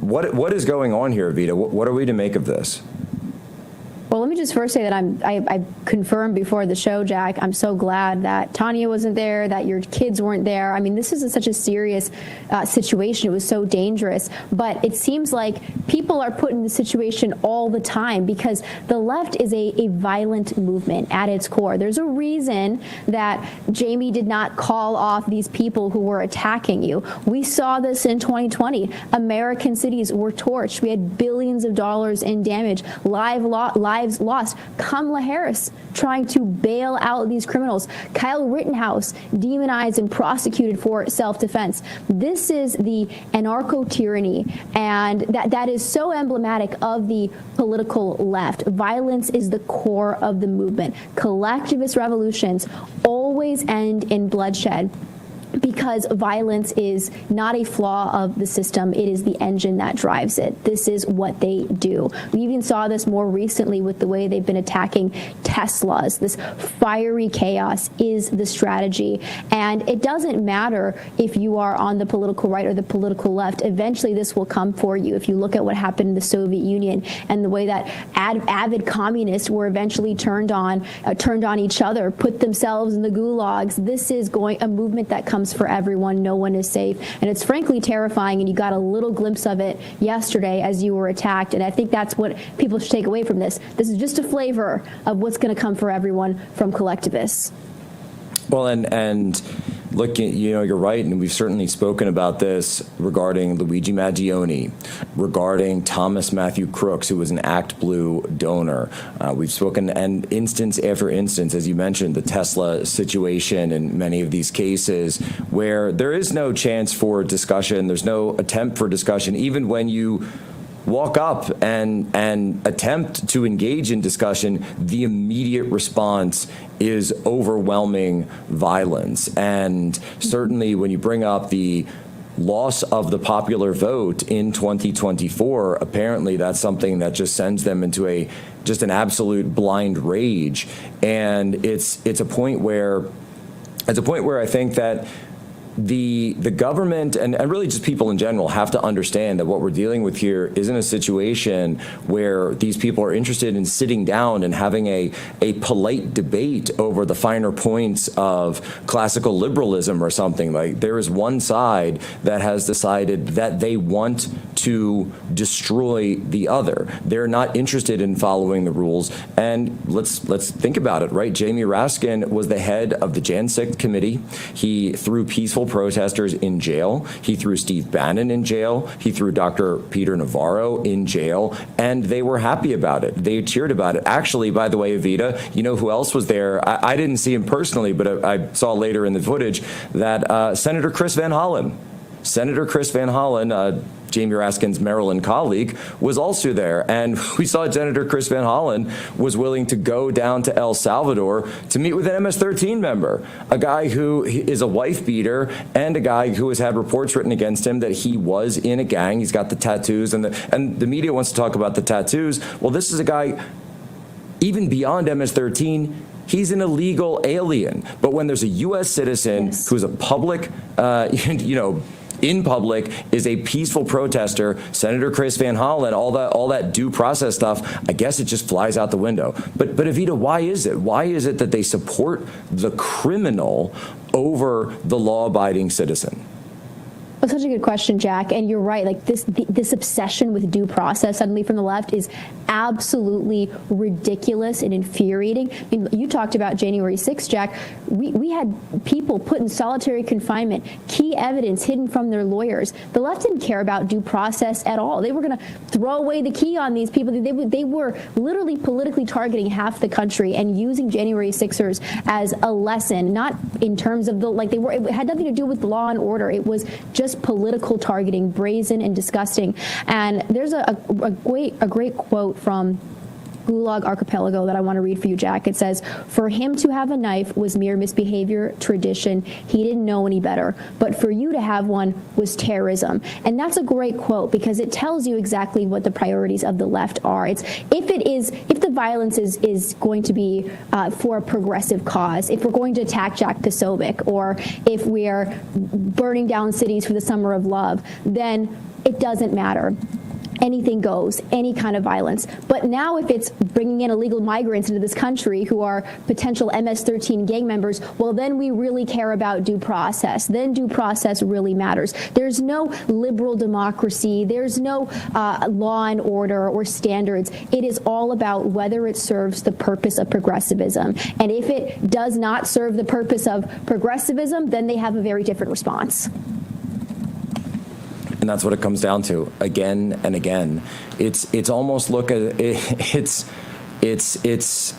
What is going on here, Evita? What are we to make of this? Well, let me just first say that I confirmed before the show, Jack, I'm so glad that Tanya wasn't there, that your kids weren't there. I mean, this is such a serious situation. It was so dangerous. But it seems like people are put in the situation all the time because the left is a violent movement at its core. There's a reason that Jamie did not call off these people who were attacking you. We saw this in 2020. American cities were torched. We had billions of dollars in damage, lives lost. Kamala Harris trying to bail out these criminals. Kyle Rittenhouse demonized and prosecuted for self-defense. This is the anarcho-tyranny, and that is so emblematic of the political left. Violence is the core of the movement. Collectivist revolutions always end in bloodshed, because violence is not a flaw of the system. It is the engine that drives it. This is what they do. We even saw this more recently with the way they've been attacking Teslas. This fiery chaos is the strategy. And it doesn't matter if you are on the political right or the political left. Eventually, this will come for you. If you look at what happened in the Soviet Union and the way that avid communists were eventually turned on each other, put themselves in the gulags. This is a movement that comes for everyone. No one is safe. And it's frankly terrifying, and you got a little glimpse of it yesterday as you were attacked. And I think that's what people should take away from this. This is just a flavor of what's going to come for everyone from collectivists. Well, and look, you're right, and we've certainly spoken about this regarding Luigi Maggioni, regarding Thomas Matthew Crooks, who was an Act Blue donor. We've spoken, and instance after instance, as you mentioned, the Tesla situation and many of these cases where there is no chance for discussion, there's no attempt for discussion, even when you walk up and attempt to engage in discussion, the immediate response is overwhelming violence. And certainly when you bring up the loss of the popular vote in 2024, apparently that's something that just sends them into just an absolute blind rage. And it's a point where I think that the government and really just people in general have to understand that what we're dealing with here isn't a situation where these people are interested in sitting down and having a polite debate over the finer points of classical liberalism or something. Like, there is one side that has decided that they want to destroy the other. They're not interested in following the rules. And let's think about it, right? Jamie Raskin was the head of the Jan 6 committee. He threw peaceful protesters in jail. He threw Steve Bannon in jail. He threw Dr. Peter Navarro in jail, and they were happy about it. They cheered about it. Actually, by the way, Evita, you know who else was there? I didn't see him personally, but I saw later in the footage that Senator Chris Van Hollen, Jamie Raskin's Maryland colleague, was also there. And we saw Senator Chris Van Hollen was willing to go down to El Salvador to meet with an MS-13 member, a guy who is a wife beater and a guy who has had reports written against him that he was in a gang. He's got the tattoos, and the media wants to talk about the tattoos. Well, this is a guy, even beyond MS-13, he's an illegal alien. But when there's a U.S. citizen who's a public, in public, is a peaceful protester, Senator Chris Van Hollen, all that due process stuff, I guess it just flies out the window. But Evita, why is it? Why is it that they support the criminal over the law-abiding citizen? That's such a good question, Jack. And you're right. Like this obsession with due process suddenly from the left is absolutely ridiculous and infuriating. I mean, you talked about January 6th, Jack. We had people put in solitary confinement, key evidence hidden from their lawyers. The left didn't care about due process at all. They were going to throw away the key on these people. They were literally politically targeting half the country and using January 6ers as a lesson, not in terms of it had nothing to do with law and order. It was just political targeting, brazen and disgusting. And there's a great quote from Gulag Archipelago that I want to read for you, Jack. It says, "For him to have a knife was mere misbehavior, tradition. He didn't know any better. But for you to have one was terrorism." And that's a great quote because it tells you exactly what the priorities of the left are. It's if the violence is going to be for a progressive cause, if we're going to attack Jack Posobiec, or if we are burning down cities for the summer of love, then it doesn't matter. Anything goes, any kind of violence. But now if it's bringing in illegal migrants into this country who are potential MS-13 gang members, well, then we really care about due process. Then due process really matters. There's no liberal democracy. There's no law and order or standards. It is all about whether it serves the purpose of progressivism. And if it does not serve the purpose of progressivism, then they have a very different response. And that's what it comes down to again and again. It's almost it's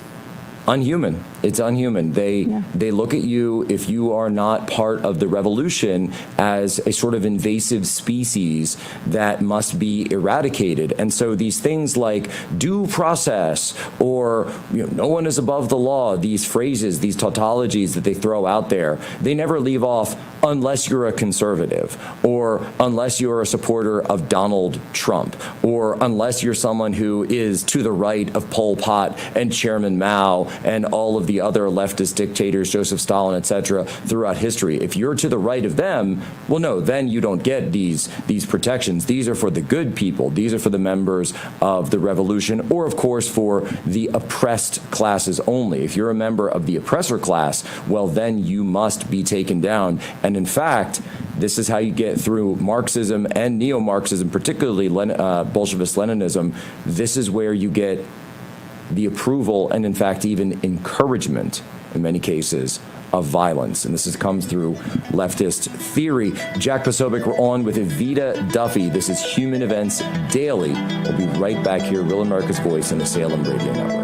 unhuman. It's unhuman. They look at you, if you are not part of the revolution, as a sort of invasive species that must be eradicated. And so these things like due process or no one is above the law, these phrases, these tautologies that they throw out there, they never leave off unless you're a conservative, or unless you're a supporter of Donald Trump, or unless you're someone who is to the right of Pol Pot and Chairman Mao and all of the other leftist dictators, Joseph Stalin, etc., throughout history. If you're to the right of them, well, no, then you don't get these protections. These are for the good people. These are for the members of the revolution, or, of course, for the oppressed classes only. If you're a member of the oppressor class, well, then you must be taken down. And in fact, this is how you get through Marxism and neo-Marxism, particularly Bolshevist Leninism. This is where you get the approval and, in fact, even encouragement, in many cases, of violence. And this comes through leftist theory. Jack Posobiec, we're on with Evita Duffy. This is Human Events Daily. We'll be right back here, Real America's Voice and the Salem Radio Network.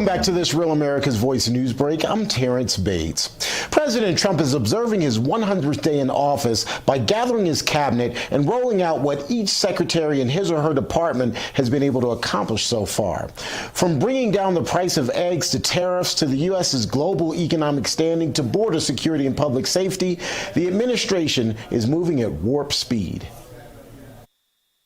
Welcome back to this Real America's Voice news break. I'm Terrence Bates. President Trump is observing his 100th day in office by gathering his cabinet and rolling out what each secretary in his or her department has been able to accomplish so far. From bringing down the price of eggs to tariffs to the U.S.'s global economic standing to border security and public safety, the administration is moving at warp speed.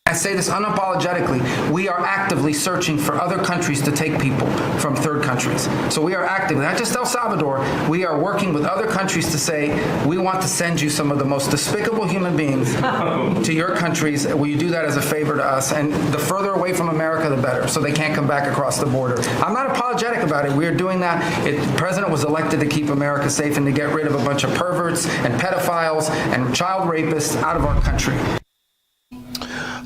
I say this unapologetically. We are actively searching for other countries to take people from third countries. So we are actively, not just El Salvador, we are working with other countries to say, we want to send you some of the most despicable human beings to your countries. Will you do that as a favor to us? And the further away from America, the better, so they can't come back across the border. I'm not apologetic about it. We are doing that. The president was elected to keep America safe and to get rid of a bunch of perverts and pedophiles and child rapists out of our country.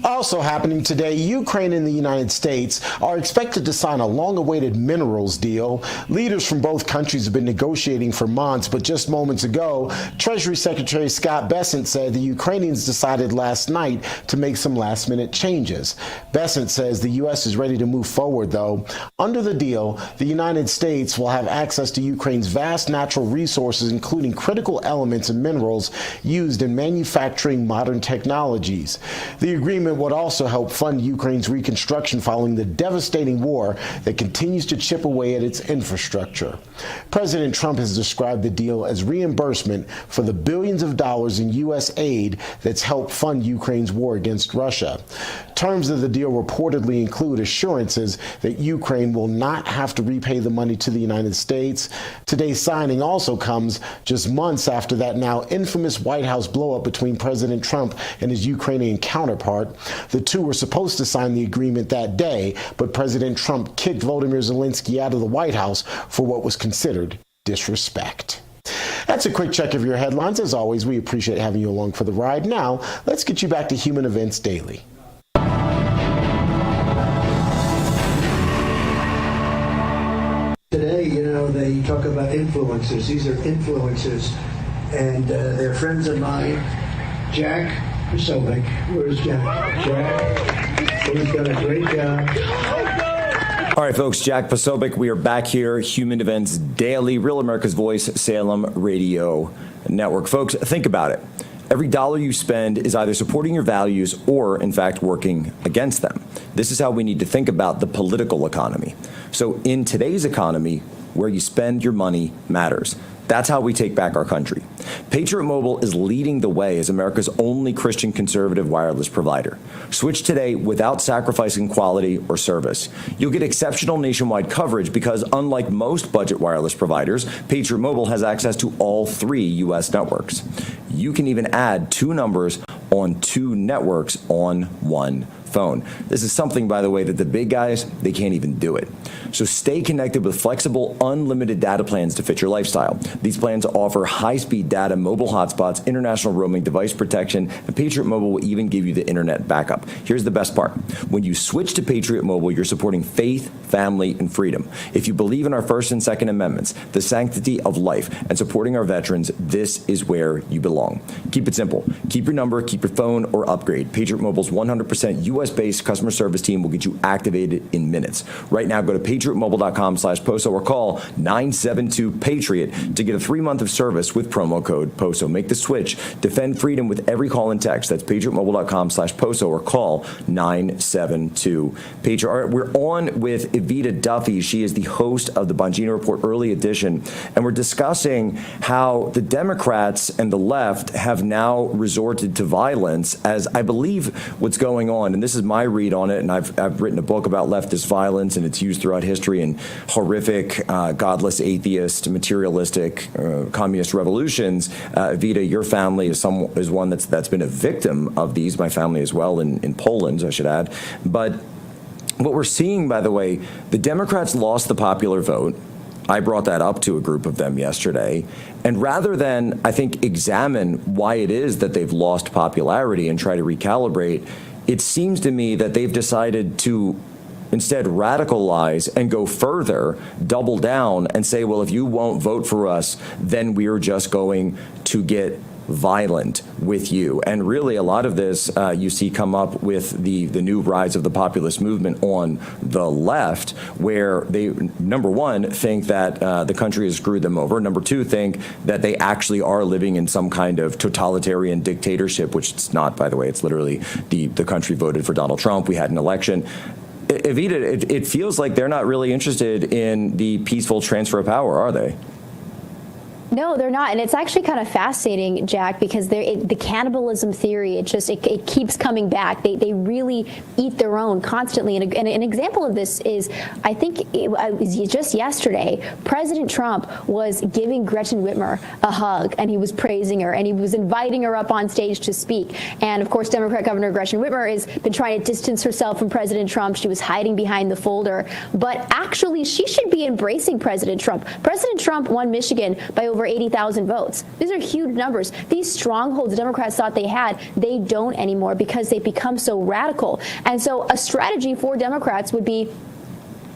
Also happening today, Ukraine and the United States are expected to sign a long-awaited minerals deal. Leaders from both countries have been negotiating for months, but just moments ago, Treasury Secretary Scott Bessent said the Ukrainians decided last night to make some last-minute changes. Bessent says the U.S. is ready to move forward, though. Under the deal, the United States will have access to Ukraine's vast natural resources, including critical elements and minerals used in manufacturing modern technologies. The agreement would also help fund Ukraine's reconstruction following the devastating war that continues to chip away at its infrastructure. President Trump has described the deal as reimbursement for the billions of dollars in U.S. aid that's helped fund Ukraine's war against Russia. Terms of the deal reportedly include assurances that Ukraine will not have to repay the money to the United States. Today's signing also comes just months after that now infamous White House blow-up between President Trump and his Ukrainian counterpart. The two were supposed to sign the agreement that day, but President Trump kicked Volodymyr Zelensky out of the White House for what was considered disrespect. That's a quick check of your headlines. As always, we appreciate having you along for the ride. Now, let's get you back to Human Events Daily. Today, they talk about influencers. These are influencers, and they're friends of mine. Jack Pasovic. Where's Jack? Jack, he's done a great job. All right, folks, Jack Pasovic, we are back here, Human Events Daily, Real America's Voice, Salem Radio Network. Folks, think about it. Every dollar you spend is either supporting your values or, in fact, working against them. This is how we need to think about the political economy. So in today's economy, where you spend your money matters. That's how we take back our country. Patriot Mobile is leading the way as America's only Christian conservative wireless provider. Switch today without sacrificing quality or service. You'll get exceptional nationwide coverage because, unlike most budget wireless providers, Patriot Mobile has access to all 3 U.S. networks. You can even add 2 numbers on 2 networks on one phone. This is something, by the way, that the big guys, they can't even do it. So stay connected with flexible, unlimited data plans to fit your lifestyle. These plans offer high-speed data, mobile hotspots, international roaming, device protection, and Patriot Mobile will even give you the internet backup. Here's the best part. When you switch to Patriot Mobile, you're supporting faith, family, and freedom. If you believe in our First and Second Amendments, the sanctity of life, and supporting our veterans, this is where you belong. Keep it simple. Keep your number, keep your phone, or upgrade. Patriot Mobile's 100% U.S.-based customer service team will get you activated in minutes. Right now, go to patriotmobile.com/POSO or call 972-PATRIOT to get a 3-month of service with promo code POSO. Make the switch. Defend freedom with every call and text. That's patriotmobile.com/POSO or call 972-PATRIOT. All right, we're on with Evita Duffy. She is the host of the Bongino Report Early Edition, and we're discussing how the Democrats and the left have now resorted to violence as I believe what's going on, and this is my read on it, and I've written a book about leftist violence and its use throughout history and horrific, godless, atheist, materialistic, communist revolutions. Evita, your family is one that's been a victim of these. My family as well in Poland, I should add. But what we're seeing, by the way, the Democrats lost the popular vote. I brought that up to a group of them yesterday. And rather than, I think, examine why it is that they've lost popularity and try to recalibrate, it seems to me that they've decided to instead radicalize and go further, double down and say, well, if you won't vote for us, then we're just going to get violent with you. And really, a lot of this you see come up with the new rise of the populist movement on the left, where they, number one, think that the country has screwed them over. Number two, think that they actually are living in some kind of totalitarian dictatorship, which it's not, by the way. It's literally the country voted for Donald Trump. We had an election. Evita, it feels like they're not really interested in the peaceful transfer of power, are they? No, they're not. And it's actually kind of fascinating, Jack, because the cannibalism theory, it keeps coming back. They really eat their own constantly. And an example of this is, I think it was just yesterday, President Trump was giving Gretchen Whitmer a hug, and he was praising her, and he was inviting her up on stage to speak. And of course, Democrat Governor Gretchen Whitmer has been trying to distance herself from President Trump. She was hiding behind the folder. But actually, she should be embracing President Trump. President Trump won Michigan by over 80,000 votes. These are huge numbers. These strongholds the Democrats thought they had, they don't anymore because they've become so radical. And so a strategy for Democrats would be,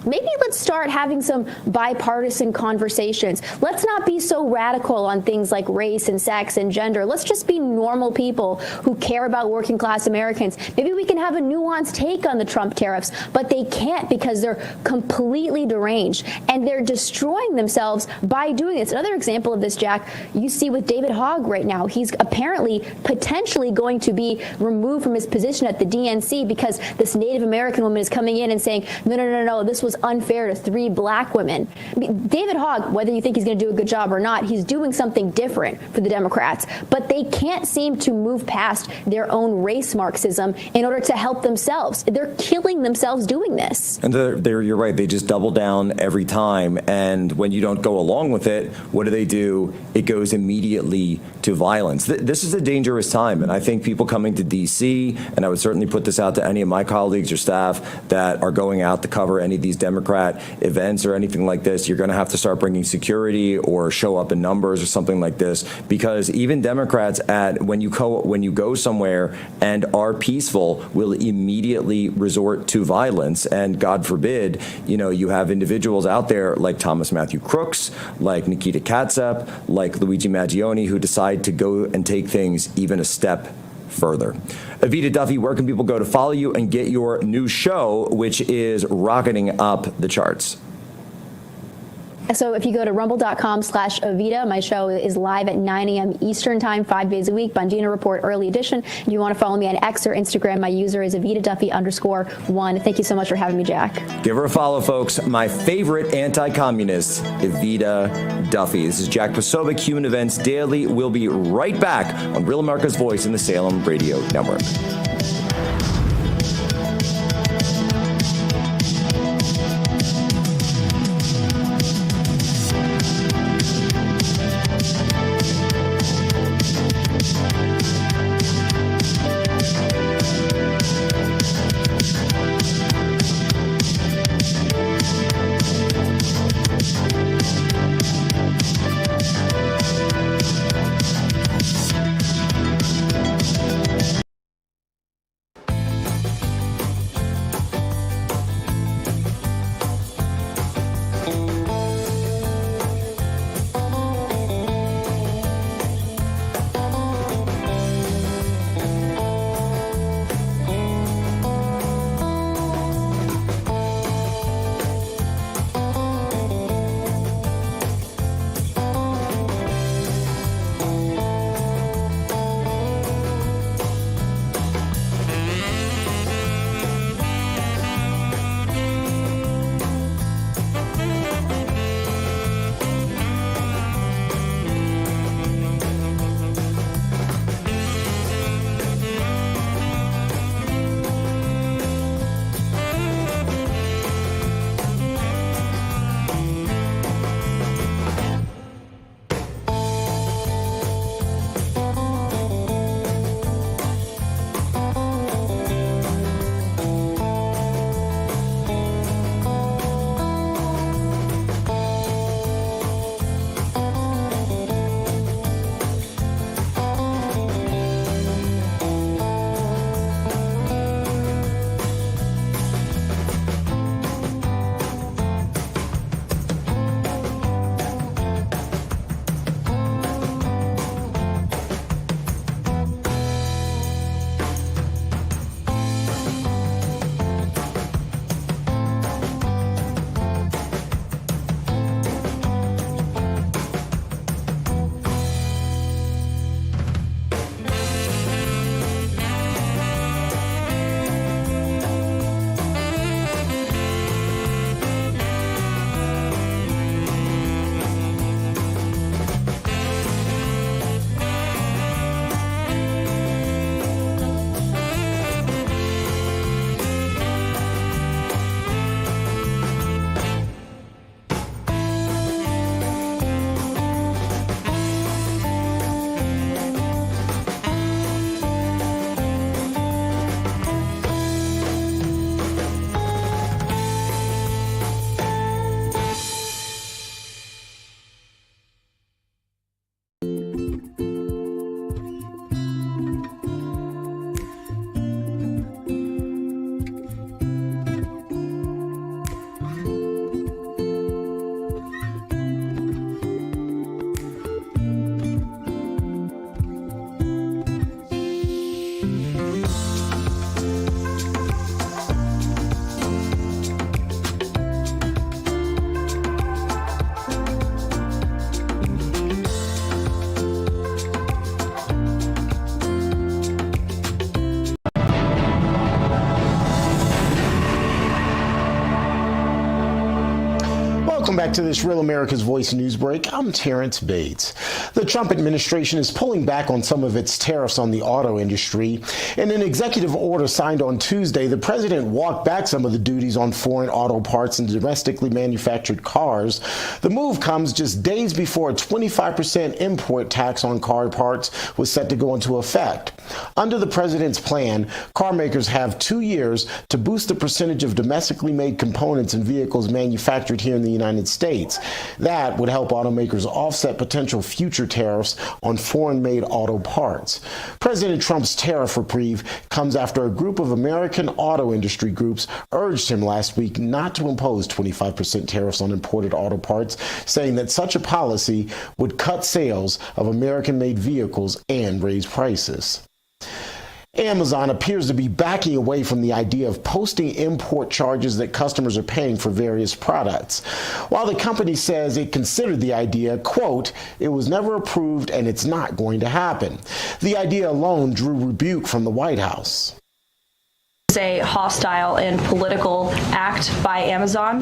maybe let's start having some bipartisan conversations. Let's not be so radical on things like race and sex and gender. Let's just be normal people who care about working class Americans. Maybe we can have a nuanced take on the Trump tariffs, but they can't because they're completely deranged and they're destroying themselves by doing this. Another example of this, Jack, you see with David Hogg right now. He's apparently potentially going to be removed from his position at the DNC because this Native American woman is coming in and saying, no, this was unfair to 3 black women. I mean, David Hogg, whether you think he's going to do a good job or not, he's doing something different for the Democrats. But they can't seem to move past their own race Marxism in order to help themselves. They're killing themselves doing this. And you're right. They just double down every time. And when you don't go along with it, what do? It goes immediately to violence. This is a dangerous time. And I think people coming to D.C., and I would certainly put this out to any of my colleagues or staff that are going out to cover any of these Democrat events or anything like this, you're going to have to start bringing security or show up in numbers or something like this, because even Democrats when you go somewhere and are peaceful will immediately resort to violence. And God forbid, you have individuals out there like Thomas Matthew Crooks, like Nikita Katsep, like Luigi Maggioni, who decide to go and take things even a step further. Evita Duffy, where can people go to follow you and get your new show, which is rocketing up the charts? So if you go to rumble.com/Evita, my show is live at 9 a.m. Eastern time, 5 days a week. Bongino Report Early Edition. If you want to follow me on X or Instagram, my user is EvitaDuffy_1. Thank you so much for having me, Jack. Give her a follow, folks. My favorite anti-communist, Evita Duffy. This is Jack Posobiec, Human Events Daily. We'll be right back on Real America's Voice in the Salem Radio Network. back to this Real America's Voice news break. I'm Terrence Bates. The Trump administration is pulling back on some of its tariffs on the auto industry. In an executive order signed on Tuesday, the president walked back some of the duties on foreign auto parts and domestically manufactured cars. The move comes just days before a 25% import tax on car parts was set to go into effect. Under the president's plan, car makers have 2 years to boost the percentage of domestically made components and vehicles manufactured here in the United States. That would help automakers offset potential future tariffs on foreign-made auto parts. President Trump's tariff reprieve comes after a group of American auto industry groups urged him last week not to impose 25% tariffs on imported auto parts, saying that such a policy would cut sales of American-made vehicles and raise prices. Amazon appears to be backing away from the idea of posting import charges that customers are paying for various products. While the company says it considered the idea, quote, it was never approved and it's not going to happen. The idea alone drew rebuke from the White House. It's a hostile and political act by Amazon.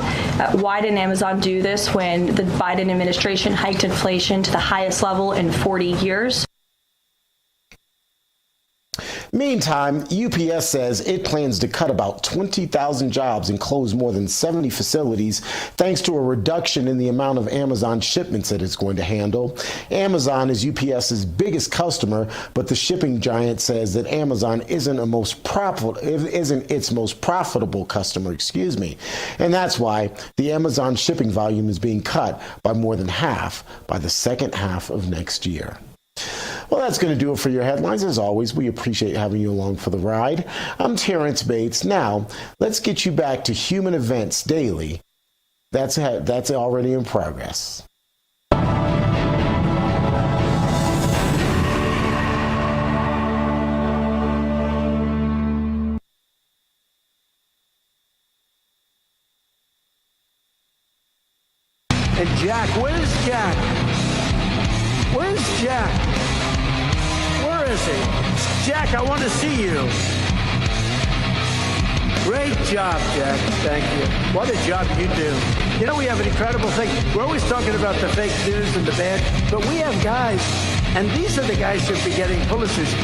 Why didn't Amazon do this when the Biden administration hiked inflation to the highest level in 40 years? Meantime, UPS says it plans to cut about 20,000 jobs and close more than 70 facilities thanks to a reduction in the amount of Amazon shipments that it's going to handle. Amazon is UPS's biggest customer, but the shipping giant says that Amazon isn't its most profitable customer, And that's why the Amazon shipping volume is being cut by more than half by the second half of next year. Well, that's going to do it for your headlines. As always, we appreciate having you along for the ride. I'm Terrence Bates. Now, let's get you back to Human Events Daily. That's already in progress. And Jack, where's Jack? Where's Jack? Where is he? Jack, I want to see you. Great job, Jack. Thank you. What a job you do. You know, we have an incredible thing. We're always talking about the fake news and the bad, but we have guys, and these are the guys who should be getting Pulitzers.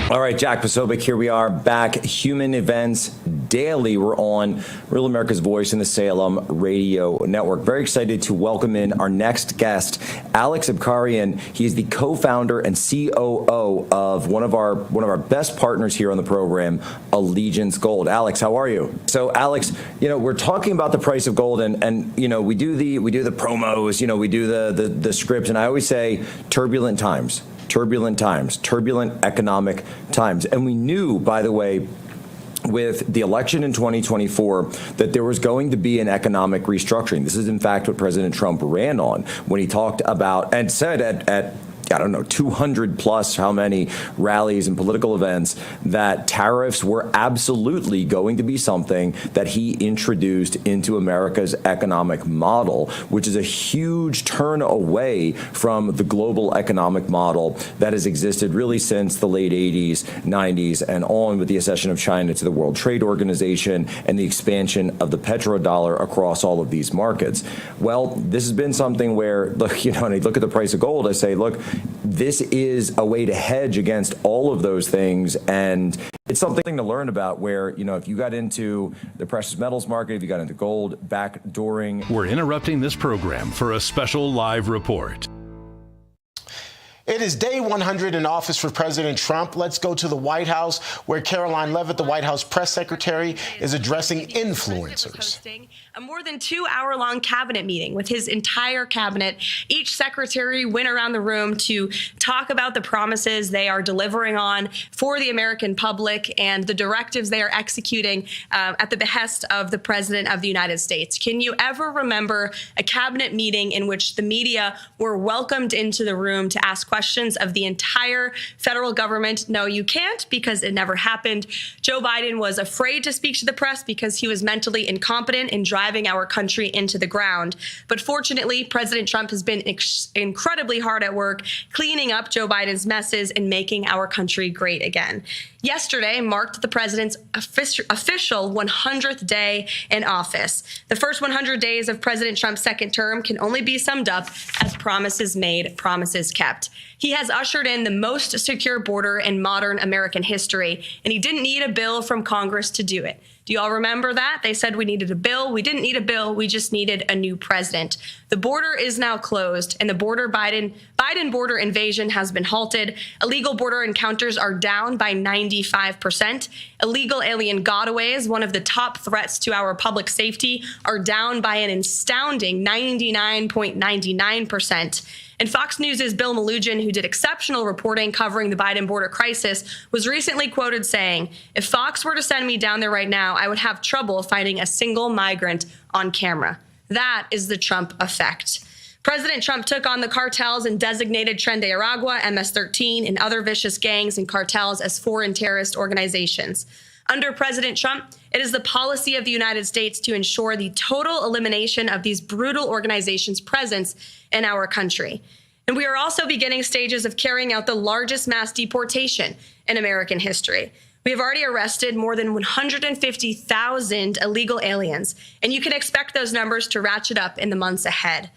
All right, Jack Posobiec, here we are back. Human Events Daily. We're on Real America's Voice in the Salem Radio Network. Very excited to welcome in our next guest, Alex Abkarian. He is the co-founder and COO of one of our best partners here on the program, Allegiance Gold. Alex, how are you? So, Alex, we're talking about the price of gold, and we do the promos, we do the scripts, and I always say turbulent times, turbulent economic times. And we knew, by the way, with the election in 2024, that there was going to be an economic restructuring. This is, in fact, what President Trump ran on when he talked about and said at 200 plus how many rallies and political events that tariffs were absolutely going to be something that he introduced into America's economic model, which is a huge turn away from the global economic model that has existed really since the late 80s, 90s, and on with the accession of China to the World Trade Organization and the expansion of the petrodollar across all of these markets. Well, this has been something where, look, and I look at the price of gold, I say, look, this is a way to hedge against all of those things, and it's something to learn about where, if you got into the precious metals market, if you got into gold back during... We're interrupting this program for a special live report. It is day 100 in office for President Trump. Let's go to the White House, where Caroline Leavitt, the White House press secretary, is addressing influencers. A more than 2-hour-long cabinet meeting with his entire cabinet. Each secretary went around the room to talk about the promises they are delivering on for the American public and the directives they are executing at the behest of the President of the United States. Can you ever remember a cabinet meeting in which the media were welcomed into the room to ask questions questions of the entire federal government. No, you can't, because it never happened. Joe Biden was afraid to speak to the press because he was mentally incompetent in driving our country into the ground. But fortunately, President Trump has been incredibly hard at work cleaning up Joe Biden's messes and making our country great again. Yesterday marked the president's official 100th day in office. The first 100 days of President Trump's second term can only be summed up as promises made, promises kept. He has ushered in the most secure border in modern American history, and he didn't need a bill from Congress to do it. Do you all remember that? They said we needed a bill. We didn't need a bill. We just needed a new president. The border is now closed, and the Biden border invasion has been halted. Illegal border encounters are down by 95%. Illegal alien gotaways, one of the top threats to our public safety, are down by an astounding 99.99%. And Fox News' Bill Malugin, who did exceptional reporting covering the Biden border crisis, was recently quoted saying, "If Fox were to send me down there right now, I would have trouble finding a single migrant on camera." That is the Trump effect. President Trump took on the cartels and designated Tren de Aragua, MS-13, and other vicious gangs and cartels as foreign terrorist organizations. Under President Trump, it is the policy of the United States to ensure the total elimination of these brutal organizations' presence in our country. And we are also beginning stages of carrying out the largest mass deportation in American history. We have already arrested more than 150,000 illegal aliens, and you can expect those numbers to ratchet up in the months ahead.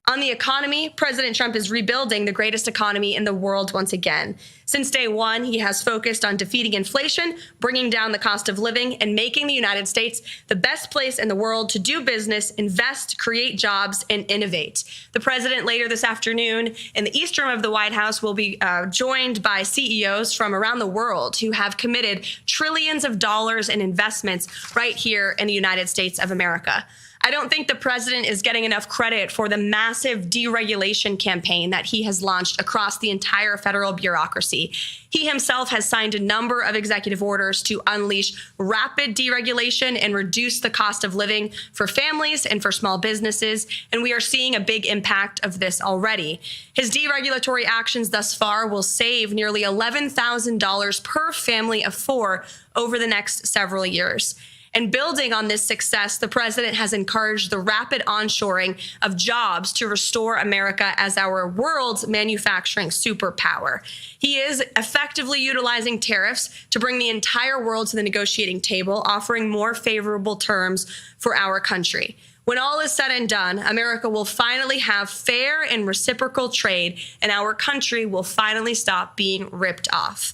On the economy, President Trump is rebuilding the greatest economy in the world once again. Since day one, he has focused on defeating inflation, bringing down the cost of living, and making the United States the best place in the world to do business, invest, create jobs, and innovate. The president later this afternoon in the East Room of the White House will be joined by CEOs from around the world who have committed trillions of dollars in investments right here in the United States of America. I don't think the president is getting enough credit for the massive deregulation campaign that he has launched across the entire federal bureaucracy. He himself has signed a number of executive orders to unleash rapid deregulation and reduce the cost of living for families and for small businesses, and we are seeing a big impact of this already. His deregulatory actions thus far will save nearly $11,000 per family of four over the next several years. And building on this success, the president has encouraged the rapid onshoring of jobs to restore America as our world's manufacturing superpower. He is effectively utilizing tariffs to bring the entire world to the negotiating table, offering more favorable terms for our country. When all is said and done, America will finally have fair and reciprocal trade, and our country will finally stop being ripped off.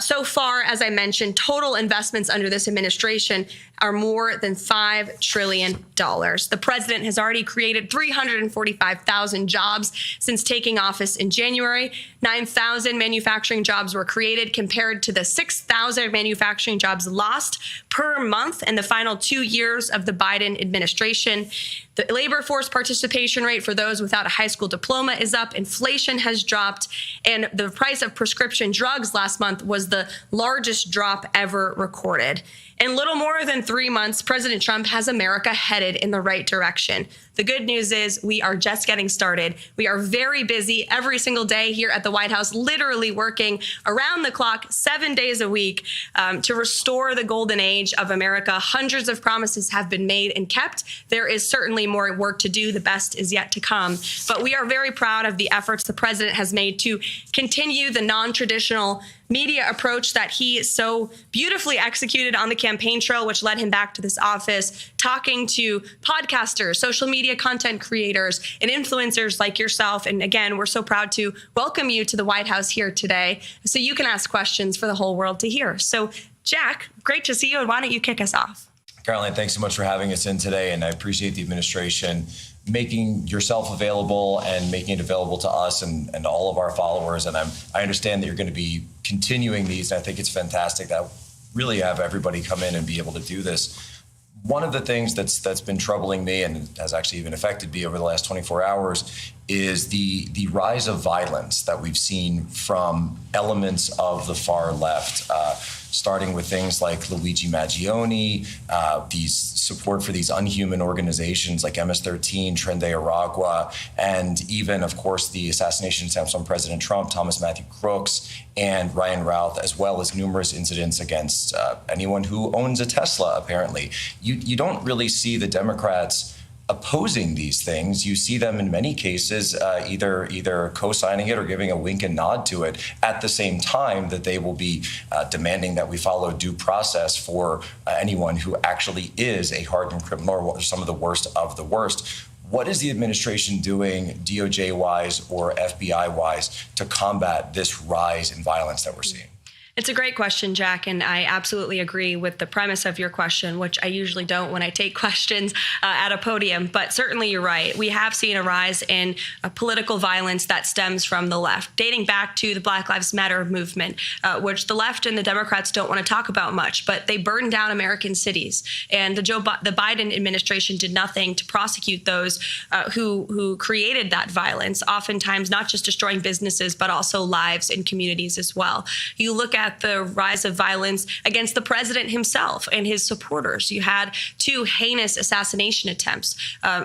So far, as I mentioned, total investments under this administration are more than $5 trillion. The president has already created 345,000 jobs since taking office in January. 9,000 manufacturing jobs were created compared to the 6,000 manufacturing jobs lost per month in the final 2 years of the Biden administration. The labor force participation rate for those without a high school diploma is up, inflation has dropped, and the price of prescription drugs last month was the largest drop ever recorded. In little more than 3 months, President Trump has America headed in the right direction. The good news is we are just getting started. We are very busy every single day here at the White House, literally working around the clock, 7 days a week, to restore the golden age of America. Hundreds of promises have been made and kept. There is certainly more work to do. The best is yet to come. But we are very proud of the efforts the president has made to continue the non-traditional media approach that he so beautifully executed on the campaign trail, which led him back to this office, talking to podcasters, social media content creators, and influencers like yourself. And again, we're so proud to welcome you to the White House here today so you can ask questions for the whole world to hear. So, Jack, great to see you. And why don't you kick us off? Caroline, thanks so much for having us in today. And I appreciate the administration making yourself available and making it available to us and all of our followers. And I understand that you're going to be continuing these. And I think it's fantastic that really have everybody come in and be able to do this. One of the things that's been troubling me and has actually even affected me over the last 24 hours is the rise of violence that we've seen from elements of the far left, starting with things like Luigi Maggioni, these support for these unhuman organizations like MS-13, Tren de Aragua, and even, of course, the assassination attempts on President Trump, Thomas Matthew Crooks, and Ryan Routh, as well as numerous incidents against anyone who owns a Tesla, apparently. You don't really see the Democrats opposing these things. You see them in many cases either co-signing it or giving a wink and nod to it at the same time that they will be demanding that we follow due process for anyone who actually is a hardened criminal or some of the worst of the worst. What is the administration doing, DOJ-wise or FBI-wise, to combat this rise in violence that we're seeing? It's a great question, Jack, and I absolutely agree with the premise of your question, which I usually don't when I take questions at a podium. But certainly you're right. We have seen a rise in political violence that stems from the left, dating back to the Black Lives Matter movement, which the left and the Democrats don't want to talk about much, but they burned down American cities. And the Biden administration did nothing to prosecute those who created that violence, oftentimes not just destroying businesses, but also lives and communities as well. You look at the rise of violence against the president himself and his supporters. You had 2 heinous assassination attempts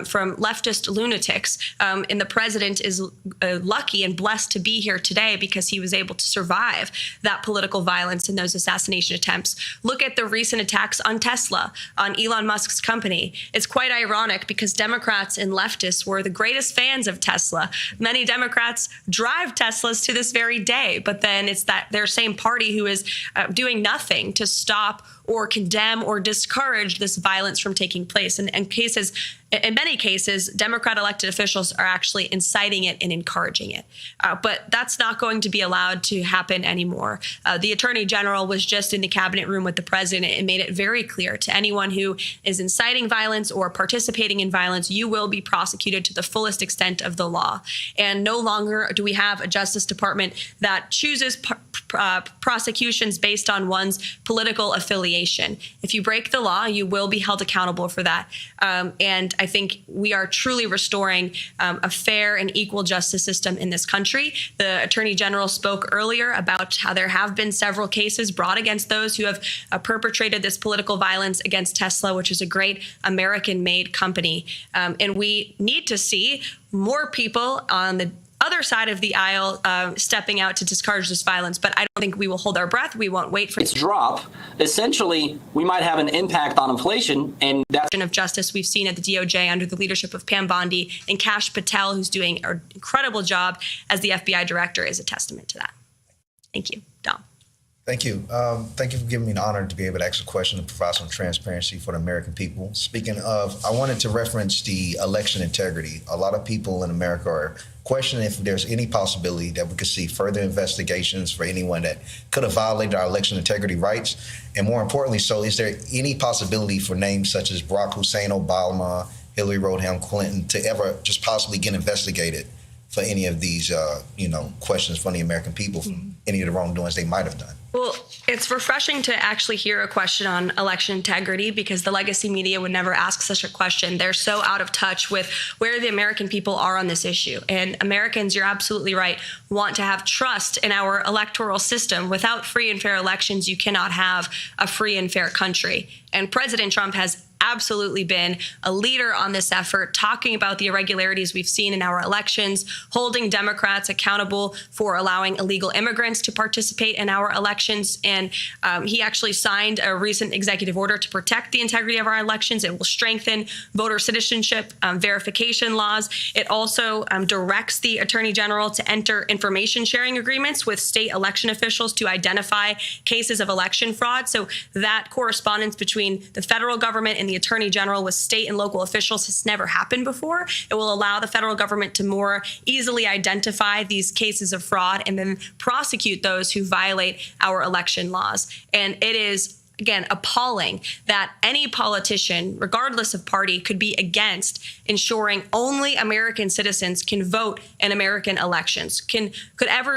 from leftist lunatics, and the president is lucky and blessed to be here today because he was able to survive that political violence and those assassination attempts. Look at the recent attacks on Tesla, on Elon Musk's company. It's quite ironic because Democrats and leftists were the greatest fans of Tesla. Many Democrats drive Teslas to this very day, but then it's that their same party who is doing nothing to stop or condemn or discourage this violence from taking place. And in many cases, Democrat elected officials are actually inciting it and encouraging it. But that's not going to be allowed to happen anymore. The Attorney General was just in the cabinet room with the president and made it very clear to anyone who is inciting violence or participating in violence, you will be prosecuted to the fullest extent of the law. And no longer do we have a Justice Department that chooses prosecutions based on one's political affiliation. If you break the law, you will be held accountable for that. And I think we are truly restoring a fair and equal justice system in this country. The Attorney General spoke earlier about how there have been several cases brought against those who have perpetrated this political violence against Tesla, which is a great American-made company. And we need to see more people on the other side of the aisle stepping out to discourage this violence. But I don't think we will hold our breath. We won't wait for its drop. Essentially, we might have an impact on inflation, and that's of justice we've seen at the DOJ under the leadership of Pam Bondi and Kash Patel, who's doing an incredible job as the FBI director, is a testament to that. Thank you, Dom. Thank you. Thank you for giving me the honor to be able to ask a question and provide some transparency for the American people. Speaking of, I wanted to reference the election integrity. A lot of people in America are questioning if there's any possibility that we could see further investigations for anyone that could have violated our election integrity rights. And more importantly, so is there any possibility for names such as Barack Hussein Obama, Hillary Rodham Clinton to ever just possibly get investigated for any of these, questions from the American people, from any of the wrongdoings they might have done? Well, it's refreshing to actually hear a question on election integrity because the legacy media would never ask such a question. They're so out of touch with where the American people are on this issue. And Americans, you're absolutely right, want to have trust in our electoral system. Without free and fair elections, you cannot have a free and fair country. And President Trump has absolutely been a leader on this effort, talking about the irregularities we've seen in our elections, holding Democrats accountable for allowing illegal immigrants to participate in our elections. And he actually signed a recent executive order to protect the integrity of our elections. It will strengthen voter citizenship verification laws. It also directs the Attorney General to enter information sharing agreements with state election officials to identify cases of election fraud. So that correspondence between the federal government and the Attorney General with state and local officials has never happened before. It will allow the federal government to more easily identify these cases of fraud and then prosecute those who violate our election laws. And it is, again, appalling that any politician, regardless of party, could be against ensuring only American citizens can vote in American elections.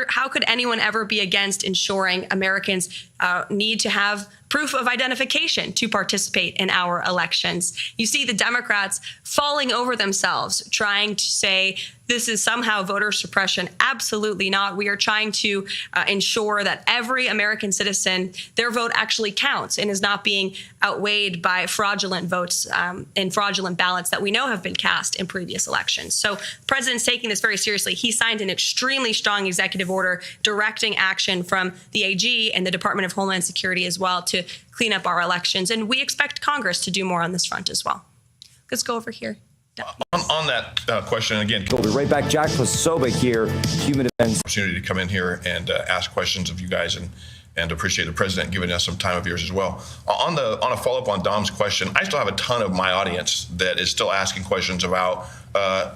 How could anyone ever be against ensuring Americans need to have proof of identification to participate in our elections. You see the Democrats falling over themselves, trying to say this is somehow voter suppression. Absolutely not. We are trying to ensure that every American citizen, their vote actually counts and is not being outweighed by fraudulent votes and fraudulent ballots that we know have been cast in previous elections. So the president's taking this very seriously. He signed an extremely strong executive order directing action from the AG and the Department of Homeland Security as well to clean up our elections. And we expect Congress to do more on this front as well. Let's go over here. On that question, again, We'll be right back. Jack Posobiec here, Human Events. Opportunity to come in here and ask questions of you guys and appreciate the president giving us some time of yours as well. On a follow-up on Dom's question, I still have a ton of my audience that is still asking questions about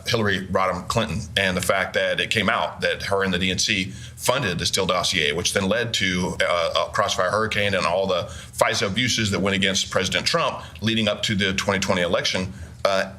Hillary Rodham Clinton and the fact that it came out that her and the DNC funded the Steele dossier, which then led to a Crossfire Hurricane and all the FISA abuses that went against President Trump leading up to the 2020 election.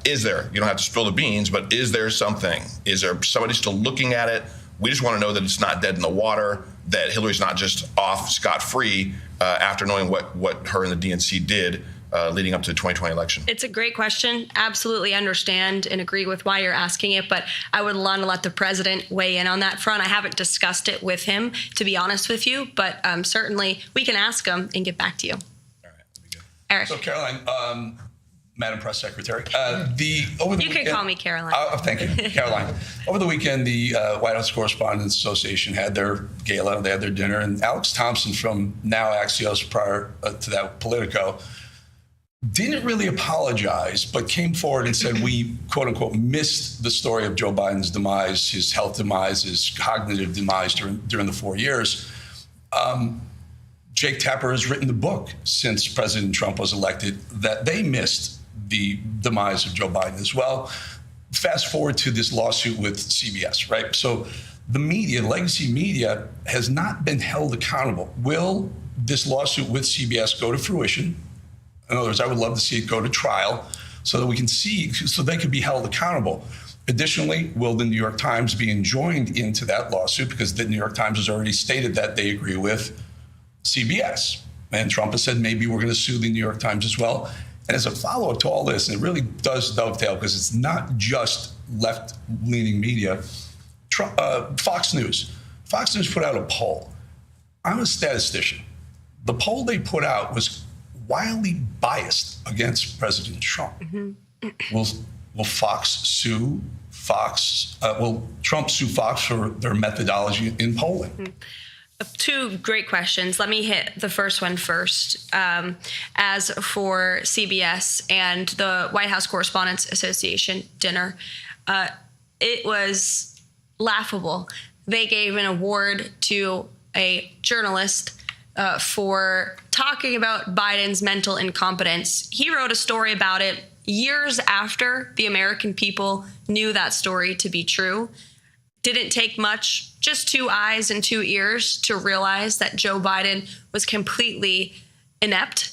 Is there, you don't have to spill the beans, but is there something? Is there somebody still looking at it? We just want to know that it's not dead in the water, that Hillary's not just off scot-free after knowing what her and the DNC did leading up to the 2020 election. It's a great question. Absolutely understand and agree with why you're asking it, but I would want to let the president weigh in on that front. I haven't discussed it with him, to be honest with you, but certainly we can ask him and get back to you. All right, that'd be good. Eric. So, Caroline, Madam Press Secretary, You can call me Caroline. Thank you, Caroline. Over the weekend, the White House Correspondents Association had their gala, they had their dinner, and Alex Thompson from now Axios, prior to that Politico, didn't really apologize, but came forward and said we, quote unquote, missed the story of Joe Biden's demise, his health demise, his cognitive demise during the 4 years. Jake Tapper has written the book since President Trump was elected that they missed the demise of Joe Biden as well. Fast forward to this lawsuit with CBS, right? So the media, legacy media, has not been held accountable. Will this lawsuit with CBS go to fruition? In other words, I would love to see it go to trial so that we can see, so they can be held accountable. Additionally, will the New York Times be enjoined into that lawsuit? Because the New York Times has already stated that they agree with CBS. And Trump has said maybe we're going to sue the New York Times as well. And as a follow-up to all this, and it really does dovetail because it's not just left-leaning media, Fox News put out a poll. I'm a statistician. The poll they put out was wildly biased against President Trump. Mm-hmm. Will Fox sue Fox? Will Trump sue Fox for their methodology in polling? Mm-hmm. Two great questions. Let me hit the first one first. As for CBS and the White House Correspondents Association dinner, it was laughable. They gave an award to a journalist for talking about Biden's mental incompetence. He wrote a story about it years after the American people knew that story to be true. Didn't take much, just 2 eyes and 2 ears to realize that Joe Biden was completely inept,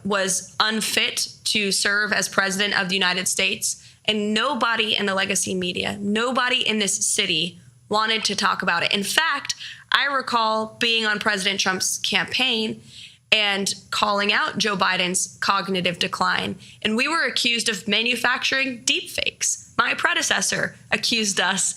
was unfit to serve as president of the United States. And nobody in the legacy media, nobody in this city wanted to talk about it. In fact, I recall being on President Trump's campaign and calling out Joe Biden's cognitive decline. And we were accused of manufacturing deepfakes. My predecessor accused us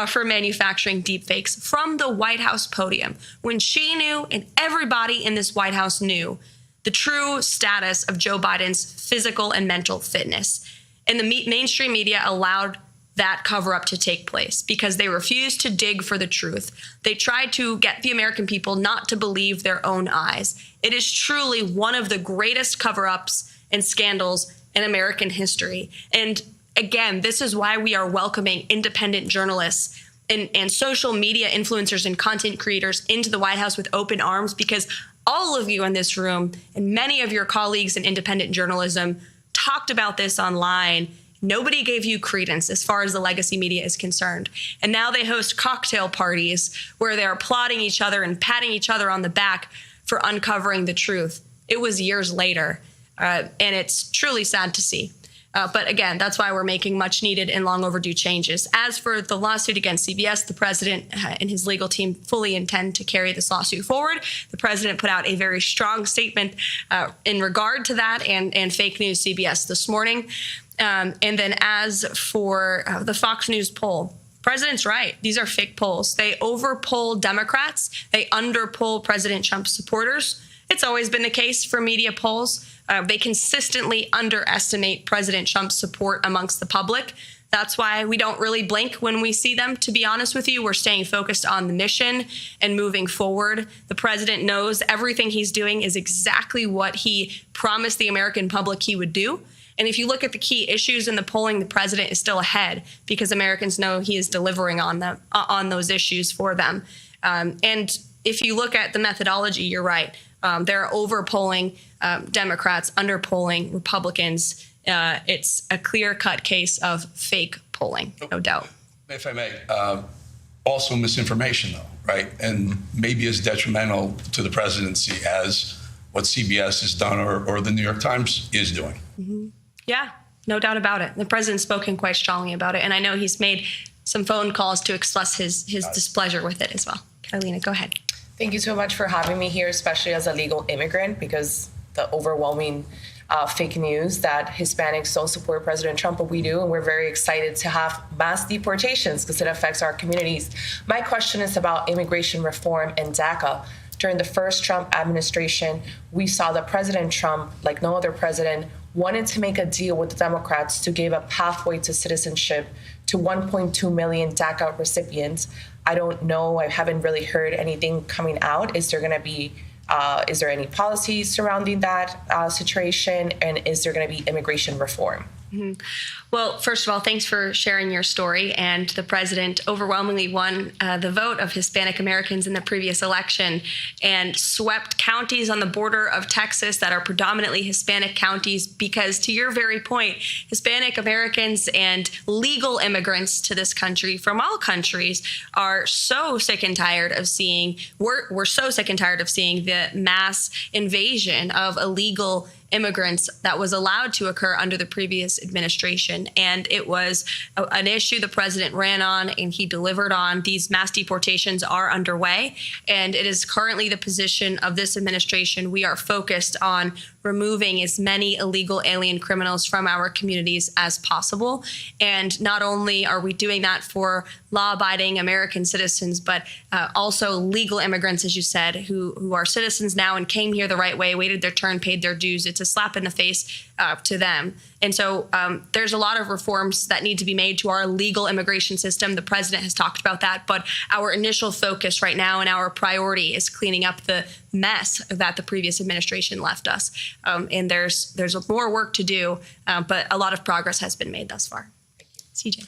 for manufacturing deepfakes from the White House podium when she knew and everybody in this White House knew the true status of Joe Biden's physical and mental fitness. And the mainstream media allowed that cover-up to take place because they refused to dig for the truth. They tried to get the American people not to believe their own eyes. It is truly one of the greatest cover-ups and scandals in American history. And again, this is why we are welcoming independent journalists and social media influencers and content creators into the White House with open arms, because all of you in this room and many of your colleagues in independent journalism talked about this online. Nobody gave you credence as far as the legacy media is concerned. And now they host cocktail parties where they're applauding each other and patting each other on the back for uncovering the truth. It was years later, and it's truly sad to see. But again, that's why we're making much needed and long overdue changes. As for the lawsuit against CBS, the president and his legal team fully intend to carry this lawsuit forward. The president put out a very strong statement in regard to that and fake news CBS this morning. And then as for the Fox News poll, president's right. These are fake polls. They overpoll Democrats. They underpoll President Trump's supporters. It's always been the case for media polls. They consistently underestimate President Trump's support amongst the public. That's why we don't really blink when we see them, to be honest with you. We're staying focused on the mission and moving forward. The president knows everything he's doing is exactly what he promised the American public he would do. And if you look at the key issues in the polling, the president is still ahead because Americans know he is delivering on them, on those issues for them. And if you look at the methodology, you're right. They're overpolling Democrats, underpolling Republicans. It's a clear-cut case of fake polling, no doubt. If I may, also misinformation, though, right? And maybe as detrimental to the presidency as what CBS has done or the New York Times is doing. Mm-hmm. Yeah, no doubt about it. The president's spoken quite strongly about it, and I know he's made some phone calls to express his displeasure with it as well. Carolina, go ahead. Thank you so much for having me here, especially as a legal immigrant, because the overwhelming fake news that Hispanics don't support President Trump, but we do, and we're very excited to have mass deportations because it affects our communities. My question is about immigration reform and DACA. During the first Trump administration, we saw that President Trump, like no other president, wanted to make a deal with the Democrats to give a pathway to citizenship to 1.2 million DACA recipients. I don't know. I haven't really heard anything coming out. Is there going to be is there any policies surrounding that situation? And is there going to be immigration reform? Mm-hmm. Well, first of all, thanks for sharing your story. And the president overwhelmingly won the vote of Hispanic Americans in the previous election and swept counties on the border of Texas that are predominantly Hispanic counties because, to your very point, Hispanic Americans and legal immigrants to this country from all countries are so sick and tired of seeing, we're so sick and tired of seeing the mass invasion of illegal immigrants that was allowed to occur under the previous administration. And it was an issue the president ran on and he delivered on. These mass deportations are underway, and it is currently the position of this administration. We are focused on removing as many illegal alien criminals from our communities as possible. And not only are we doing that for law-abiding American citizens, but also legal immigrants, as you said, who are citizens now and came here the right way, waited their turn, paid their dues. It's a slap in the face to them. And so there's a lot of reforms that need to be made to our legal immigration system. The president has talked about that, but our initial focus right now and our priority is cleaning up the mess that the previous administration left us. And there's more work to do, but a lot of progress has been made thus far. CJ.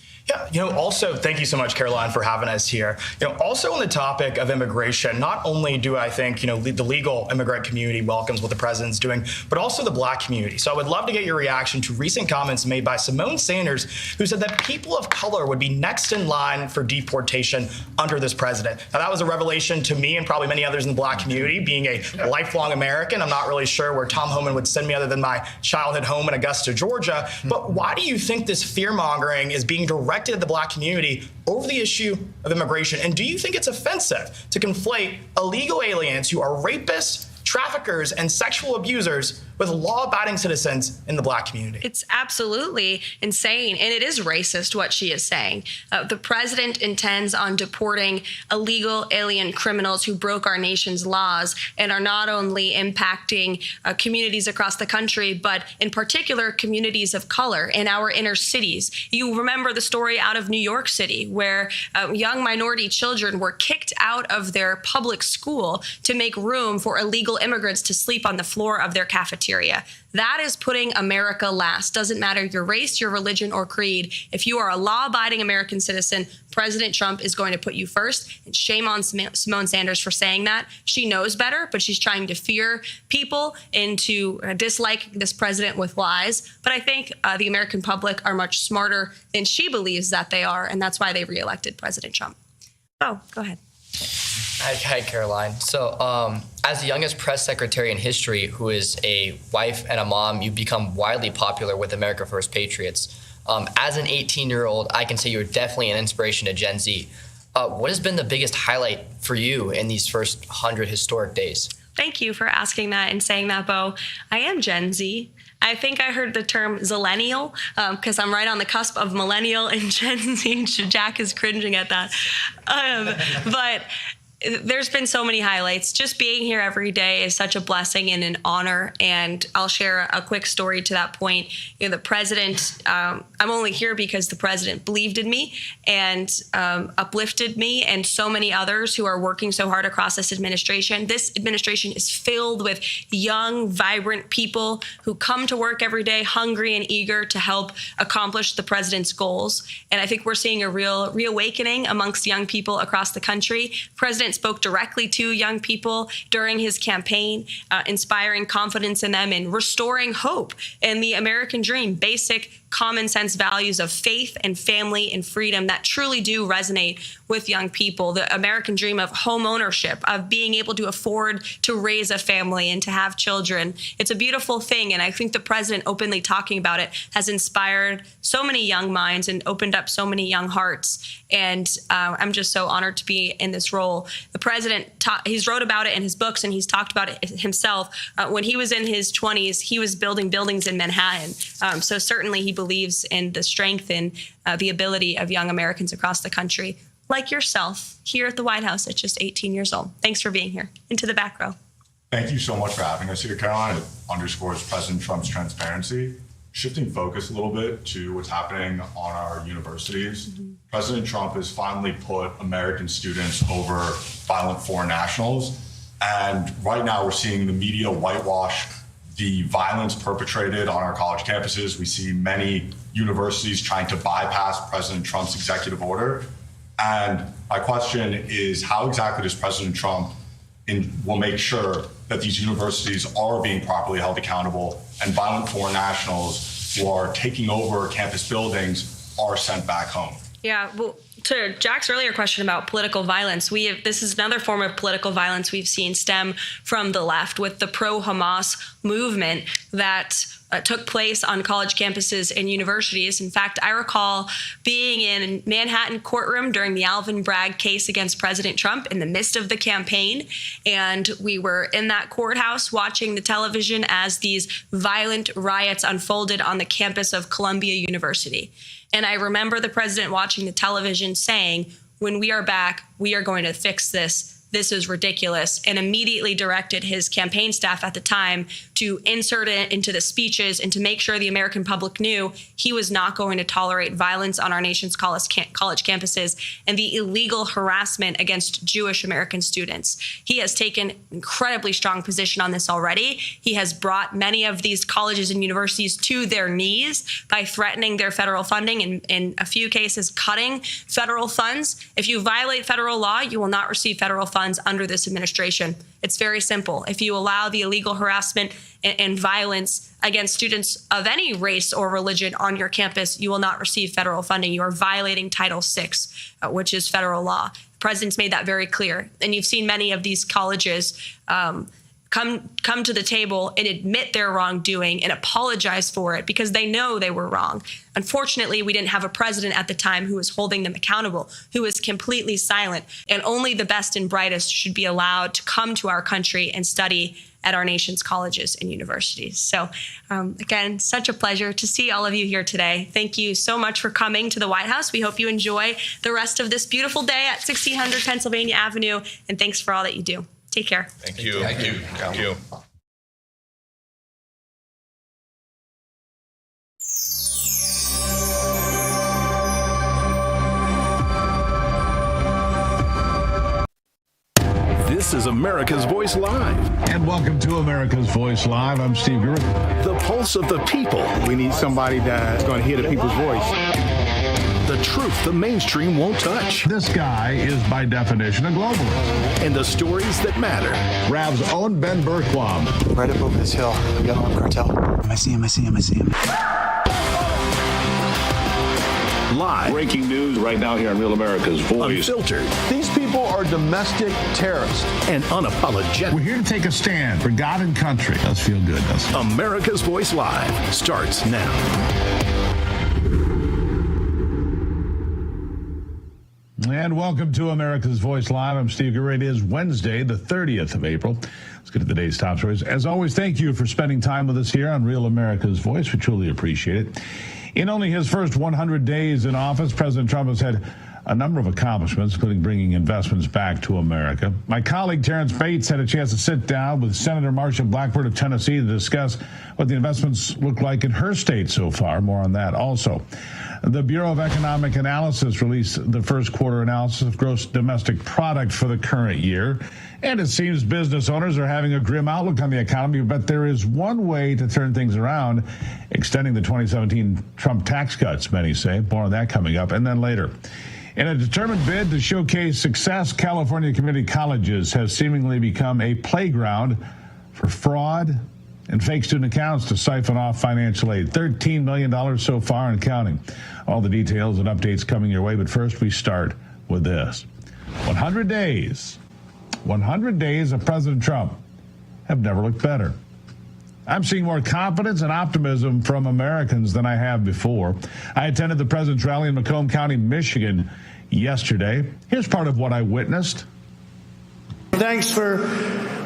Yeah, also, thank you so much, Caroline, for having us here. Also on the topic of immigration, not only do I think, the legal immigrant community welcomes what the president's doing, but also the black community. So I would love to get your reaction to recent comments made by Simone Sanders, who said that people of color would be next in line for deportation under this president. Now, that was a revelation to me and probably many others in the black community. Being a lifelong American, I'm not really sure where Tom Homan would send me other than my childhood home in Augusta, Georgia. But why do you think this fear-mongering is being directed at the black community over the issue of immigration? And do you think it's offensive to conflate illegal aliens who are rapists, traffickers, and sexual abusers with law-abiding citizens in the black community? It's absolutely insane, and it is racist what she is saying. The president intends on deporting illegal alien criminals who broke our nation's laws and are not only impacting communities across the country, but in particular communities of color in our inner cities. You remember the story out of New York City where young minority children were kicked out of their public school to make room for illegal immigrants to sleep on the floor of their cafeteria. That is putting America last. Doesn't matter your race, your religion, or creed. If you are a law-abiding American citizen, President Trump is going to put you first. And shame on Simone Sanders for saying that. She knows better, but she's trying to fear people into disliking this president with lies. But I think the American public are much smarter than she believes that they are, and that's why they reelected President Trump. Oh, go ahead. Hi, Caroline. So, as the youngest press secretary in history who is a wife and a mom, you've become widely popular with America First Patriots. As an 18-year-old, I can say you're definitely an inspiration to Gen Z. What has been the biggest highlight for you in these first 100 historic days? Thank you for asking that and saying that, Bo. I am Gen Z. I think I heard the term zillennial because I'm right on the cusp of millennial and Gen Z. Jack is cringing at that. But there's been so many highlights. Just being here every day is such a blessing and an honor. And I'll share a quick story to that point. You know, the president, I'm only here because the president believed in me and uplifted me and so many others who are working so hard across this administration. This administration is filled with young, vibrant people who come to work every day hungry and eager to help accomplish the president's goals. And I think we're seeing a real reawakening amongst young people across the country. President spoke directly to young people during his campaign, inspiring confidence in them and restoring hope in the American dream, basic common sense values of faith and family and freedom that truly do resonate with young people. The American dream of home ownership, of being able to afford to raise a family and to have children. It's a beautiful thing. And I think the president openly talking about it has inspired so many young minds and opened up so many young hearts. And I'm just so honored to be in this role. The president, he's wrote about it in his books and he's talked about it himself. When he was in his 20s, he was building buildings in Manhattan. So certainly he believes in the strength and the ability of young Americans across the country, like yourself here at the White House at just 18 years old. Thanks for being here. Into the back row. Thank you so much for having us here, Caroline. It underscores President Trump's transparency. Shifting focus a little bit to what's happening on our universities, President Trump has finally put American students over violent foreign nationals. And right now we're seeing the media whitewash the violence perpetrated on our college campuses. We see many universities trying to bypass President Trump's executive order. And my question is, how exactly does President Trump will make sure that these universities are being properly held accountable and violent foreign nationals who are taking over campus buildings are sent back home? Yeah, well, to Jack's earlier question about political violence, this is another form of political violence we've seen stem from the left with the pro-Hamas movement that took place on college campuses and universities. In fact, I recall being in a Manhattan courtroom during the Alvin Bragg case against President Trump in the midst of the campaign. And we were in that courthouse watching the television as these violent riots unfolded on the campus of Columbia University. And I remember the president watching the television saying, when we are back, we are going to fix this. This is ridiculous, and immediately directed his campaign staff at the time to insert it into the speeches and to make sure the American public knew he was not going to tolerate violence on our nation's college campuses and the illegal harassment against Jewish American students. He has taken incredibly strong position on this already. He has brought many of these colleges and universities to their knees by threatening their federal funding and in a few cases cutting federal funds. If you violate federal law, you will not receive federal funds under this administration. It's very simple. If you allow the illegal harassment and violence against students of any race or religion on your campus, you will not receive federal funding. You are violating Title VI, which is federal law. The president's made that very clear. And you've seen many of these colleges come to the table and admit their wrongdoing and apologize for it because they know they were wrong. Unfortunately, we didn't have a president at the time who was holding them accountable, who was completely silent. And only the best and brightest should be allowed to come to our country and study at our nation's colleges and universities. So again, such a pleasure to see all of you here today. Thank you so much for coming to the White House. We hope you enjoy the rest of this beautiful day at 1600 Pennsylvania Avenue. And thanks for all that you do. Take care. Thank you. Thank you. Thank you. This is America's Voice Live. And welcome to America's Voice Live. I'm Steve Gruber. The pulse of the people. We need somebody that's going to hear the people's voice. The truth the mainstream won't touch. This guy is, by definition, a globalist. And the stories that matter. Rav's own Ben Bergquam. Right up over this hill, we got an armed cartel. I see him. Live. Breaking news right now here on Real America's Voice. Unfiltered. These people are domestic terrorists. And unapologetic. We're here to take a stand for God and country. Let's feel good, doesn't it? America's Voice Live starts now. And welcome to America's Voice Live. I'm Steve Gruber. It is Wednesday, the 30th of April. Let's get to the day's top stories. As always, thank you for spending time with us here on Real America's Voice. We truly appreciate it. In only his first 100 days in office, President Trump has had a number of accomplishments, including bringing investments back to America. My colleague Terrence Bates had a chance to sit down with Senator Marsha Blackburn of Tennessee to discuss what the investments look like in her state so far. More on that also. The Bureau of Economic Analysis released the first quarter analysis of gross domestic product for the current year. And it seems business owners are having a grim outlook on the economy, but there is one way to turn things around, extending the 2017 Trump tax cuts, many say. More on that coming up, and then later. In a determined bid to showcase success, California community colleges have seemingly become a playground for fraud and fake student accounts to siphon off financial aid. $13 million so far and counting. All the details and updates coming your way, but first we start with this. 100 days of President Trump have never looked better. I'm seeing more confidence and optimism from Americans than I have before. I attended the President's rally in Macomb County, Michigan yesterday. Here's part of what I witnessed. Thanks for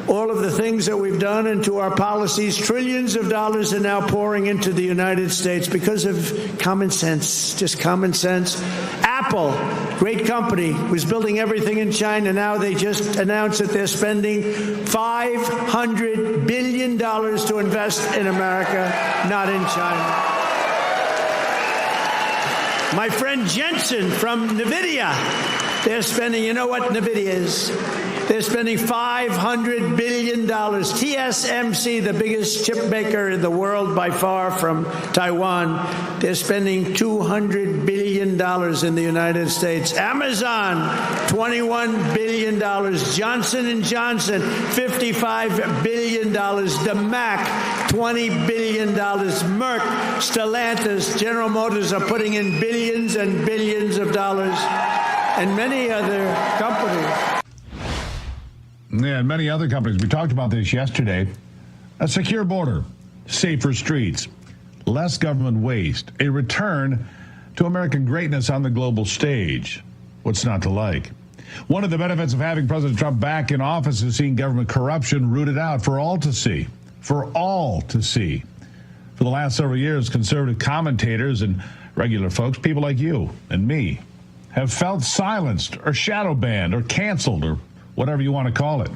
all of the things that we've done and to our policies. Trillions of dollars are now pouring into the United States because of common sense, just common sense. Apple, great company, was building everything in China. Now they just announced that they're spending $500 billion to invest in America, not in China. My friend Jensen from NVIDIA, they're spending, you know what NVIDIA is? They're spending $500 billion. TSMC, the biggest chip maker in the world by far from Taiwan, they're spending $200 billion in the United States. Amazon, $21 billion. Johnson & Johnson, $55 billion. DeMac, $20 billion. Merck, Stellantis, General Motors are putting in billions and billions of dollars, and many other companies. Yeah, and many other companies. We talked about this yesterday. A secure border, safer streets, less government waste, a return to American greatness on the global stage. What's not to like? One of the benefits of having President Trump back in office is seeing government corruption rooted out for all to see. For all to see. For the last several years, conservative commentators and regular folks, people like you and me, have felt silenced or shadow banned or canceled or whatever you want to call it.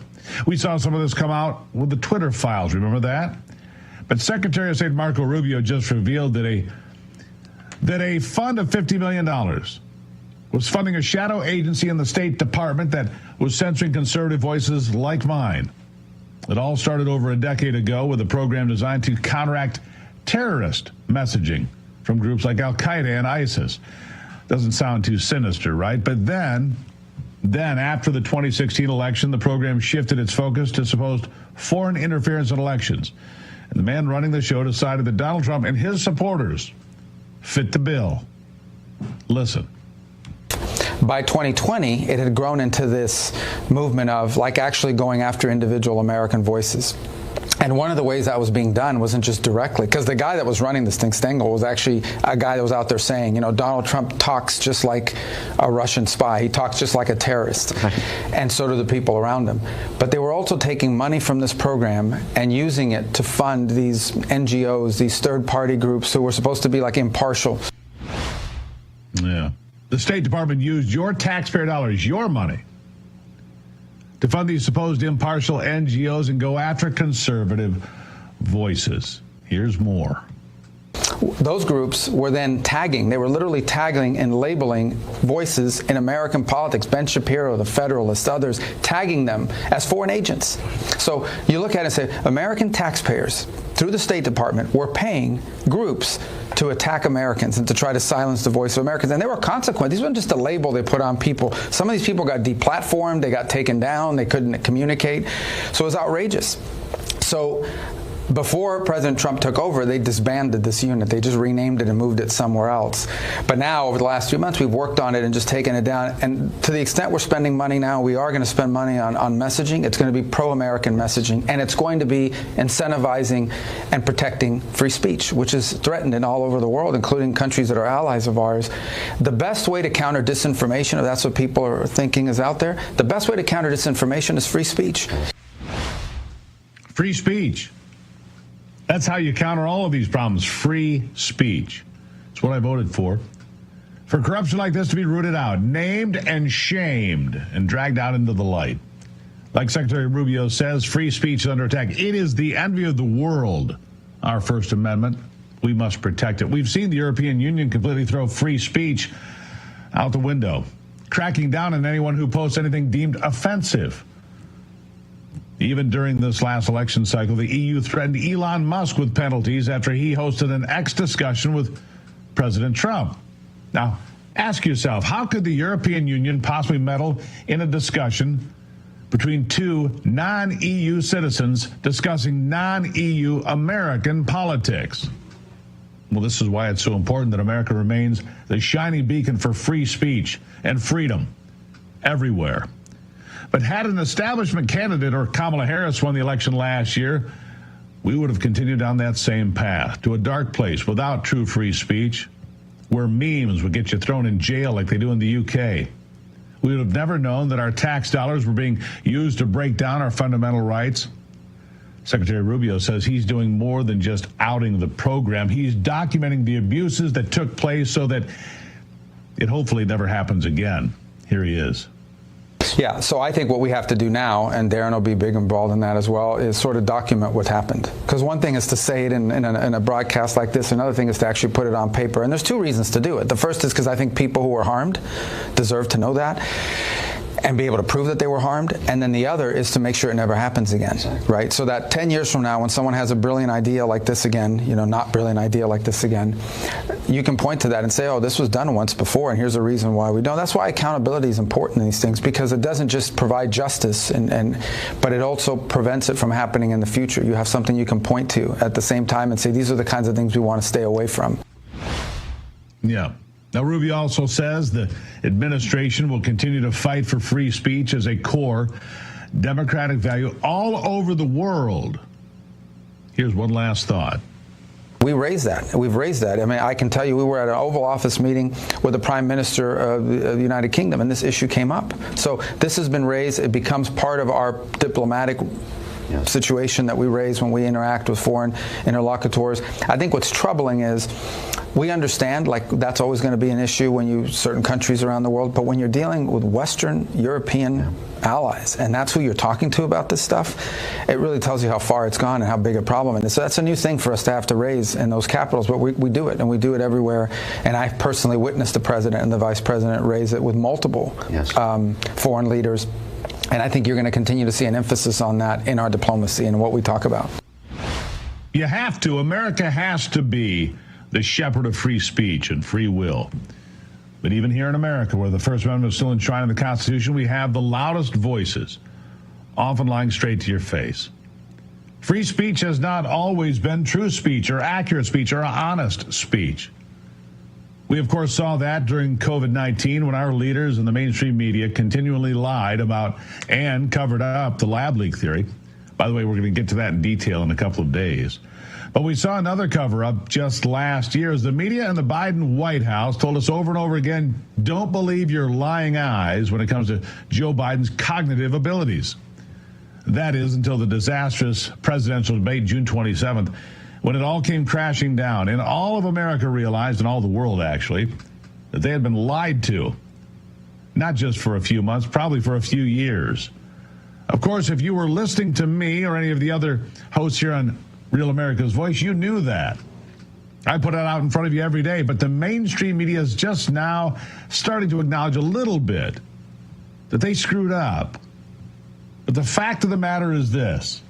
We saw some of this come out with the Twitter files. Remember that? But Secretary of State Marco Rubio just revealed that a fund of $50 million was funding a shadow agency in the State Department that was censoring conservative voices like mine. It all started over a decade ago with a program designed to counteract terrorist messaging from groups like Al-Qaeda and ISIS. Doesn't sound too sinister, right? But then after the 2016 election, the program shifted its focus to supposed foreign interference in elections. And the man running the show decided that Donald Trump and his supporters fit the bill. Listen. By 2020, it had grown into this movement of actually going after individual American voices. And one of the ways that was being done wasn't just directly, because the guy that was running this thing, Stengel, was actually a guy that was out there saying, Donald Trump talks just like a Russian spy. He talks just like a terrorist. And so do the people around him. But they were also taking money from this program and using it to fund these NGOs, these third-party groups who were supposed to be impartial. Yeah. The State Department used your taxpayer dollars, your money, to fund these supposed impartial NGOs and go after conservative voices. Here's more. Those groups were then tagging. They were literally tagging and labeling voices in American politics. Ben Shapiro, the Federalist, others, tagging them as foreign agents. So you look at it and say, American taxpayers, through the State Department, were paying groups to attack Americans and to try to silence the voice of Americans. And there were consequences. These weren't just a label they put on people. Some of these people got deplatformed. They got taken down. They couldn't communicate. So it was outrageous. So Before President Trump took over, they disbanded this unit. They just renamed it and moved it somewhere else. But now, over the last few months, we've worked on it and just taken it down. And to the extent we're spending money now, we are going to spend money on messaging. It's going to be pro-American messaging, and it's going to be incentivizing and protecting free speech, which is threatened in all over the world, including countries that are allies of ours. The best way to counter disinformation, if that's what people are thinking is out there, the best way to counter disinformation is free speech. Free speech. That's how you counter all of these problems. Free speech. It's what I voted for. For corruption like this to be rooted out, named and shamed, and dragged out into the light. Like Secretary Rubio says, free speech is under attack. It is the envy of the world, our First Amendment. We must protect it. We've seen the European Union completely throw free speech out the window, cracking down on anyone who posts anything deemed offensive. Even during this last election cycle, the EU threatened Elon Musk with penalties after he hosted an X discussion with President Trump. Now, ask yourself, how could the European Union possibly meddle in a discussion between two non-EU citizens discussing non-EU American politics? Well, this is why it's so important that America remains the shining beacon for free speech and freedom everywhere. But had an establishment candidate or Kamala Harris won the election last year, we would have continued down that same path to a dark place without true free speech, where memes would get you thrown in jail like they do in the UK. We would have never known that our tax dollars were being used to break down our fundamental rights. Secretary Rubio says he's doing more than just outing the program. He's documenting the abuses that took place so that it hopefully never happens again. Here he is. Yeah, so I think what we have to do now, and Darren will be big involved in that as well, is sort of document what happened. Because one thing is to say it in a broadcast like this, another thing is to actually put it on paper. And there's two reasons to do it. The first is because I think people who were harmed deserve to know that and be able to prove that they were harmed. And then the other is to make sure it never happens again, right? So that 10 years from now, when someone has a brilliant idea like this again, not brilliant idea like this again, you can point to that and say, oh, this was done once before, and here's a reason why we don't. That's why accountability is important in these things, because it doesn't just provide justice, but it also prevents it from happening in the future. You have something you can point to at the same time and say, these are the kinds of things we want to stay away from. Yeah. Now, Rubio also says the administration will continue to fight for free speech as a core democratic value all over the world. Here's one last thought. We raised that. We've raised that. I mean, I can tell you we were at an Oval Office meeting with the Prime Minister of the United Kingdom, and this issue came up. So this has been raised. It becomes part of our diplomatic situation that we raise when we interact with foreign interlocutors. I think what's troubling is we understand, like, that's always going to be an issue when certain countries around the world, but when you're dealing with Western European allies, and that's who you're talking to about this stuff, it really tells you how far it's gone and how big a problem it is. So that's a new thing for us to have to raise in those capitals, but we do it, and we do it everywhere. And I personally witnessed the president and the vice president raise it with multiple foreign leaders. And I think you're going to continue to see an emphasis on that in our diplomacy and what we talk about. You have to. America has to be the shepherd of free speech and free will. But even here in America, where the First Amendment is still enshrined in the Constitution, we have the loudest voices, often lying straight to your face. Free speech has not always been true speech or accurate speech or honest speech. We, of course, saw that during COVID-19 when our leaders in the mainstream media continually lied about and covered up the lab leak theory. By the way, we're going to get to that in detail in a couple of days. But we saw another cover-up just last year as the media and the Biden White House told us over and over again, don't believe your lying eyes when it comes to Joe Biden's cognitive abilities. That is until the disastrous presidential debate June 27th, when it all came crashing down, and all of America realized, and all the world actually, that they had been lied to. Not just for a few months, probably for a few years. Of course, if you were listening to me or any of the other hosts here on Real America's Voice, you knew that. I put it out in front of you every day, but the mainstream media is just now starting to acknowledge a little bit that they screwed up. But the fact of the matter is this.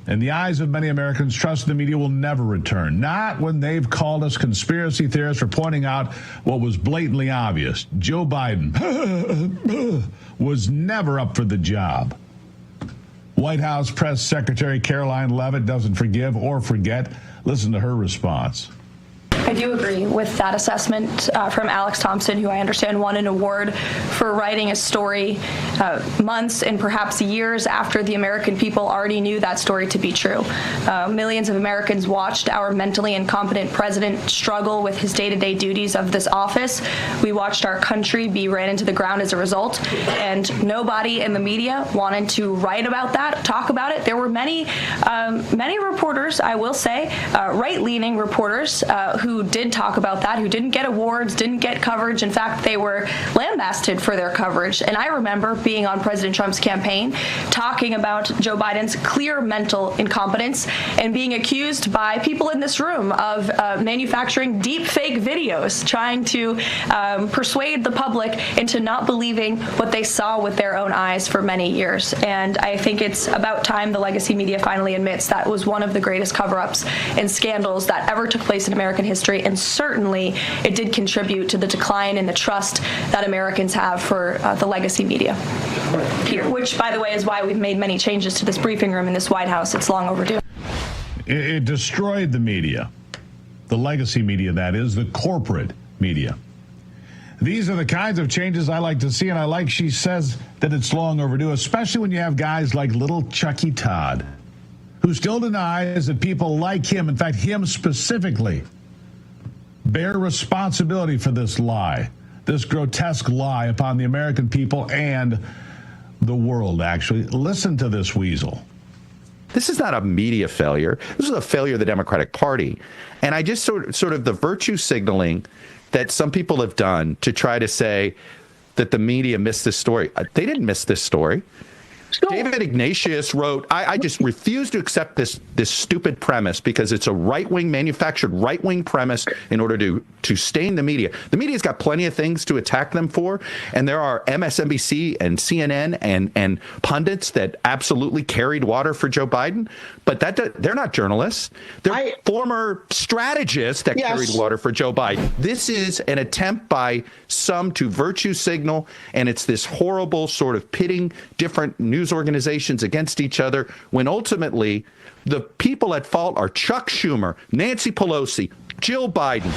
In the eyes of many Americans, trust in the media will never return. Not when they've called us conspiracy theorists for pointing out what was blatantly obvious. Joe Biden was never up for the job. White House Press Secretary Caroline Leavitt doesn't forgive or forget. Listen to her response. I do agree with that assessment from Alex Thompson, who I understand won an award for writing a story months and perhaps years after the American people already knew that story to be true. Millions of Americans watched our mentally incompetent president struggle with his day-to-day duties of this office. We watched our country be ran into the ground as a result, and nobody in the media wanted to write about that, talk about it. There were many reporters, I will say, right-leaning reporters who did talk about that, who didn't get awards, didn't get coverage. In fact, they were lambasted for their coverage. And I remember being on President Trump's campaign, talking about Joe Biden's clear mental incompetence and being accused by people in this room of manufacturing deep fake videos, trying to persuade the public into not believing what they saw with their own eyes for many years. And I think it's about time the legacy media finally admits that was one of the greatest cover-ups and scandals that ever took place in American history. And certainly it did contribute to the decline in the trust that Americans have for the legacy media here, which, by the way, is why we've made many changes to this briefing room in this White House. It's long overdue. It destroyed the media, the legacy media, that is, the corporate media. These are the kinds of changes I like to see, and I like she says that it's long overdue, especially when you have guys like little Chucky Todd, who still denies that people like him, in fact, him specifically, bear responsibility for this lie, this grotesque lie upon the American people and the world, actually. Listen to this weasel. This is not a media failure. This is a failure of the Democratic Party. And I just sort of the virtue signaling that some people have done to try to say that the media missed this story. They didn't miss this story. David Ignatius wrote, I just refuse to accept this stupid premise because it's a right-wing, manufactured right-wing premise in order to stain the media. The media's got plenty of things to attack them for, and there are MSNBC and CNN and pundits that absolutely carried water for Joe Biden, but they're not journalists. They're former strategists that carried water for Joe Biden. This is an attempt by some to virtue signal, and it's this horrible sort of pitting different news organizations against each other, when ultimately the people at fault are Chuck Schumer, Nancy Pelosi, Jill Biden.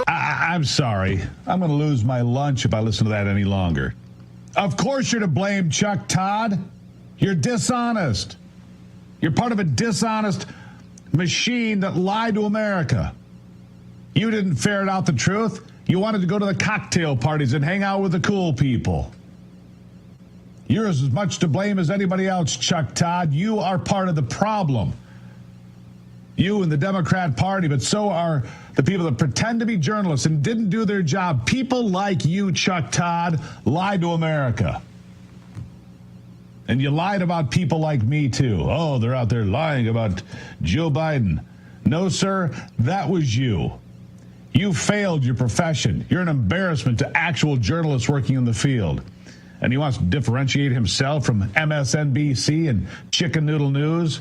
I'm sorry. I'm going to lose my lunch if I listen to that any longer. Of course you're to blame, Chuck Todd. You're dishonest. You're part of a dishonest machine that lied to America. You didn't ferret out the truth. You wanted to go to the cocktail parties and hang out with the cool people. You're as much to blame as anybody else, Chuck Todd. You are part of the problem. You and the Democrat Party, but so are the people that pretend to be journalists and didn't do their job. People like you, Chuck Todd, lied to America. And you lied about people like me, too. Oh, they're out there lying about Joe Biden. No, sir, that was you. You failed your profession. You're an embarrassment to actual journalists working in the field. And he wants to differentiate himself from MSNBC and Chicken Noodle News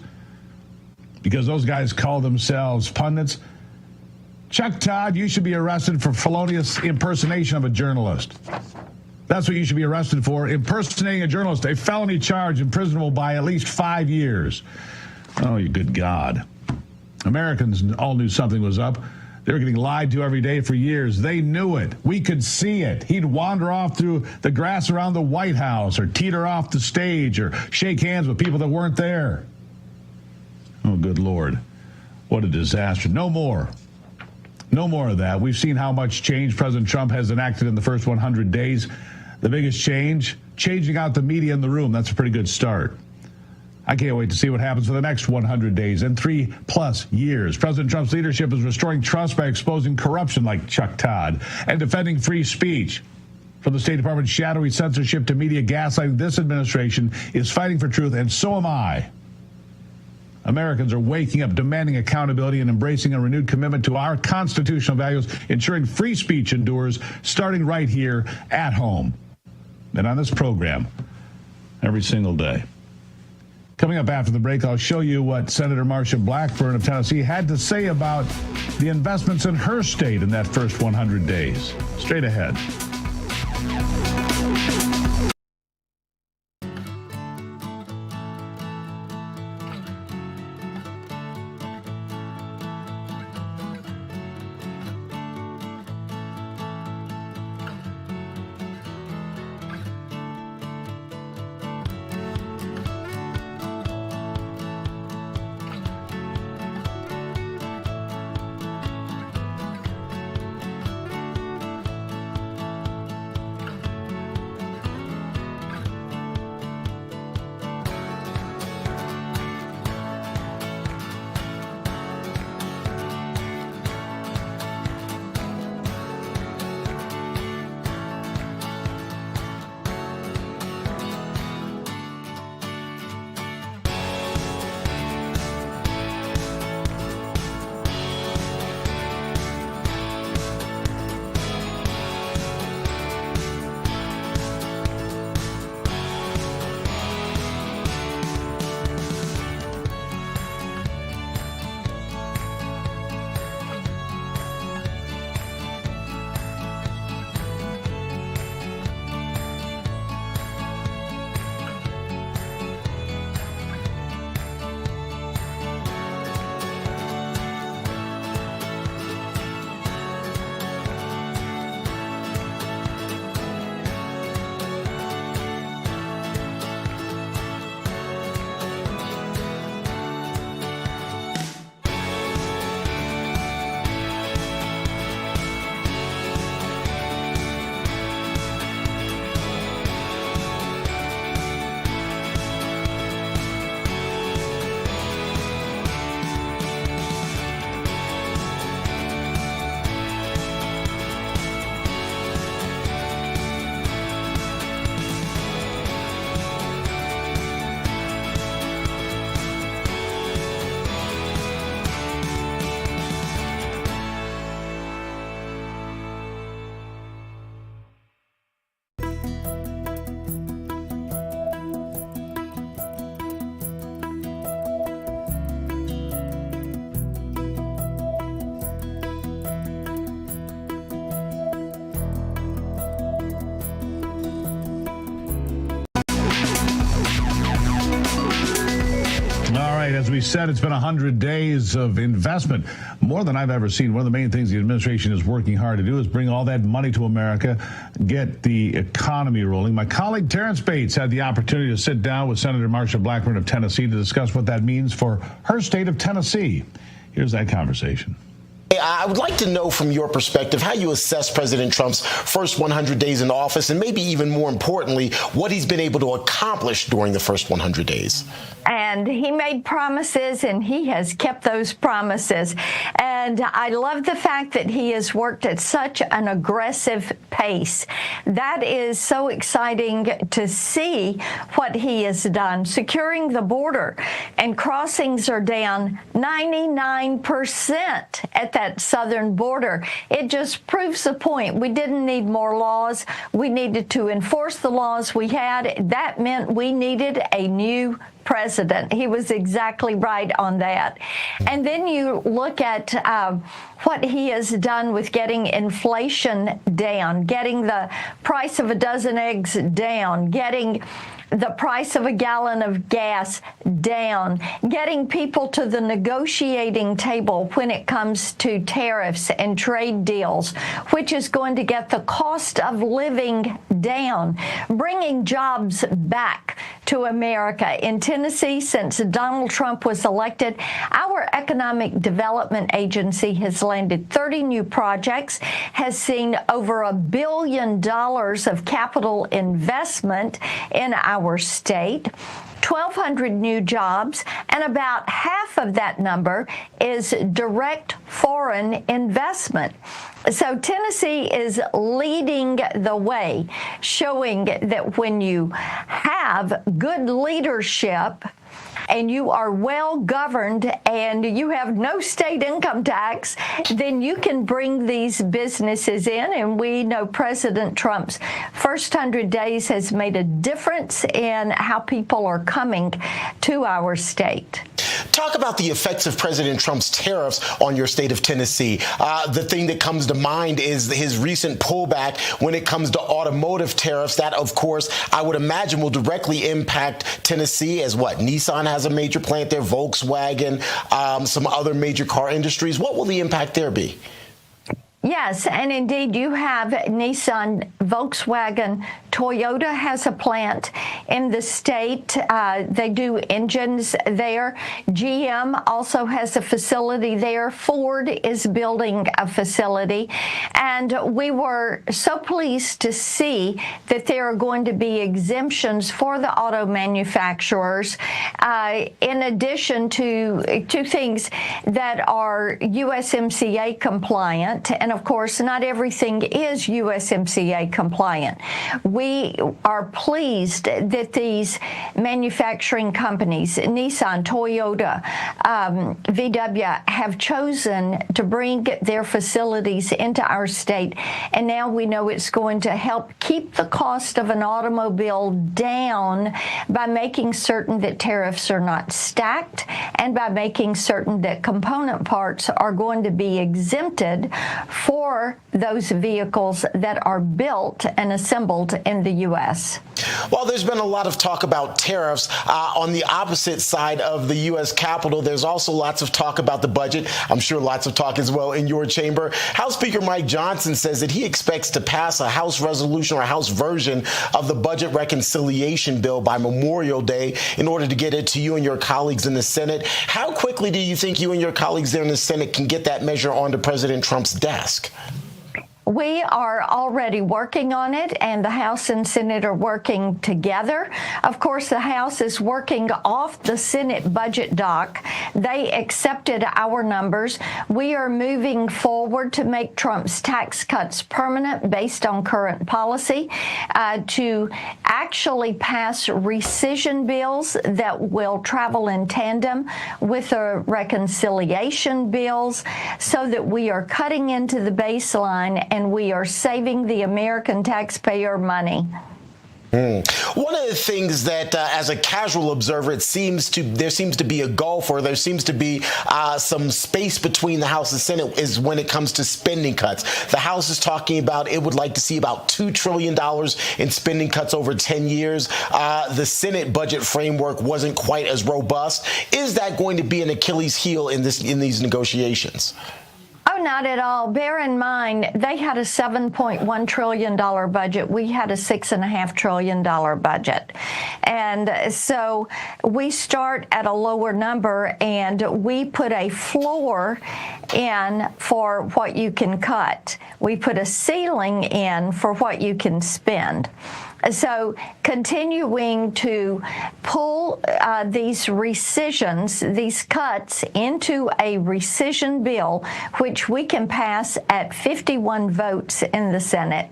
because those guys call themselves pundits. Chuck Todd, you should be arrested for felonious impersonation of a journalist. That's what you should be arrested for, impersonating a journalist, a felony charge imprisonable by at least 5 years. Oh, you good God. Americans all knew something was up. They were getting lied to every day for years. They knew it. We could see it. He'd wander off through the grass around the White House or teeter off the stage or shake hands with people that weren't there. Oh, good Lord. What a disaster. No more. No more of that. We've seen how much change President Trump has enacted in the first 100 days. The biggest change, changing out the media in the room. That's a pretty good start. I can't wait to see what happens for the next 100 days and 3+ years. President Trump's leadership is restoring trust by exposing corruption like Chuck Todd and defending free speech. From the State Department's shadowy censorship to media gaslighting, this administration is fighting for truth, and so am I. Americans are waking up, demanding accountability, and embracing a renewed commitment to our constitutional values, ensuring free speech endures, starting right here at home and on this program every single day. Coming up after the break, I'll show you what Senator Marsha Blackburn of Tennessee had to say about the investments in her state in that first 100 days. Straight ahead. right, as we said, it's been 100 days of investment, more than I've ever seen. One of the main things the administration is working hard to do is bring all that money to America, get the economy rolling. My colleague Terrence Bates had the opportunity to sit down with Senator Marsha Blackburn of Tennessee to discuss what that means for her state of Tennessee. Here's that conversation. I would like to know from your perspective how you assess President Trump's first 100 days in office, and maybe even more importantly, what he's been able to accomplish during the first 100 days. And he made promises, and he has kept those promises. And I love the fact that he has worked at such an aggressive pace. That is so exciting to see what he has done. Securing the border, and crossings are down 99% at that southern border. It just proves the point. We didn't need more laws. We needed to enforce the laws we had. That meant we needed a new president. He was exactly right on that. And then you look at what he has done with getting inflation down, getting the price of a dozen eggs down, getting the price of a gallon of gas down, getting people to the negotiating table when it comes to tariffs and trade deals, which is going to get the cost of living down, bringing jobs back to America. In Tennessee, since Donald Trump was elected, our Economic Development Agency has landed 30 new projects, has seen over $1 billion of capital investment in our state, 1,200 new jobs, and about half of that number is direct foreign investment. So Tennessee is leading the way, showing that when you have good leadership and you are well governed and you have no state income tax, then you can bring these businesses in. And we know President Trump's first 100 days has made a difference in how people are coming to our state. Talk about the effects of President Trump's tariffs on your state of Tennessee. The thing that comes to mind is his recent pullback when it comes to automotive tariffs. That, of course, I would imagine will directly impact Tennessee, as what? Nissan has a major plant there, Volkswagen, some other major car industries. What will the impact there be? Yes, and indeed you have Nissan, Volkswagen, Toyota has a plant in the state. They do engines there. GM also has a facility there. Ford is building a facility. And we were so pleased to see that there are going to be exemptions for the auto manufacturers, in addition to two things that are USMCA compliant. And of course, not everything is USMCA compliant. We are pleased that these manufacturing companies, Nissan, Toyota, VW, have chosen to bring their facilities into our state. And now we know it's going to help keep the cost of an automobile down by making certain that tariffs are not stacked and by making certain that component parts are going to be exempted for those vehicles that are built and assembled in the U.S. Well, there's been a lot of talk about tariffs. On the opposite side of the U.S. Capitol, there's also lots of talk about the budget. I'm sure lots of talk as well in your chamber. House Speaker Mike Johnson says that he expects to pass a House resolution or a House version of the budget reconciliation bill by Memorial Day in order to get it to you and your colleagues in the Senate. How quickly do you think you and your colleagues there in the Senate can get that measure onto President Trump's desk? We are already working on it, and the House and Senate are working together. Of course, the House is working off the Senate budget doc. They accepted our numbers. We are moving forward to make Trump's tax cuts permanent based on current policy, to actually pass rescission bills that will travel in tandem with the reconciliation bills so that we are cutting into the baseline and we are saving the American taxpayer money. One of the things that, as a casual observer, there seems to be a gulf, or there seems to be some space between the House and Senate, is when it comes to spending cuts. The House is talking about it would like to see about $2 trillion in spending cuts over 10 years. The Senate budget framework wasn't quite as robust. Is that going to be an Achilles heel in these negotiations? Oh, not at all. Bear in mind, they had a $7.1 trillion budget. We had a $6.5 trillion budget. And so we start at a lower number, and we put a floor in for what you can cut. We put a ceiling in for what you can spend. So continuing to pull these rescissions, these cuts into a rescission bill, which we can pass at 51 votes in the Senate.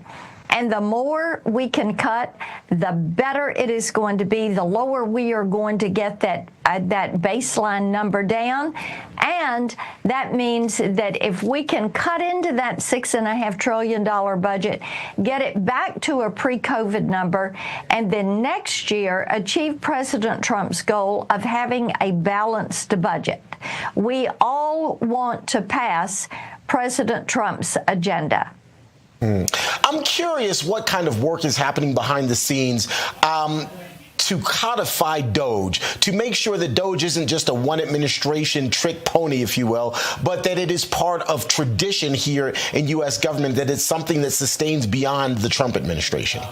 And the more we can cut, the better it is going to be. The lower we are going to get that baseline number down. And that means that if we can cut into that $6.5 trillion budget, get it back to a pre-COVID number, and then next year achieve President Trump's goal of having a balanced budget. We all want to pass President Trump's agenda. I'm curious what kind of work is happening behind the scenes to codify DOGE, to make sure that DOGE isn't just a one administration trick pony, if you will, but that it is part of tradition here in U.S. government, that it's something that sustains beyond the Trump administration.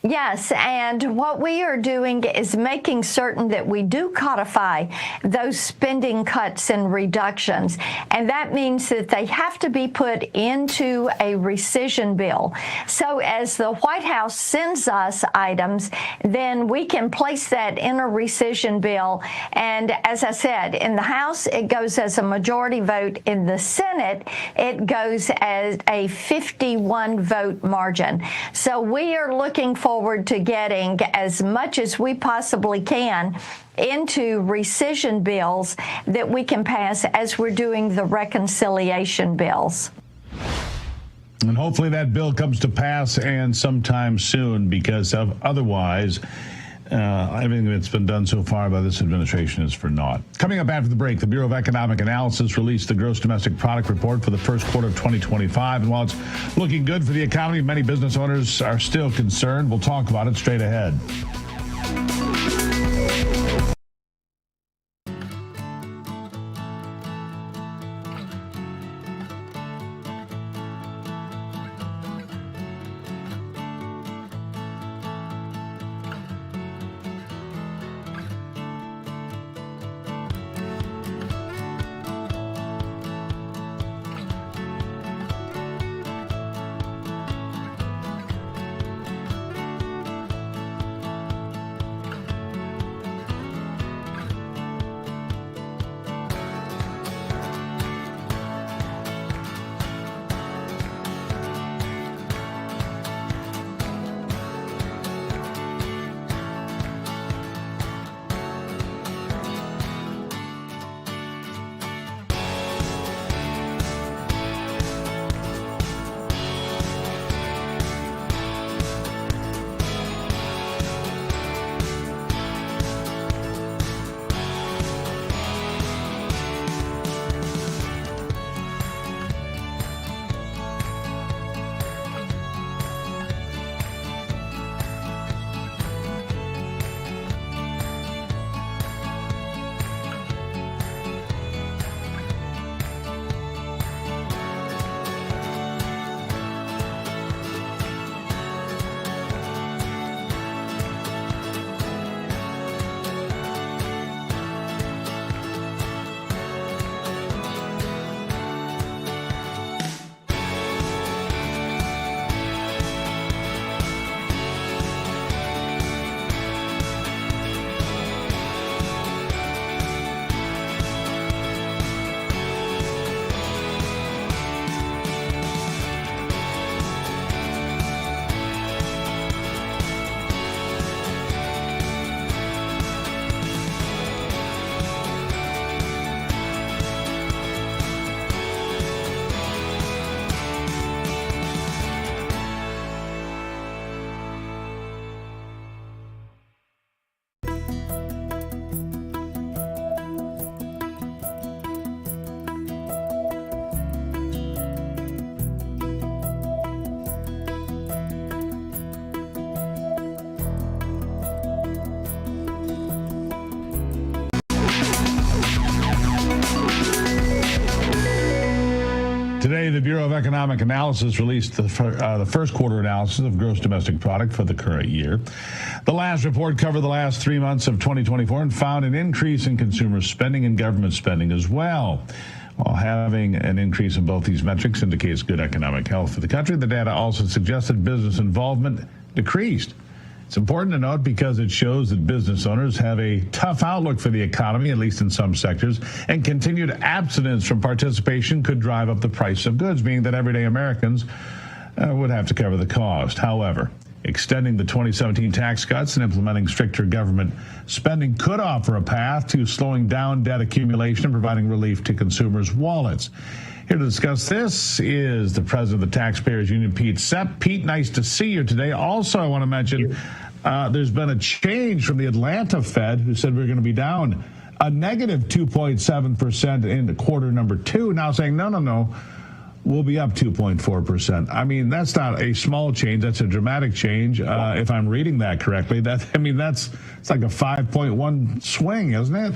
Yes, and what we are doing is making certain that we do codify those spending cuts and reductions, and that means that they have to be put into a rescission bill. So as the White House sends us items, then we can place that in a rescission bill, and as I said, in the House, it goes as a majority vote. In the Senate, it goes as a 51-vote margin. So we are looking forward to getting as much as we possibly can into rescission bills that we can pass as we're doing the reconciliation bills. And hopefully that bill comes to pass and sometime soon, because otherwise everything that's been done so far by this administration is for naught. Coming up after the break, the Bureau of Economic Analysis released the gross domestic product report for the first quarter of 2025. And while it's looking good for the economy, many business owners are still concerned. We'll talk about it straight ahead. Today, the Bureau of Economic Analysis released the first quarter analysis of gross domestic product for the current year. The last report covered the last 3 months of 2024 and found an increase in consumer spending and government spending as well. While having an increase in both these metrics indicates good economic health for the country, the data also suggested business involvement decreased. It's important to note because it shows that business owners have a tough outlook for the economy, at least in some sectors, and continued abstinence from participation could drive up the price of goods, meaning that everyday Americans would have to cover the cost. However, extending the 2017 tax cuts and implementing stricter government spending could offer a path to slowing down debt accumulation and providing relief to consumers' wallets. Here to discuss this is the president of the Taxpayers Union, Pete Sepp. Pete, nice to see you today. Also, I want to mention there's been a change from the Atlanta Fed, who said we're going to be down a negative 2.7% in quarter number 2, now saying, no, we'll be up 2.4%. I mean, that's not a small change. That's a dramatic change. If I'm reading that correctly, it's like a 5.1 swing, isn't it?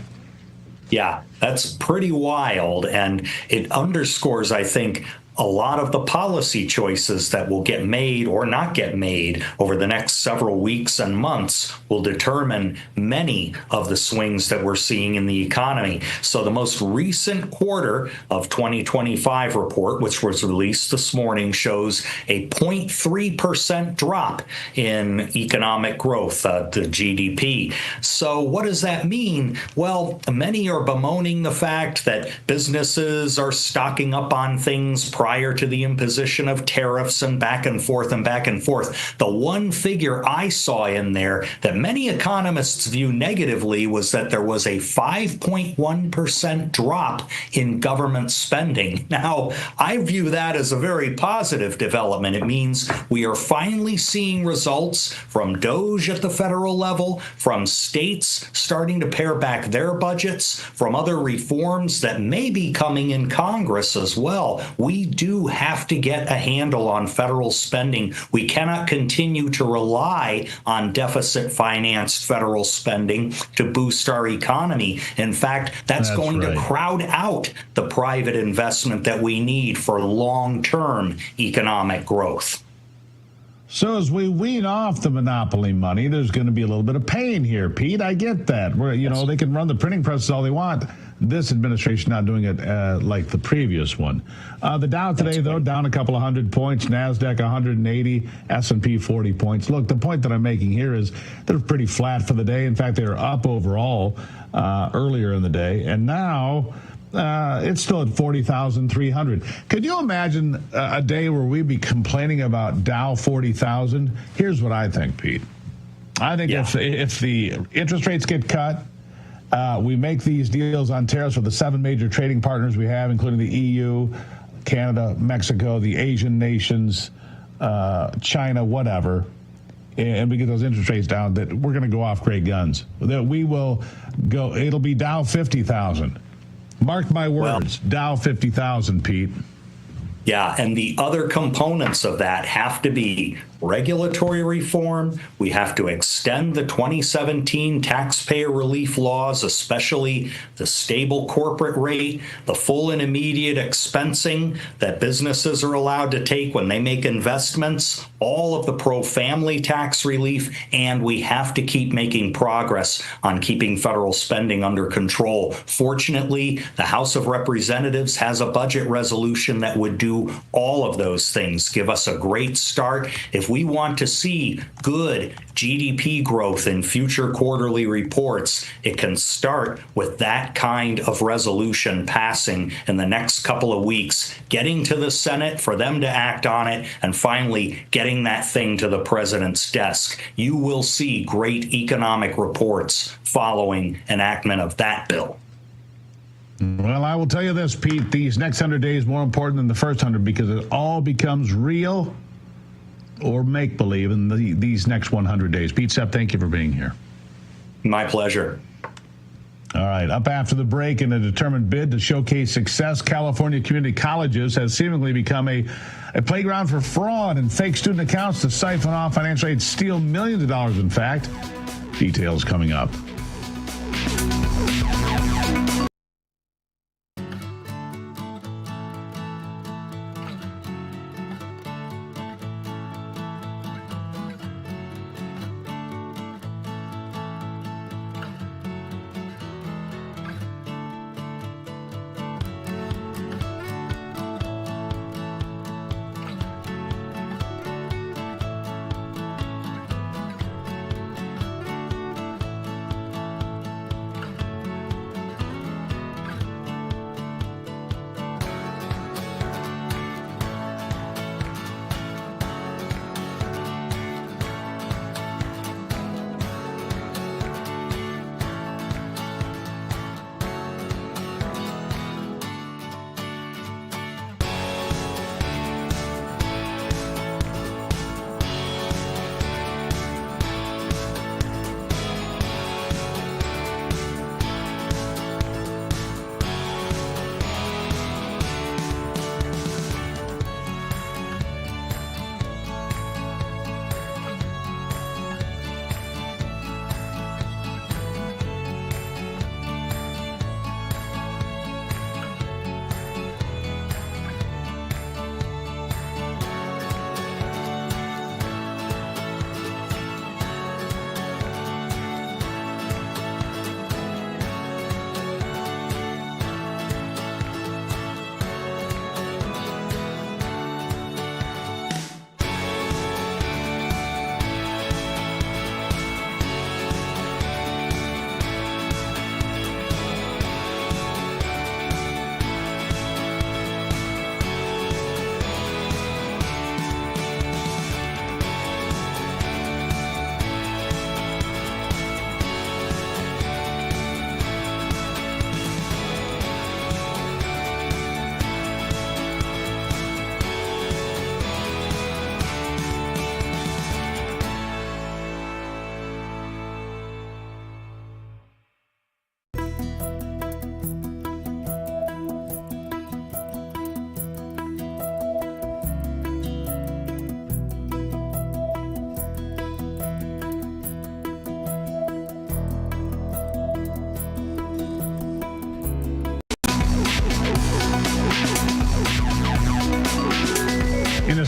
Yeah, that's pretty wild. And it underscores, I think, a lot of the policy choices that will get made or not get made over the next several weeks and months will determine many of the swings that we're seeing in the economy. So the most recent quarter of 2025 report, which was released this morning, shows a 0.3% drop in economic growth, the GDP. So what does that mean? Well, many are bemoaning the fact that businesses are stocking up on things prior to the imposition of tariffs and back and forth and back and forth. The one figure I saw in there that many economists view negatively was that there was a 5.1% drop in government spending. Now, I view that as a very positive development. It means we are finally seeing results from DOGE at the federal level, from states starting to pare back their budgets, from other reforms that may be coming in Congress as well. We do have to get a handle on federal spending. We cannot continue to rely on deficit-financed federal spending to boost our economy. In fact, that's going to crowd out the private investment that we need for long-term economic growth. So as we wean off the monopoly money, there's going to be a little bit of pain here, Pete. I get that. They can run the printing presses all they want. This administration not doing it like the previous one. The Dow today, though, down a couple of 100 points. NASDAQ 180, S&P 40 points. Look, the point that I'm making here is they're pretty flat for the day. In fact, they were up overall earlier in the day. And now it's still at 40,300. Could you imagine a day where we'd be complaining about Dow 40,000? Here's what I think, Pete. I think if the interest rates get cut, we make these deals on tariffs with the 7 major trading partners we have, including the EU, Canada, Mexico, the Asian nations, China, whatever, and we get those interest rates down, that we're going to go off great guns. That we will go, it'll be Dow 50,000. Mark my words, Dow 50,000, Pete. Yeah, and the other components of that have to be regulatory reform. We have to extend the 2017 taxpayer relief laws, especially the stable corporate rate, the full and immediate expensing that businesses are allowed to take when they make investments, all of the pro-family tax relief, and we have to keep making progress on keeping federal spending under control. Fortunately, the House of Representatives has a budget resolution that would do all of those things, give us a great start. If we want to see good GDP growth in future quarterly reports, it can start with that kind of resolution passing in the next couple of weeks, getting to the Senate for them to act on it, and finally getting that thing to the president's desk. You will see great economic reports following enactment of that bill. Well, I will tell you this, Pete, these next 100 days more important than the first 100 because it all becomes real or make-believe in these next 100 days. Pete Sepp, thank you for being here. My pleasure. All right, up after the break, in a determined bid to showcase success, California community colleges has seemingly become a playground for fraud and fake student accounts to siphon off financial aid, steal millions of dollars, in fact. Details coming up.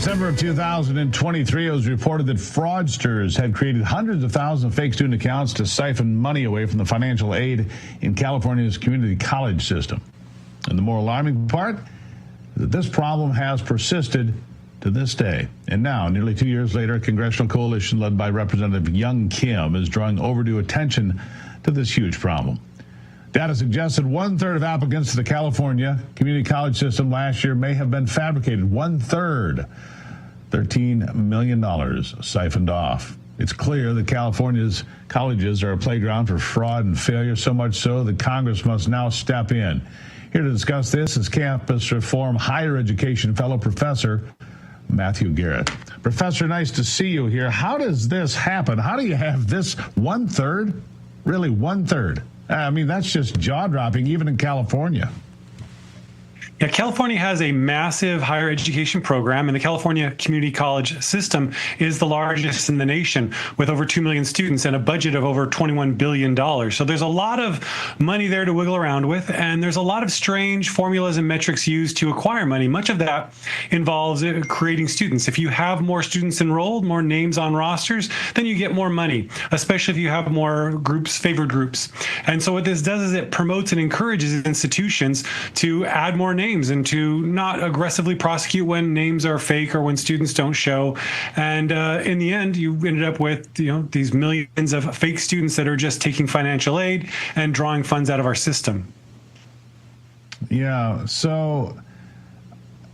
December of 2023, it was reported that fraudsters had created hundreds of thousands of fake student accounts to siphon money away from the financial aid in California's community college system. And the more alarming part, that this problem has persisted to this day. And now, nearly 2 years later, a congressional coalition led by Representative Young Kim is drawing overdue attention to this huge problem. Data suggested 1/3 of applicants to the California community college system last year may have been fabricated. 1/3, $13 million siphoned off. It's clear that California's colleges are a playground for fraud and failure, so much so that Congress must now step in. Here to discuss this is Campus Reform Higher Education Fellow Professor Matthew Garrett. Professor, nice to see you here. How does this happen? How do you have this 1/3? Really, 1/3? I mean, that's just jaw-dropping, even in California. Yeah, California has a massive higher education program, and the California community college system is the largest in the nation, with over 2 million students and a budget of over $21 billion. So there's a lot of money there to wiggle around with, and there's a lot of strange formulas and metrics used to acquire money. Much of that involves creating students. If you have more students enrolled, more names on rosters, then you get more money, especially if you have more groups, favored groups. And so what this does is it promotes and encourages institutions to add more names and to not aggressively prosecute when names are fake or when students don't show. And in the end, you ended up with these millions of fake students that are just taking financial aid and drawing funds out of our system. Yeah. So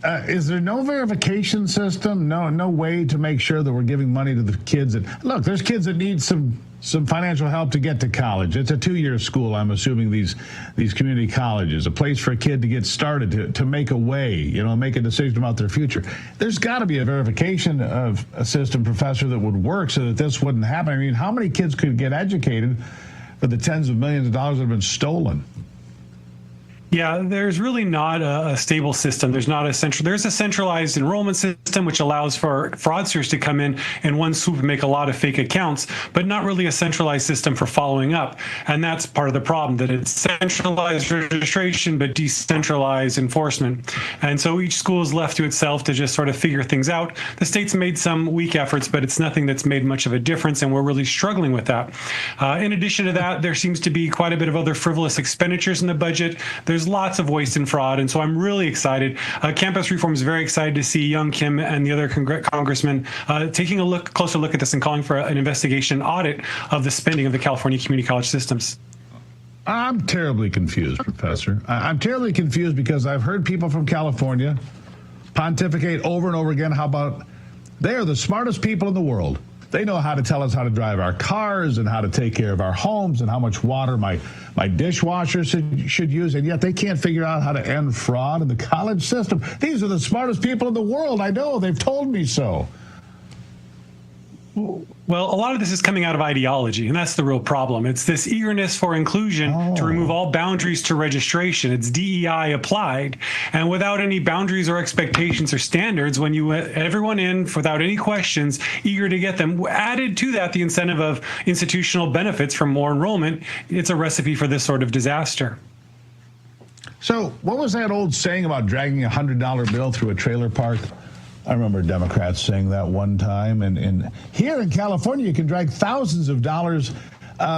is there no verification system? No way to make sure that we're giving money to the kids look, there's kids that need some financial help to get to college. It's a 2-year school, I'm assuming, these community colleges, a place for a kid to get started, to make a way, make a decision about their future. There's got to be a verification of a system, Professor, that would work so that this wouldn't happen. I mean, how many kids could get educated for the tens of millions of dollars that have been stolen? Yeah, there's really not a stable system. There's a centralized enrollment system, which allows for fraudsters to come in one swoop and make a lot of fake accounts, but not really a centralized system for following up. And that's part of the problem, that it's centralized registration, but decentralized enforcement. And so each school is left to itself to just sort of figure things out. The state's made some weak efforts, but it's nothing that's made much of a difference, and we're really struggling with that. In addition to that, there seems to be quite a bit of other frivolous expenditures in the budget. There's lots of waste and fraud, and so I'm really excited. Campus Reform is very excited to see Young Kim and the other congressmen taking a closer look at this and calling for an investigation audit of the spending of the California community college systems. I'm terribly confused, Professor. I'm terribly confused because I've heard people from California pontificate over and over again how about they are the smartest people in the world. They know how to tell us how to drive our cars and how to take care of our homes and how much water my dishwasher should use, and yet they can't figure out how to end fraud in the college system. These are the smartest people in the world. I know. They've told me so. Well, a lot of this is coming out of ideology, and that's the real problem. It's this eagerness for inclusion to remove all boundaries to registration. It's DEI applied, and without any boundaries or expectations or standards, when you let everyone in without any questions, eager to get them, added to that the incentive of institutional benefits from more enrollment, it's a recipe for this sort of disaster. So what was that old saying about dragging a $100 bill through a trailer park? I remember Democrats saying that one time. And here in California, you can drag thousands of dollars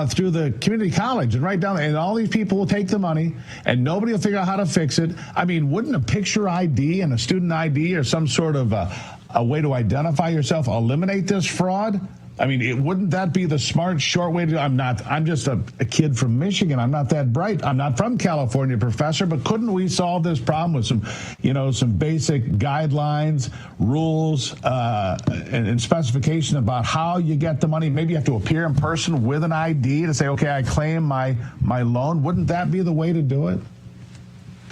through the community college and right down there. And all these people will take the money and nobody will figure out how to fix it. I mean, wouldn't a picture ID and a student ID or some sort of a way to identify yourself eliminate this fraud? I mean, wouldn't that be the smart, short way to do it? I'm just a kid from Michigan. I'm not that bright. I'm not from California, Professor, but couldn't we solve this problem with some basic guidelines, rules, and specification about how you get the money? Maybe you have to appear in person with an ID to say, okay, I claim my loan. Wouldn't that be the way to do it?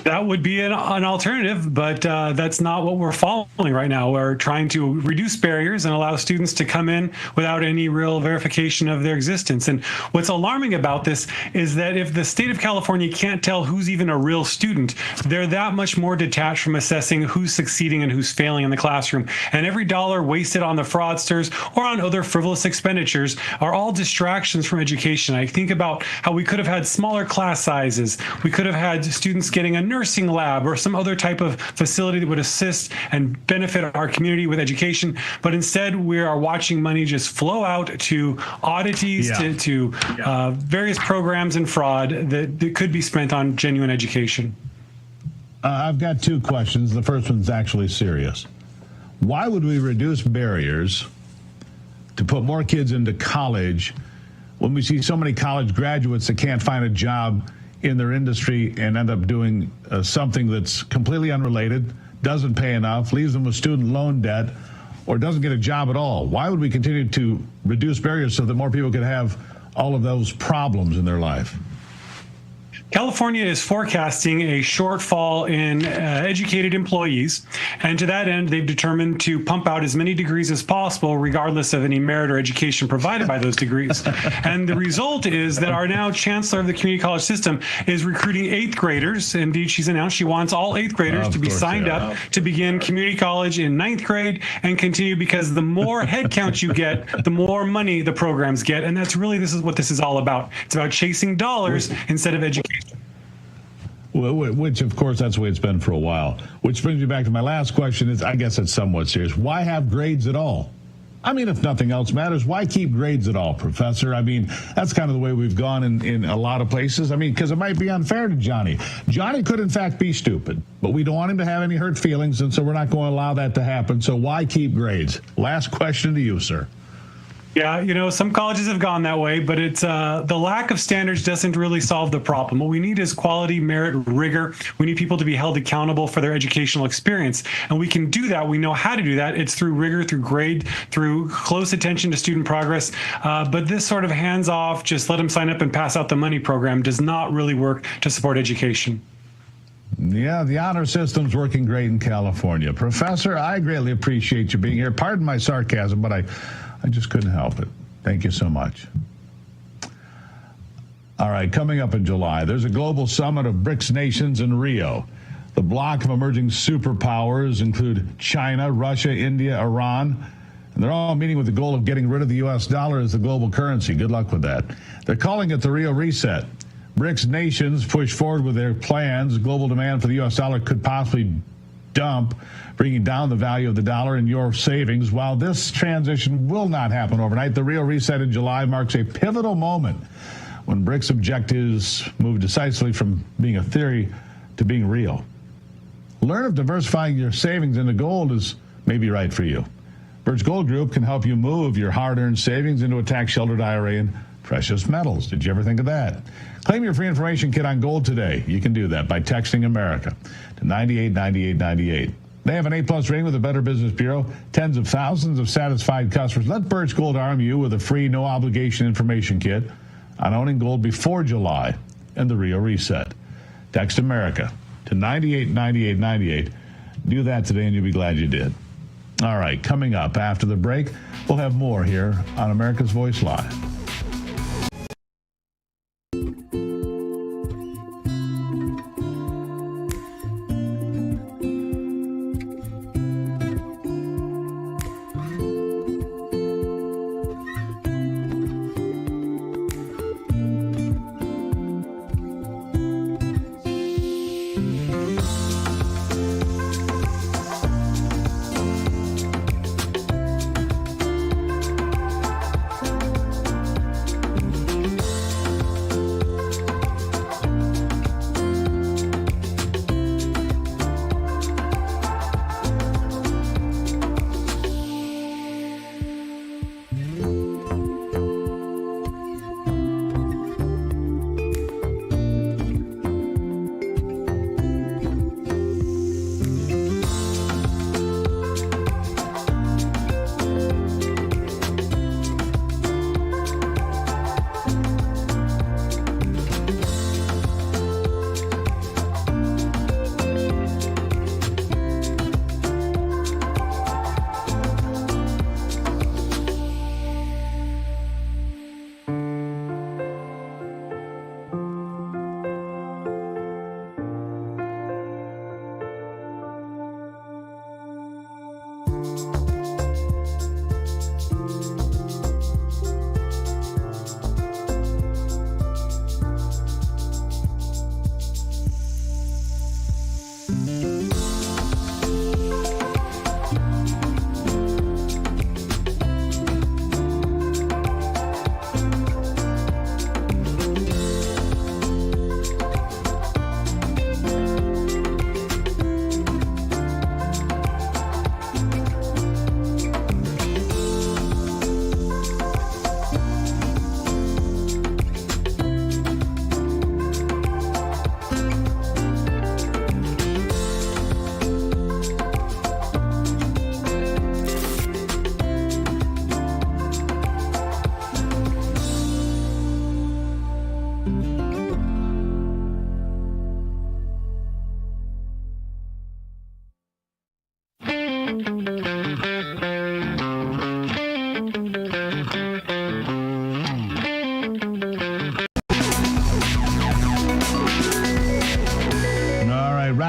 That would be an alternative, but that's not what we're following right now. We're trying to reduce barriers and allow students to come in without any real verification of their existence. And what's alarming about this is that if the state of California can't tell who's even a real student, they're that much more detached from assessing who's succeeding and who's failing in the classroom. And every dollar wasted on the fraudsters or on other frivolous expenditures are all distractions from education. I think about how we could have had smaller class sizes. We could have had students getting nursing lab or some other type of facility that would assist and benefit our community with education. But instead, we are watching money just flow out to oddities, to various programs and fraud that could be spent on genuine education. I've got two questions. The first one's actually serious. Why would we reduce barriers to put more kids into college when we see so many college graduates that can't find a job in their industry and end up doing something that's completely unrelated, doesn't pay enough, leaves them with student loan debt, or doesn't get a job at all? Why would we continue to reduce barriers so that more people could have all of those problems in their life? California is forecasting a shortfall in educated employees, and to that end, they've determined to pump out as many degrees as possible, regardless of any merit or education provided by those degrees. And the result is that our now chancellor of the community college system is recruiting 8th graders. Indeed, she's announced she wants all 8th graders to be signed up to begin community college in 9th grade and continue, because the more headcount you get, the more money the programs get. And that's really, this is what this is all about. It's about chasing dollars instead of education. Which, of course, that's the way it's been for a while. Which brings me back to my last question. Is, I guess it's somewhat serious. Why have grades at all? I mean, if nothing else matters, why keep grades at all, Professor? I mean, that's kind of the way we've gone in a lot of places. I mean, because it might be unfair to Johnny. Johnny could, in fact, be stupid, but we don't want him to have any hurt feelings, and so we're not going to allow that to happen. So why keep grades? Last question to you, sir. Yeah, some colleges have gone that way, but it's the lack of standards doesn't really solve the problem. What we need is quality, merit, rigor. We need people to be held accountable for their educational experience, and we can do that. We know how to do that. It's through rigor, through grade, through close attention to student progress. But this sort of hands-off, just let them sign up and pass out the money program does not really work to support education. Yeah, the honor system's working great in California. Professor, I greatly appreciate you being here. Pardon my sarcasm, but I just couldn't help it. Thank you so much. All right, coming up in July, there's a global summit of BRICS nations in Rio. The bloc of emerging superpowers include China, Russia, India, Iran, and they're all meeting with the goal of getting rid of the U.S. dollar as the global currency. Good luck with that. They're calling it the Rio Reset. BRICS nations push forward with their plans. Global demand for the U.S. dollar could possibly dump, bringing down the value of the dollar and your savings. While this transition will not happen overnight, the Rio Reset in July marks a pivotal moment when BRICS objectives move decisively from being a theory to being real. Learn if diversifying your savings into gold is maybe right for you. Birch Gold Group can help you move your hard-earned savings into a tax-sheltered IRA in precious metals. Did you ever think of that? Claim your free information kit on gold today. You can do that by texting America to 989898. They have an A-plus rating with the Better Business Bureau, tens of thousands of satisfied customers. Let Birch Gold arm you with a free, no-obligation information kit on owning gold before July and the Rio Reset. Text America to 989898. Do that today and you'll be glad you did. All right, coming up after the break, we'll have more here on America's Voice Live.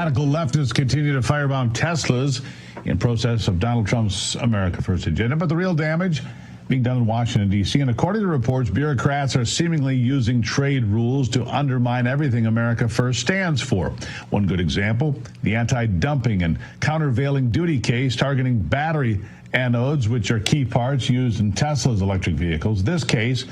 radical leftists continue to firebomb Teslas in process of Donald Trump's America First agenda. But the real damage being done in Washington, D.C. And according to reports, bureaucrats are seemingly using trade rules to undermine everything America First stands for. One good example, the anti-dumping and countervailing duty case targeting battery anodes, which are key parts used in Tesla's electric vehicles. This case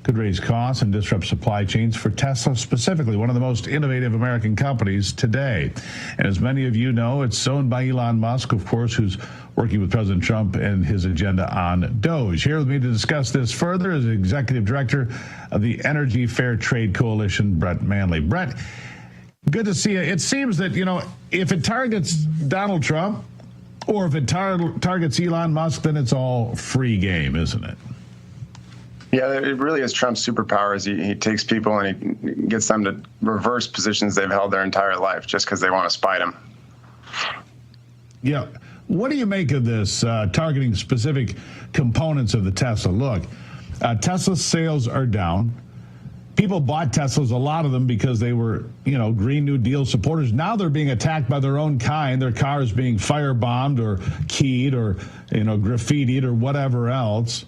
could raise costs and disrupt supply chains for Tesla specifically, one of the most innovative American companies today. And as many of you know, it's owned by Elon Musk, of course, who's working with President Trump and his agenda on Doge. Here with me to discuss this further is Executive Director of the Energy Fair Trade Coalition, Brett Manley. Brett, good to see you. It seems that, if it targets Donald Trump or if it targets Elon Musk, then it's all free game, isn't it? Yeah, it really is Trump's superpower. Is he takes people and he gets them to reverse positions they've held their entire life just because they want to spite him. Yeah. What do you make of this targeting specific components of the Tesla? Look, Tesla sales are down. People bought Teslas, a lot of them, because they were, Green New Deal supporters. Now they're being attacked by their own kind. Their cars being firebombed or keyed or, graffitied or whatever else.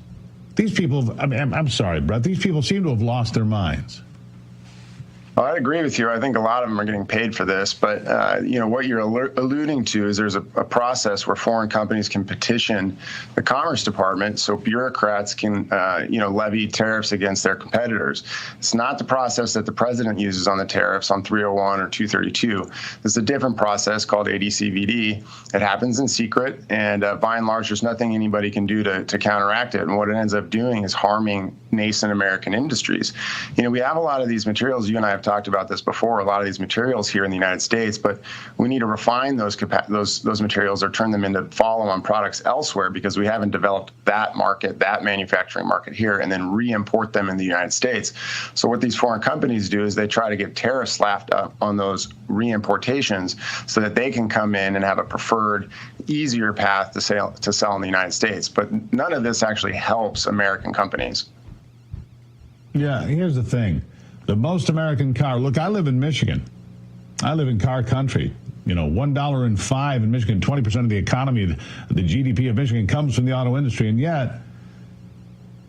These people, I'm sorry, Brett, these people seem to have lost their minds. Well, I agree with you. I think a lot of them are getting paid for this. But, what you're alluding to is there's a process where foreign companies can petition the Commerce Department so bureaucrats can, levy tariffs against their competitors. It's not the process that the president uses on the tariffs on 301 or 232. There's a different process called AD/CVD. It happens in secret, and by and large, there's nothing anybody can do to counteract it. And what it ends up doing is harming nascent American industries. We have a lot of these materials. You and I have talked about this before, a lot of these materials here in the United States, but we need to refine those materials or turn them into follow-on products elsewhere because we haven't developed that market, that manufacturing market here, and then re-import them in the United States. So what these foreign companies do is they try to get tariffs slapped up on those re-importations so that they can come in and have a preferred, easier path to sell in the United States. But none of this actually helps American companies. Yeah, here's the thing. The most American car, look, I live in Michigan. I live in car country. $1.05 in Michigan, 20% of the economy, the GDP of Michigan comes from the auto industry. And yet,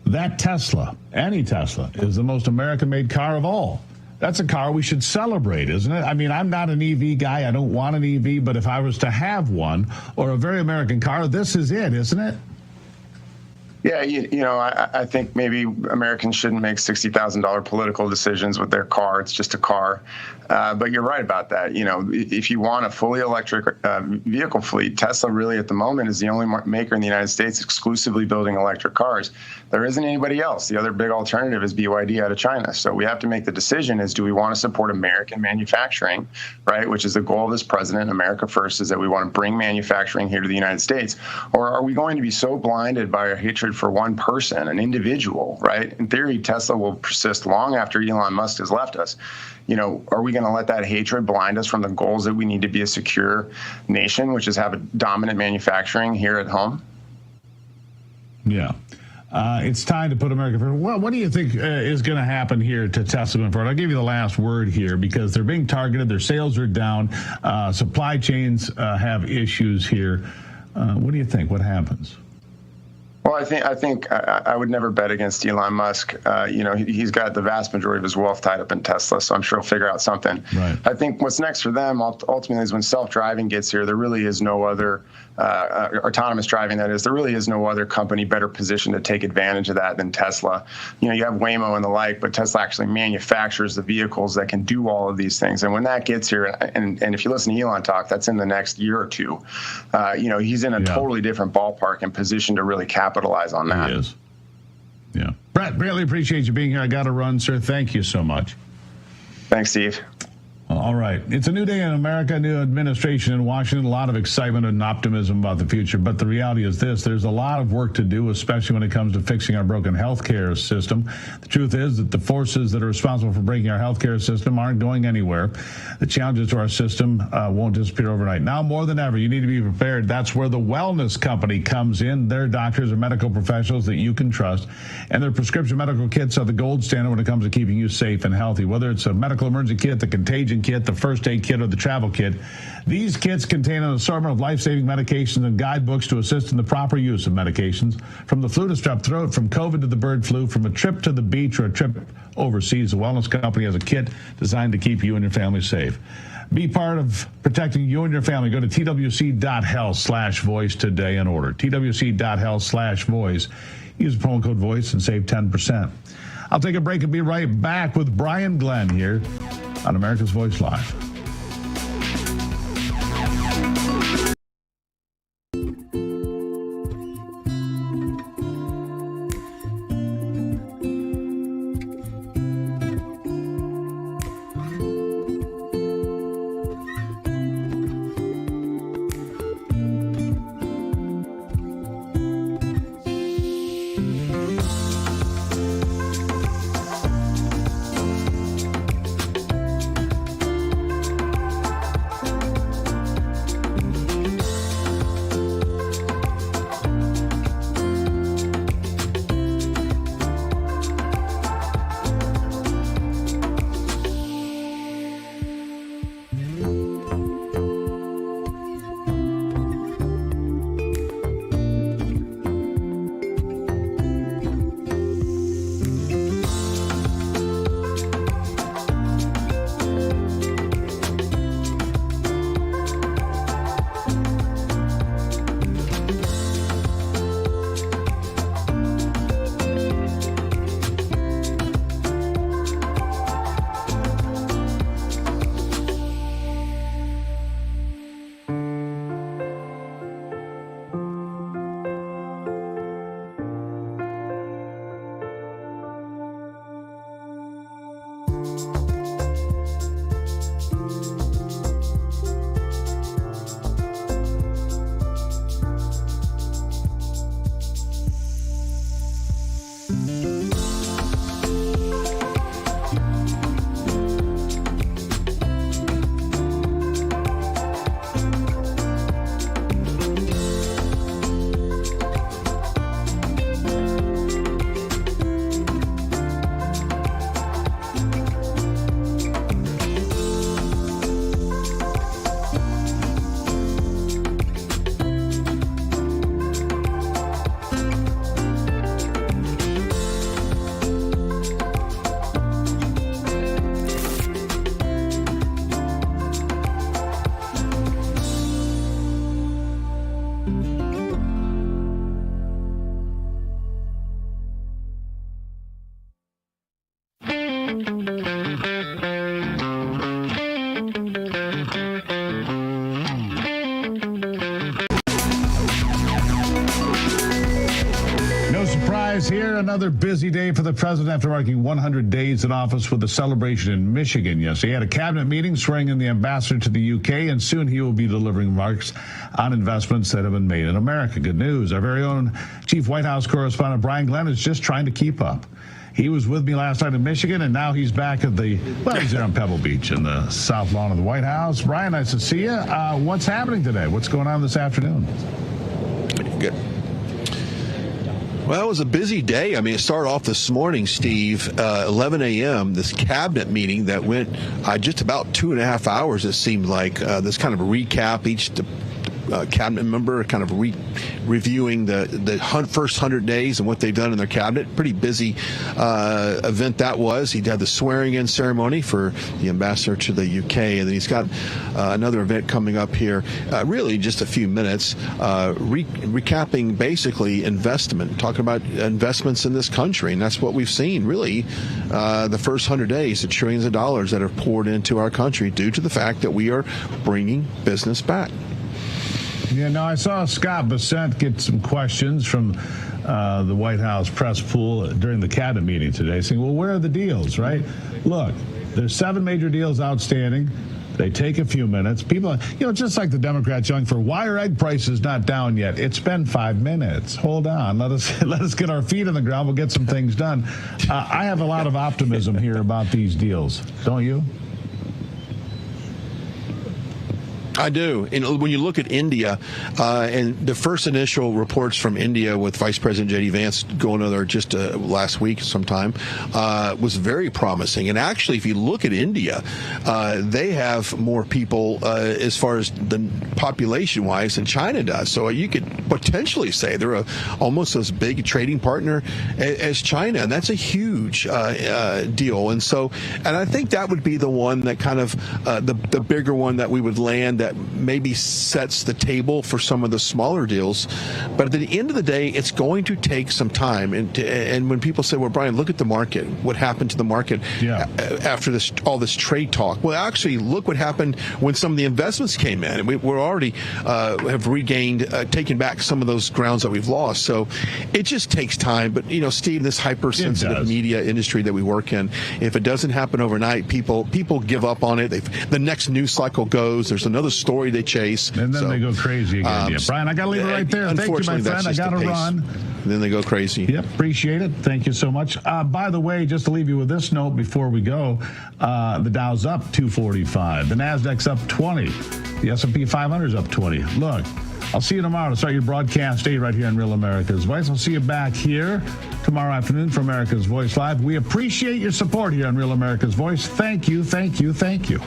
that Tesla, any Tesla, is the most American-made car of all. That's a car we should celebrate, isn't it? I'm not an EV guy. I don't want an EV. But if I was to have one or a very American car, this is it, isn't it? Yeah, I think maybe Americans shouldn't make $60,000 political decisions with their car. It's just a car. But you're right about that. If you want a fully electric vehicle fleet, Tesla really at the moment is the only maker in the United States exclusively building electric cars. There isn't anybody else. The other big alternative is BYD out of China. So we have to make the decision is do we want to support American manufacturing, right, which is the goal of this president, America First, is that we want to bring manufacturing here to the United States? Or are we going to be so blinded by our hatred for one person, an individual, right? In theory, Tesla will persist long after Elon Musk has left us. Are we going to let that hatred blind us from the goals that we need to be a secure nation, which is have a dominant manufacturing here at home? Yeah. It's time to put America first. Well, what do you think is going to happen here to Tesla going forward? I'll give you the last word here because they're being targeted. Their sales are down. Supply chains have issues here. What do you think? What happens? Well, I think I would never bet against Elon Musk. He's got the vast majority of his wealth tied up in Tesla, so I'm sure he'll figure out something. Right. I think what's next for them ultimately is when self-driving gets here, there really is no other autonomous driving, that is, there really is no other company better positioned to take advantage of that than Tesla. You have Waymo and the like, but Tesla actually manufactures the vehicles that can do all of these things. And when that gets here, and if you listen to Elon talk, that's in the next year or two. He's in a totally different ballpark and position to really capitalize on that. He is. Yeah. Brett, really appreciate you being here. I got to run, sir. Thank you so much. Thanks, Steve. All right. It's a new day in America, new administration in Washington, a lot of excitement and optimism about the future. But the reality is this, there's a lot of work to do, especially when it comes to fixing our broken healthcare system. The truth is that the forces that are responsible for breaking our healthcare system aren't going anywhere. The challenges to our system won't disappear overnight. Now more than ever, you need to be prepared. That's where the Wellness Company comes in. Their doctors are medical professionals that you can trust, and their prescription medical kits are the gold standard when it comes to keeping you safe and healthy. Whether it's a medical emergency kit, the contagion kit, the first aid kit, or the travel kit. These kits contain an assortment of life-saving medications and guidebooks to assist in the proper use of medications. From the flu to strep throat, from COVID to the bird flu, from a trip to the beach or a trip overseas, the Wellness Company has a kit designed to keep you and your family safe. Be part of protecting you and your family. Go to twc.health/voice today and order. twc.health/voice. Use the promo code VOICE and save 10%. I'll take a break and be right back with Brian Glenn here on America's Voice Live. Here, another busy day for the president after marking 100 days in office with a celebration in Michigan. Yes, he had a cabinet meeting swearing in the ambassador to the UK, and soon he will be delivering remarks on investments that have been made in America. Good news. Our very own chief White House correspondent Brian Glenn is just trying to keep up. He was with me last night in Michigan, and now he's back at he's there on Pebble Beach in the South Lawn of the White House. Brian, nice to see you. What's happening today? What's going on this afternoon? Good. Well, it was a busy day. I mean, it started off this morning, Steve, 11 a.m., this cabinet meeting that went just about 2.5 hours, it seemed like. This kind of a recap, each cabinet member kind of reviewing the first 100 days and what they've done in their cabinet. Pretty busy event that was. He had the swearing-in ceremony for the ambassador to the UK, and then he's got another event coming up here, really just a few minutes, recapping basically investment, talking about investments in this country, and that's what we've seen, really, the first 100 days, the trillions of dollars that have poured into our country due to the fact that we are bringing business back. Yeah, now I saw Scott Bessent get some questions from the White House press pool during the cabinet meeting today saying, well, where are the deals, right? Look, there's 7 major deals outstanding. They take a few minutes. People, just like the Democrats yelling for why are egg prices not down yet? It's been 5 minutes. Hold on. Let us get our feet on the ground. We'll get some things done. I have a lot of optimism here about these deals. Don't you? I do. And when you look at India, and the first initial reports from India with Vice President J.D. Vance going over there just last week sometime was very promising. And actually, if you look at India, they have more people as far as the population-wise than China does. So you could potentially say they're almost as big a trading partner as China, and that's a huge deal. And I think that would be the one that kind of the bigger one that we would land that maybe sets the table for some of the smaller deals. But at the end of the day, it's going to take some time. And when people say, well, Brian, look at the market, what happened to the market after all this trade talk? Well, actually, look what happened when some of the investments came in. And we're already have regained, taken back some of those grounds that we've lost. So it just takes time. But, Steve, this hypersensitive media industry that we work in, if it doesn't happen overnight, people give up on it. The next news cycle goes. There's another story they chase. And then they go crazy again. Brian, I got to leave it right there. Thank you, my friend. I got to run. And then they go crazy. Yep, appreciate it. Thank you so much. By the way, just to leave you with this note before we go, the Dow's up 245. The Nasdaq's up 20. The S&P 500's up 20. Look, I'll see you tomorrow to start your broadcast day right here on Real America's Voice. I'll see you back here tomorrow afternoon for America's Voice Live. We appreciate your support here on Real America's Voice. Thank you, thank you, thank you.